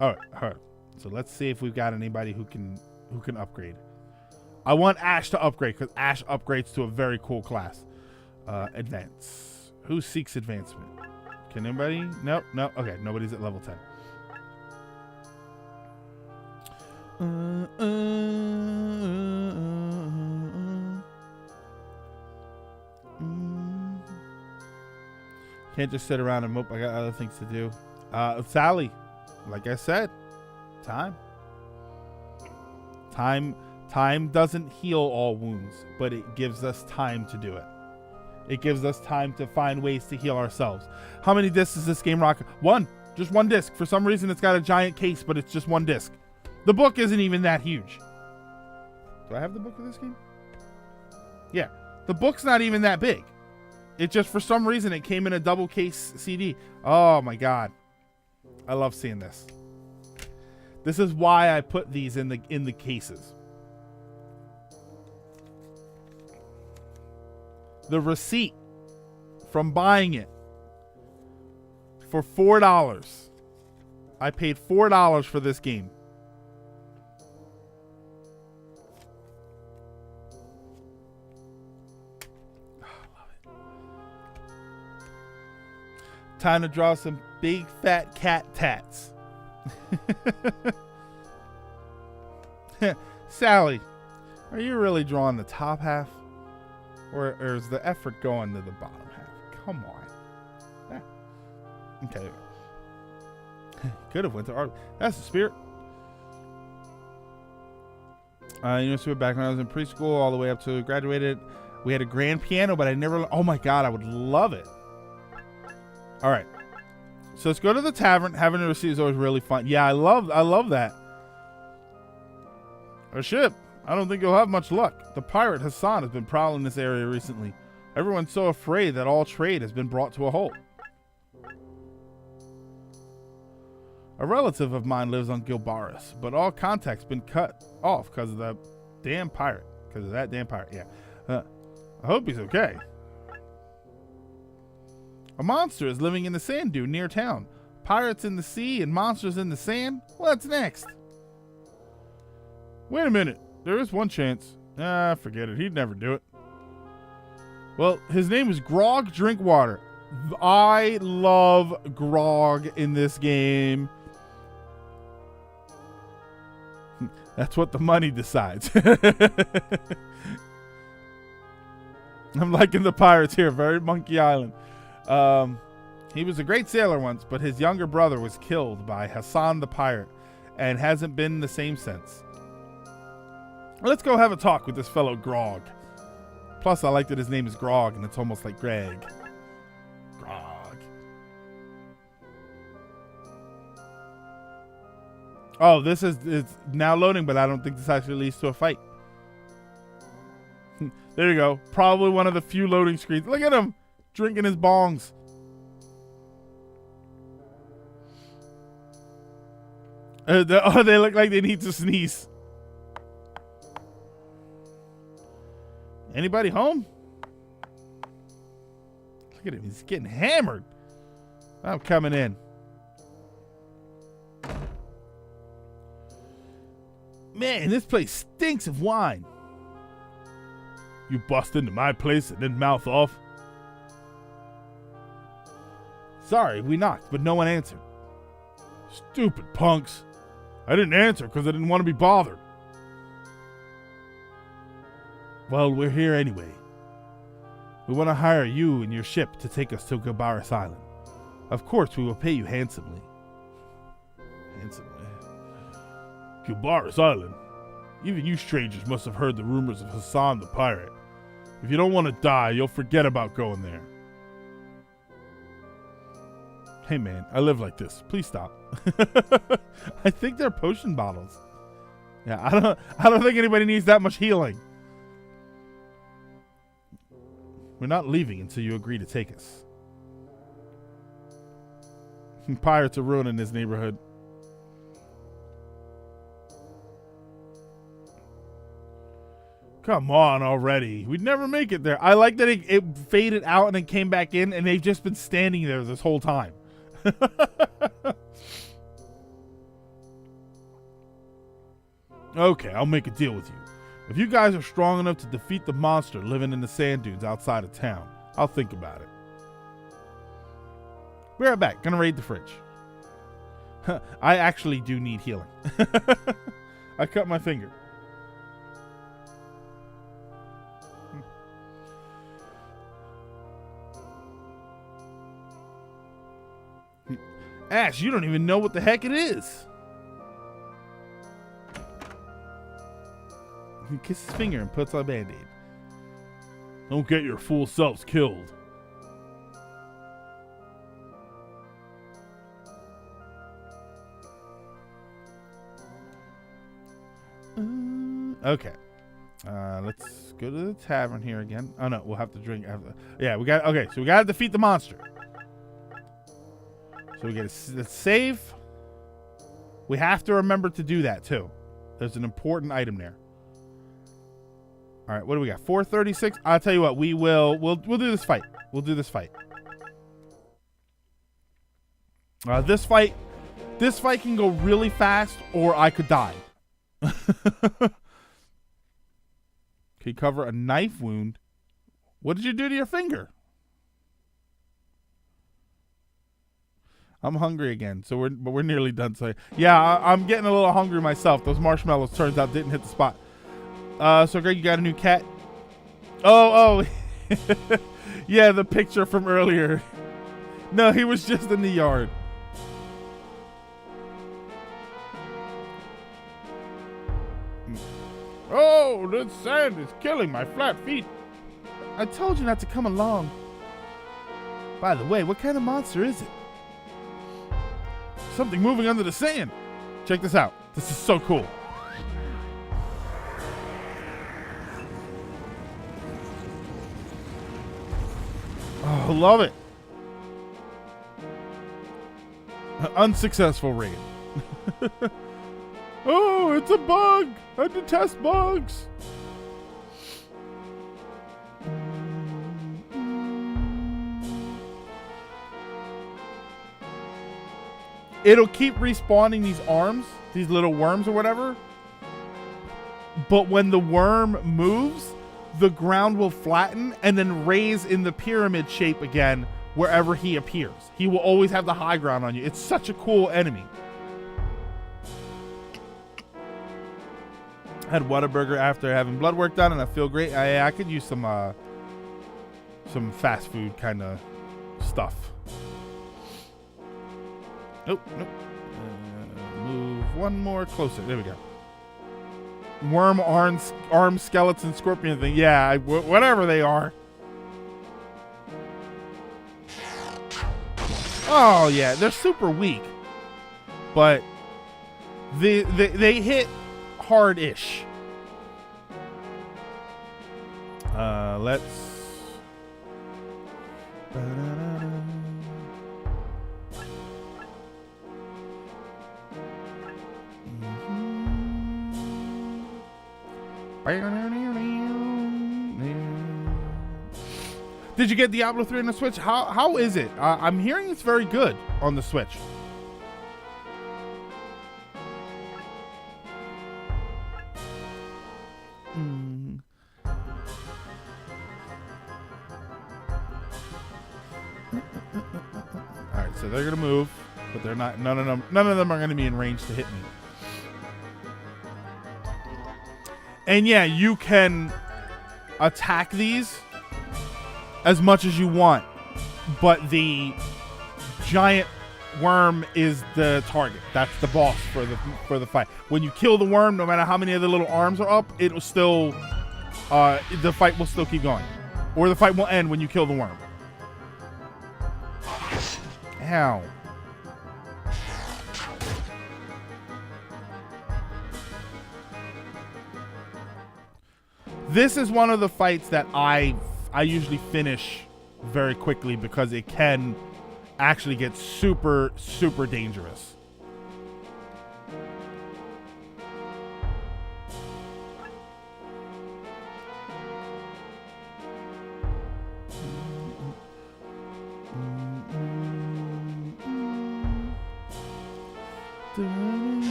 All right. So let's see if we've got anybody who can upgrade. I want Ash to upgrade because Ash upgrades to a very cool class. Advance. Who seeks advancement? Can anybody? No. Okay, nobody's at level 10. Can't just sit around and mope. I got other things to do. Sally, like I said, time doesn't heal all wounds, but it gives us time to do it. It gives us time to find ways to heal ourselves. How many discs does this game rock? 1. Just one disc. For some reason, it's got a giant case, but it's just one disc. The book isn't even that huge. Do I have the book of this game? Yeah. The book's not even that big. It just, for some reason, it came in a double case CD. Oh, my God. I love seeing this. This is why I put these in the cases. The receipt from buying it for $4. I paid $4 for this game. Oh, I love it. Time to draw some big fat cat tats. Sally, are you really drawing the top half? Or is the effort going to the bottom half? Come on. Okay. Could have went to art. That's the spirit. Back when I was in preschool, all the way up to graduated, we had a grand piano, but I never. Oh my God, I would love it. All right. So let's go to the tavern. Having a receipt is always really fun. Yeah, I love that. A ship. I don't think you'll have much luck. The pirate Hassan has been prowling this area recently. Everyone's so afraid that all trade has been brought to a halt. A relative of mine lives on Gilbaris, but all contact's been cut off because of the damn pirate. Because of that damn pirate, yeah. I hope he's okay. A monster is living in the sand dune near town. Pirates in the sea and monsters in the sand? What's next? Wait a minute. There is one chance. Forget it. He'd never do it. Well, his name is Grog Drinkwater. I love Grog in this game. That's what the money decides. I'm liking the pirates here. Very Monkey Island. He was a great sailor once, but his younger brother was killed by Hassan the pirate and hasn't been the same since. Let's go have a talk with this fellow Grog. Plus, I like that his name is Grog, and it's almost like Greg. Grog. Oh, it's now loading, but I don't think this actually leads to a fight. There you go. Probably one of the few loading screens. Look at him drinking his bongs. They look like they need to sneeze. Anybody home? Look at him. He's getting hammered. I'm coming in. Man, this place stinks of wine. You bust into my place and then mouth off? Sorry, we knocked, but no one answered. Stupid punks. I didn't answer because I didn't want to be bothered. Well, we're here anyway. We want to hire you and your ship to take us to Gilbaris Island. Of course, we will pay you handsomely. Handsomely? Gilbaris Island? Even you strangers must have heard the rumors of Hassan the pirate. If you don't want to die, you'll forget about going there. Hey man, I live like this. Please stop. I think they're potion bottles. Yeah, I don't think anybody needs that much healing. We're not leaving until you agree to take us. Pirates are ruining this neighborhood. Come on already. We'd never make it there. I like that it faded out and it came back in and they've just been standing there this whole time. Okay, I'll make a deal with you. If you guys are strong enough to defeat the monster living in the sand dunes outside of town, I'll think about it. Be right back. Gonna raid the fridge. I actually do need healing. I cut my finger. Ash, you don't even know what the heck it is. He kisses his finger and puts on a band-aid. Don't get your fool selves killed. Okay. Let's go to the tavern here again. Oh no, we'll have to drink after. Yeah, we got. Okay, so we gotta defeat the monster. So we get a save. We have to remember to do that too. There's an important item there. All right, what do we got? 436. I'll tell you what. We'll do this fight. We'll do this fight. This fight can go really fast, or I could die. Can you cover a knife wound? What did you do to your finger? I'm hungry again, so we're nearly done. So yeah, I'm getting a little hungry myself. Those marshmallows, turns out, didn't hit the spot. So Greg, you got a new cat? Oh, yeah, the picture from earlier. No, he was just in the yard. Oh, this sand is killing my flat feet. I told you not to come along. By the way, what kind of monster is it? Something moving under the sand. Check this out. This is so cool. Oh, love it. Unsuccessful raid. Oh, it's a bug. I detest bugs. It'll keep respawning these arms, these little worms or whatever. But when the worm moves, the ground will flatten and then raise in the pyramid shape again wherever he appears. He will always have the high ground on you. It's such a cool enemy. Had Whataburger after having blood work done, and I feel great. I could use some fast food kind of stuff. Nope. Move one more closer. There we go. Worm, arm, skeleton, scorpion thing. Yeah, whatever they are. Oh yeah, they're super weak, but they hit hard-ish. Let's. Did you get Diablo 3 on the Switch? How is it? I'm hearing it's very good on the Switch. Alright, so they're gonna move, but they're not. None of them are gonna be in range to hit me. And yeah, you can attack these as much as you want, but the giant worm is the target. That's the boss for the fight. When you kill the worm, no matter how many of the little arms are up, it will still the fight will still keep going, or the fight will end when you kill the worm. Ow. This is one of the fights that I usually finish very quickly because it can actually get super, super dangerous.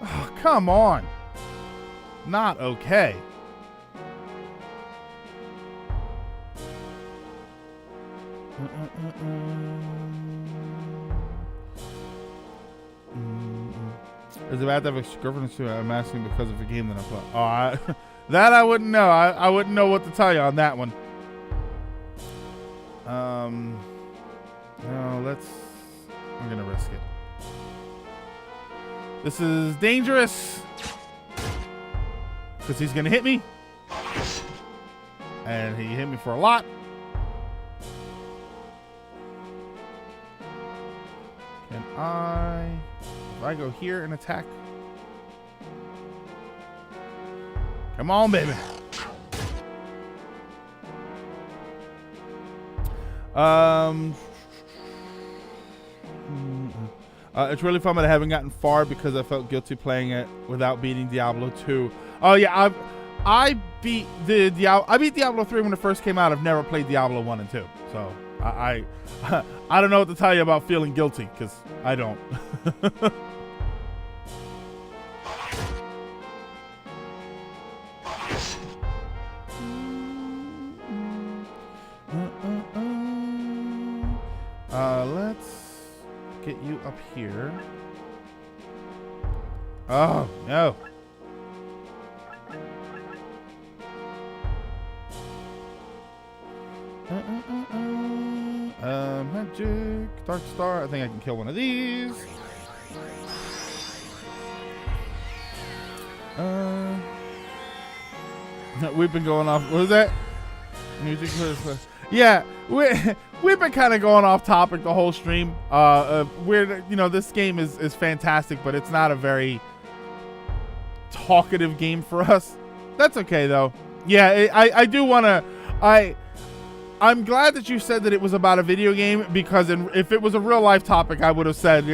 Oh, come on. Not okay. Is it bad to have a girlfriend? I'm asking because of a game that I'm playing. That I wouldn't know. I wouldn't know what to tell you on that one. No, I'm gonna risk it. This is dangerous because he's gonna hit me, and he hit me for a lot. Can if I go here and attack? Come on, baby. It's really fun, but I haven't gotten far because I felt guilty playing it without beating Diablo 2. Oh yeah, I beat Diablo 3 when it first came out. I've never played Diablo 1 and 2, so I I don't know what to tell you about feeling guilty, because I don't. Let's get you up here. Oh, no. Magic, Dark Star. I think I can kill one of these. We've been going off. What was that? Music. Yeah, we've been kind of going off topic the whole stream. This game is fantastic, but it's not a very talkative game for us. That's okay though. Yeah, I do want to. I'm glad that you said that it was about a video game, because if it was a real life topic, I would have said,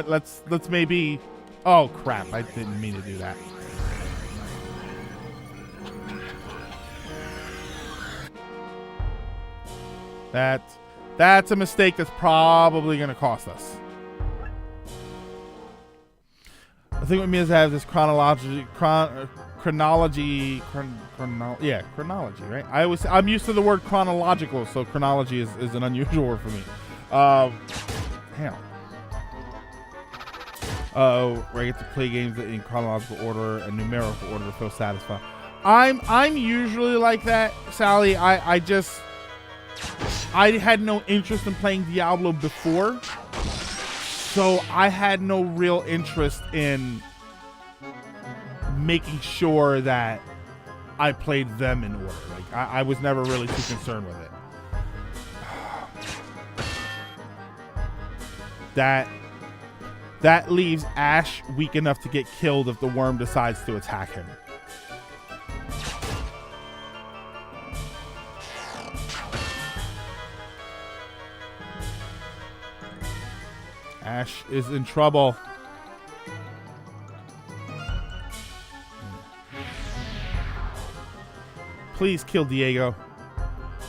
let's maybe. Oh crap! I didn't mean to do that. That's a mistake that's probably going to cost us. I think what means I have this chronology, right? I'm used to the word chronological, so chronology is an unusual word for me. Damn. Where I get to play games in chronological order and numerical order to feel satisfied. I'm usually like that, Sally. I had no interest in playing Diablo before, so I had no real interest in making sure that I played them in order. Like I was never really too concerned with it. That leaves Ash weak enough to get killed if the worm decides to attack him. Ash is in trouble. Please kill Diego.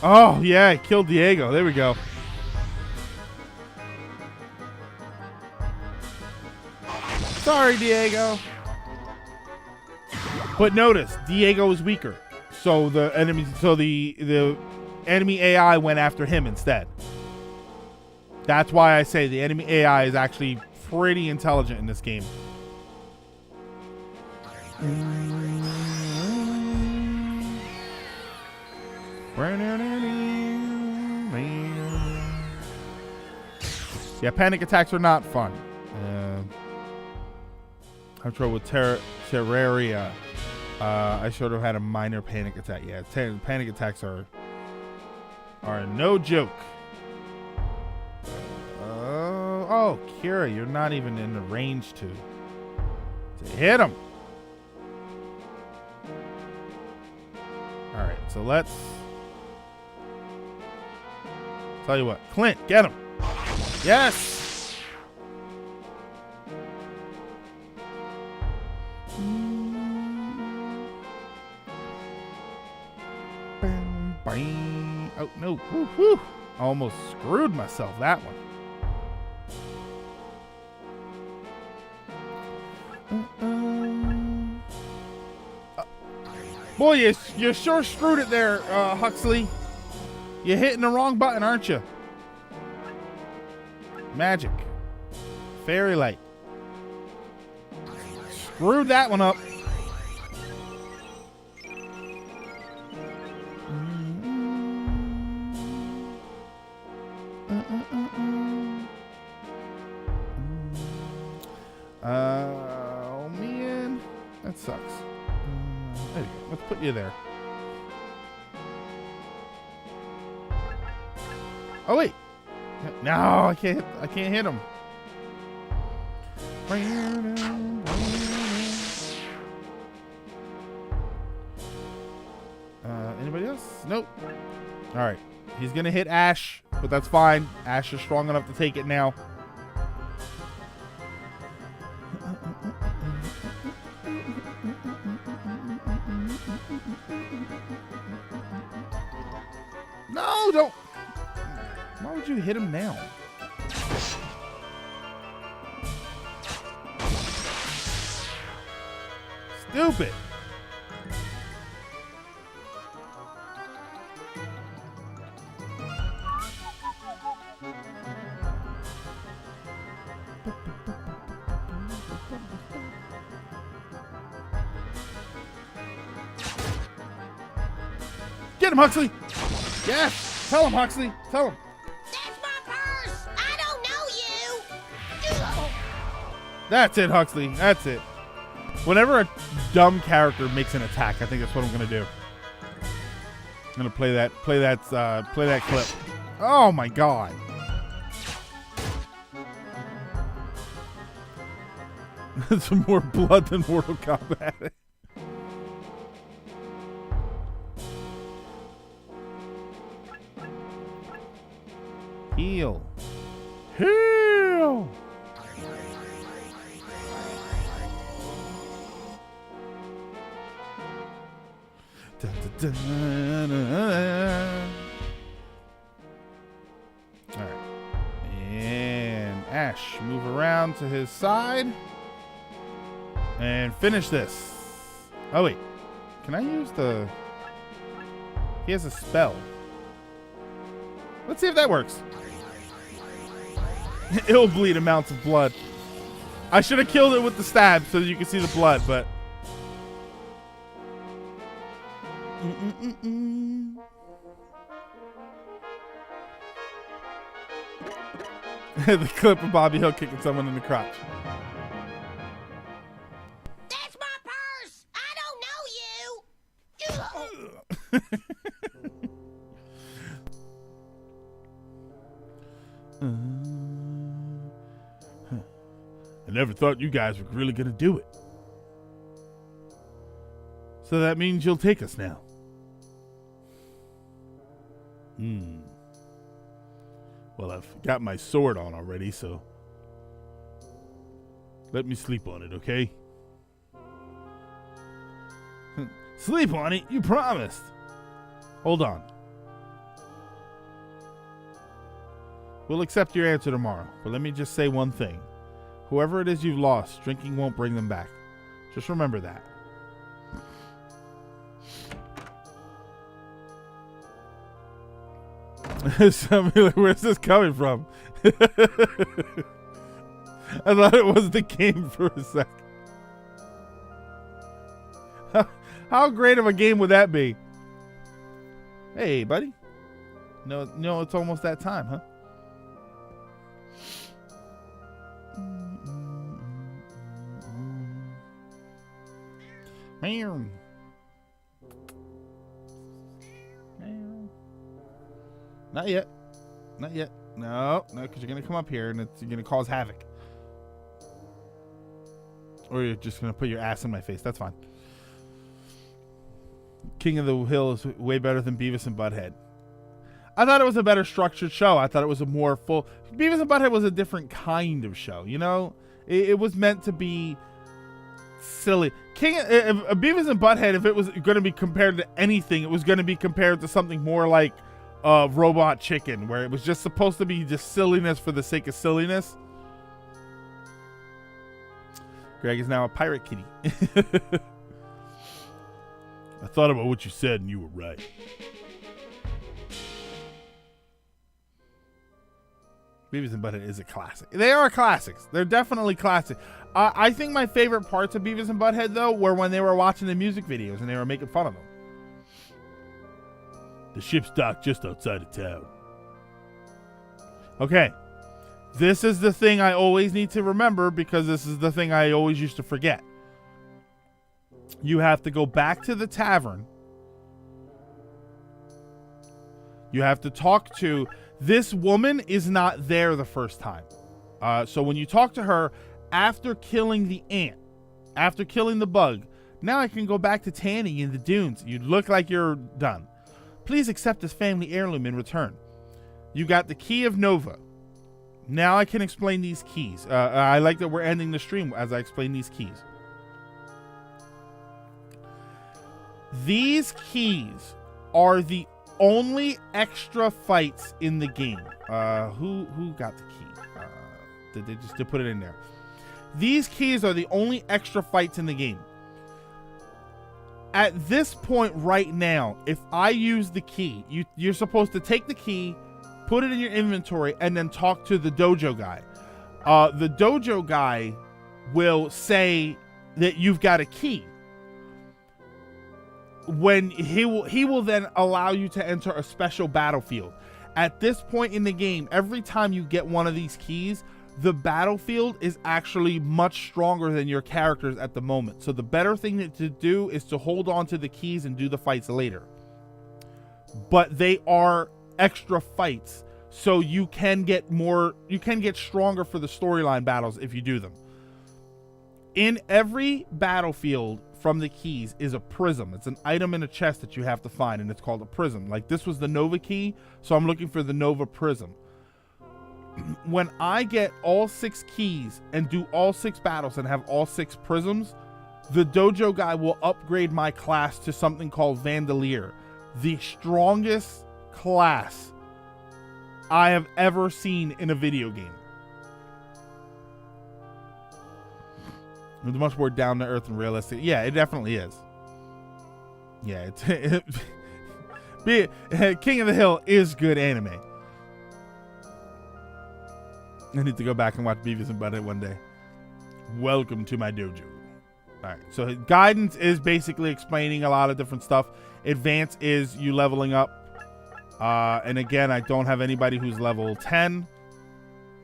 Oh, yeah, kill Diego. There we go. Sorry, Diego. But notice, Diego is weaker. So the enemy AI went after him instead. That's why I say the enemy AI is actually pretty intelligent in this game. Yeah, panic attacks are not fun. I'm trouble with Terraria. I sort of had a minor panic attack. Yeah, panic attacks are no joke. Oh, Kira, you're not even in the range to hit him. All right, so let's tell you what. Clint, get him. Yes. Oh no! Woo-hoo. I almost screwed myself that one. Boy, you sure screwed it there, Huxley. You're hitting the wrong button, aren't you? Magic. Fairy light. Screwed that one up. Oh man, that sucks. There you go. Let's put you there. Oh wait, no, I can't hit him. Anybody else? Nope. All right. He's going to hit Ash, but that's fine. Ash is strong enough to take it now. No, don't. Why would you hit him now? Stupid. Get him, Huxley. Yes. Tell him, Huxley. Tell him. That's my purse. I don't know you. That's it, Huxley. That's it. Whenever a dumb character makes an attack, I think that's what I'm gonna do. I'm gonna play that clip. Oh my god. That's more blood than Mortal Kombat. Heal. Heal. Dun, dun, dun, dun, dun. All right. And Ash, move around to his side. And finish this. Oh, wait. Can I use the... He has a spell. Let's see if that works. It'll bleed amounts of blood. I should have killed it with the stab so that you can see the blood, but... The clip of Bobby Hill kicking someone in the crotch. That's my purse. I don't know you. I never thought you guys were really gonna do it. So that means you'll take us now. Well, I've got my sword on already, so let me sleep on it, okay? Sleep on it? You promised. Hold on. We'll accept your answer tomorrow, but let me just say one thing. Whoever it is you've lost, drinking won't bring them back. Just remember that. Somebody like, where's this coming from? I thought it was the game for a second. How great of a game would that be? Hey, buddy. No, it's almost that time, huh? Meow. Not yet. Not yet. No, because you're going to come up here and you're going to cause havoc. Or you're just going to put your ass in my face. That's fine. King of the Hill is way better than Beavis and Butthead. I thought it was a better structured show. I thought it was a more full... Beavis and Butthead was a different kind of show, you know? It was meant to be silly. Beavis and Butthead, if it was going to be compared to anything, it was going to be compared to something more like Robot Chicken, where it was just supposed to be just silliness for the sake of silliness. Greg is now a pirate kitty. I thought about what you said and you were right. Beavis and Butthead is a classic. They are classics. They're definitely classic. I think my favorite parts of Beavis and Butthead, though, were when they were watching the music videos and they were making fun of them. The ship's docked just outside of town. Okay. This is the thing I always need to remember because this is the thing I always used to forget. You have to go back to the tavern. You have to talk to... This woman is not there the first time. So when you talk to her after killing the ant, after killing the bug, Now I can go back to tanning in the dunes. You look like you're done. Please accept this family heirloom in return. You got the key of Nova. Now I can explain these keys. I like that we're ending the stream as I explain these keys. These keys are the only extra fights in the game. Who got the key? They just put it in there. These keys are the only extra fights in the game. At this point right now, if I use the key, you're supposed to take the key, put it in your inventory, and then talk to the dojo guy. The dojo guy will say that you've got a key. When he will then allow you to enter a special battlefield. At this point in the game, every time you get one of these keys, the battlefield is actually much stronger than your characters at the moment. So the better thing to do is to hold on to the keys and do the fights later. But they are extra fights, so you can get stronger for the storyline battles if you do them. In every battlefield from the keys is a prism. It's an item in a chest that you have to find, and it's called a prism. Like this was the Nova key, so I'm looking for the Nova prism. When I get all 6 keys and do all 6 battles and have all 6 prisms, the dojo guy will upgrade my class to something called Vandalier, the strongest class I have ever seen in a video game. It's much more down to earth and realistic. Yeah, it definitely is. Yeah, King of the Hill is good anime. I need to go back and watch Beavis and Butthead one day. Welcome to my dojo. All right, so guidance is basically explaining a lot of different stuff. Advance is you leveling up. And again, I don't have anybody who's level 10.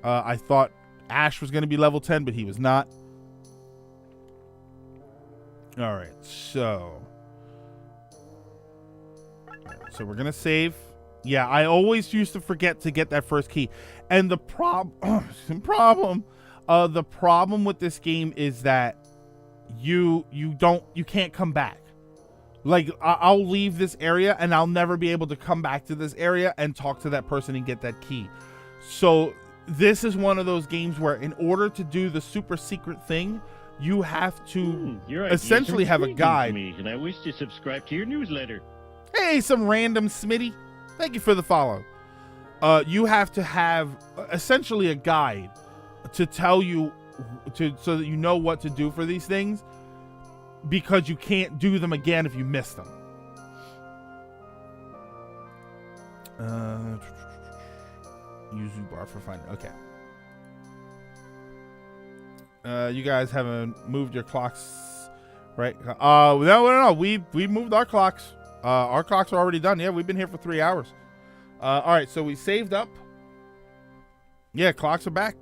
I thought Ash was going to be level 10, but he was not. All right, so we're going to save. Yeah, I always used to forget to get that first key. And the problem with this game is that you can't come back. Like I'll leave this area and I'll never be able to come back to this area and talk to that person and get that key. So this is one of those games where in order to do the super secret thing, you have to essentially have a guide. Me, and I wish to subscribe to your newsletter. Hey, some random Smitty. Thank you for the follow. You have to have essentially a guide to tell you so that you know what to do for these things, because you can't do them again if you miss them. Use bar for finding. Okay. You guys haven't moved your clocks, right? No. We moved our clocks. Our clocks are already done. Yeah, we've been here for 3 hours. All right, so we saved up. Yeah, clocks are back.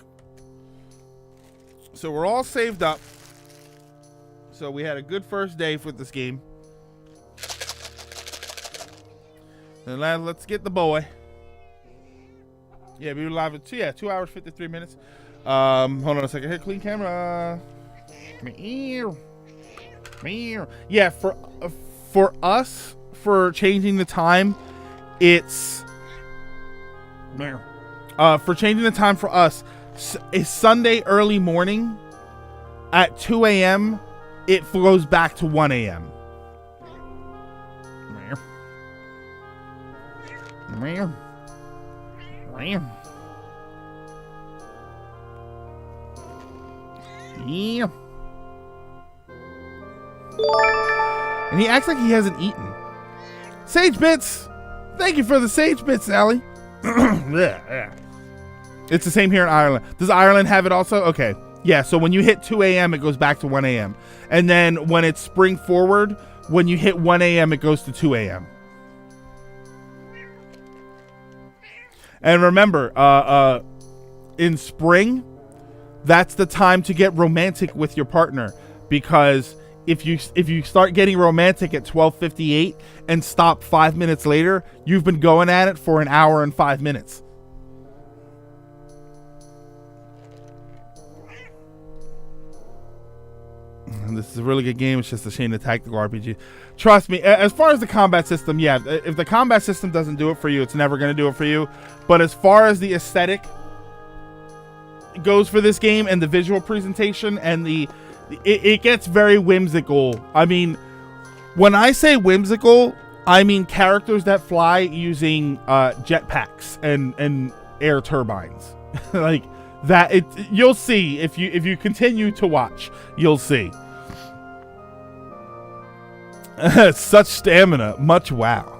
So we're all saved up. So we had a good first day for this game. And let's get the boy. Yeah, we were live at 2 hours 53 minutes. Hold on a second here. Clean camera. Yeah, for us, for changing the time, it's for changing the time for us, it's Sunday early morning at 2 a.m. It goes back to 1 a.m. Yeah. And he acts like he hasn't eaten. Sage Bits! Thank you for the Sage Bits, Sally. Yeah. It's the same here in Ireland. Does Ireland have it also? Okay. Yeah, so when you hit 2 a.m., it goes back to 1 a.m. And then when it's spring forward, when you hit 1 a.m., it goes to 2 a.m. And remember, in spring, that's the time to get romantic with your partner, because if you start getting romantic at 12:58 and stop 5 minutes later, you've been going at it for an hour and 5 minutes. This is a really good game. It's just a shame the tactical RPG. Trust me, as far as the combat system, yeah, if the combat system doesn't do it for you, it's never going to do it for you. But as far as the aesthetic goes for this game and the visual presentation and it gets very whimsical. I mean, when I say whimsical, I mean characters that fly using jetpacks and air turbines. Like that, you'll see if you continue to watch, you'll see. Such stamina, much wow.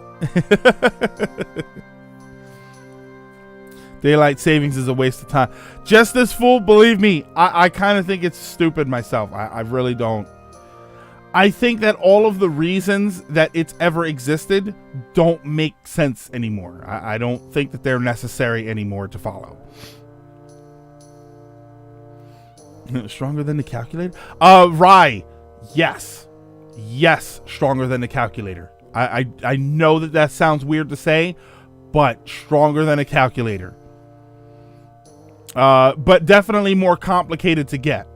Daylight savings is a waste of time. Just this fool, believe me, I kind of think it's stupid myself. I really don't. I think that all of the reasons that it's ever existed don't make sense anymore. I don't think that they're necessary anymore to follow. Stronger than the calculator? Rye, yes. Yes, stronger than the calculator. I know that sounds weird to say, but stronger than a calculator. But definitely more complicated to get.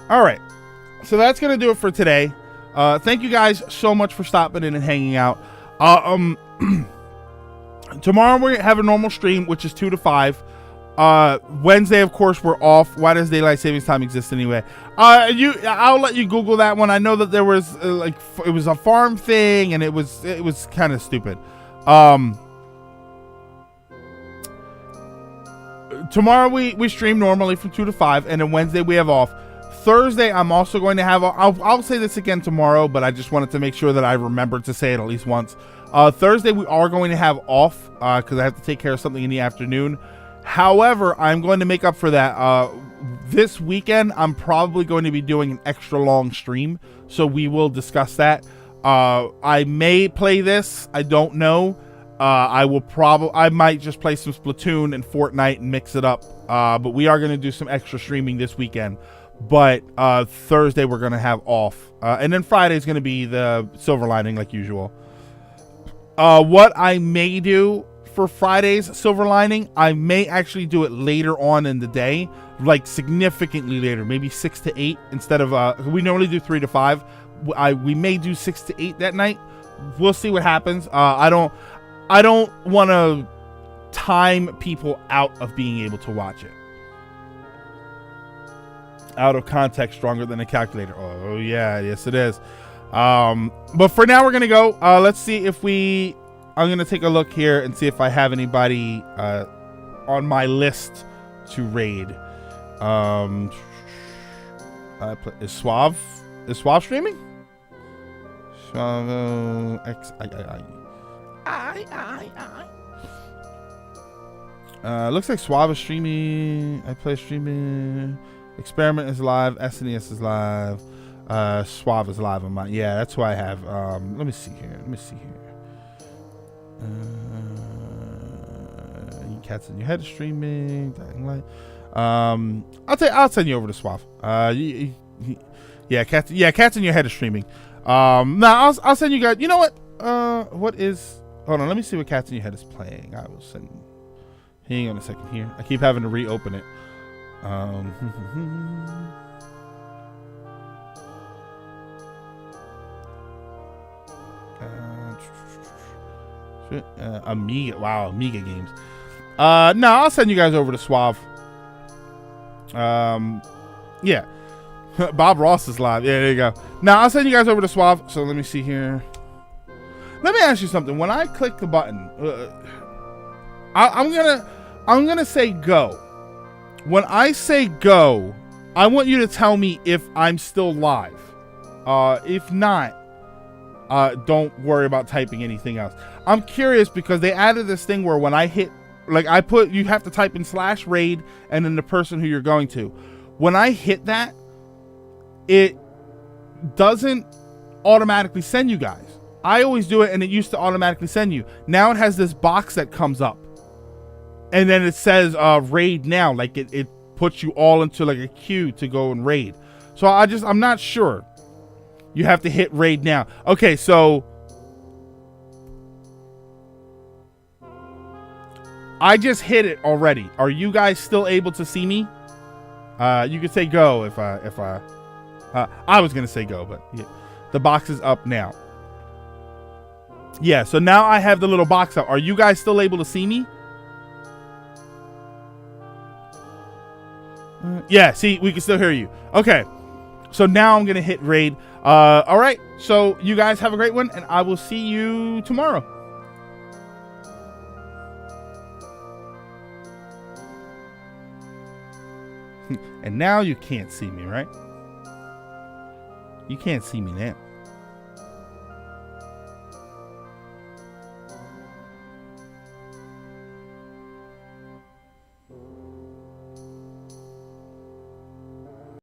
All right, so that's gonna do it for today. Thank you guys so much for stopping in and hanging out. Tomorrow we have a normal stream, which is 2 to 5. Wednesday, of course, we're off. Why does daylight savings time exist anyway? I'll let you Google that one. I know that there was it was a farm thing, and it was kind of stupid. Tomorrow we stream normally from 2 to 5, and then Wednesday we have off. Thursday I'm also going to have. I'll say this again tomorrow, but I just wanted to make sure that I remembered to say it at least once. Thursday we are going to have off because I have to take care of something in the afternoon. However, I'm going to make up for that. This weekend, I'm probably going to be doing an extra long stream, so we will discuss that. I may play this. I don't know. I might just play some Splatoon and Fortnite and mix it up. But we are going to do some extra streaming this weekend. But Thursday, we're going to have off. And then Friday is going to be the Silver Lining like usual. What I may do for Friday's Silver Lining, I may actually do it later on in the day, like significantly later, maybe 6 to 8 instead of we normally do 3 to 5. We may do 6 to 8 that night. We'll see what happens. I don't want to time people out of being able to watch it. Out of context, stronger than a calculator. Oh yeah, yes it is. But for now, we're gonna go. Let's see if I'm gonna take a look here and see if I have anybody on my list to raid. Is Suave streaming? Suave X looks like Suave is streaming. I play streaming. Experiment is live. SNES is live. Suave is live on mine. Yeah, that's who I have. Let me see here. Cats in Your Head is streaming. Dying Light. I'll send you over to Suave. Cats in Your Head is streaming. I'll send you guys. You know what? Hold on, let me see what Cats in Your Head is playing. I will send. Hang on a second here. I keep having to reopen it. Amiga. Wow, Amiga games. No, I'll send you guys over to Suave. Yeah. Bob Ross is live. Yeah, there you go. Now I'll send you guys over to Suave. So let me see here. Let me ask you something. When I click the button, I'm gonna say go. When I say go, I want you to tell me if I'm still live. If not, don't worry about typing anything else. I'm curious because they added this thing where when I hit, you have to type in /raid and then the person who you're going to. When I hit that, it doesn't automatically send you guys. I always do it and it used to automatically send you. Now it has this box that comes up and then it says raid now. Like it puts you all into like a queue to go and raid. So I'm not sure. You have to hit raid now. Okay, so I just hit it already. Are you guys still able to see me? You could say go if I was gonna say go, but yeah, the box is up now. Yeah, so now I have the little box up. Are you guys still able to see me? Yeah, see, we can still hear you. Okay, so now I'm gonna hit raid. All right, so you guys have a great one, and I will see you tomorrow. And now you can't see me, right? You can't see me now.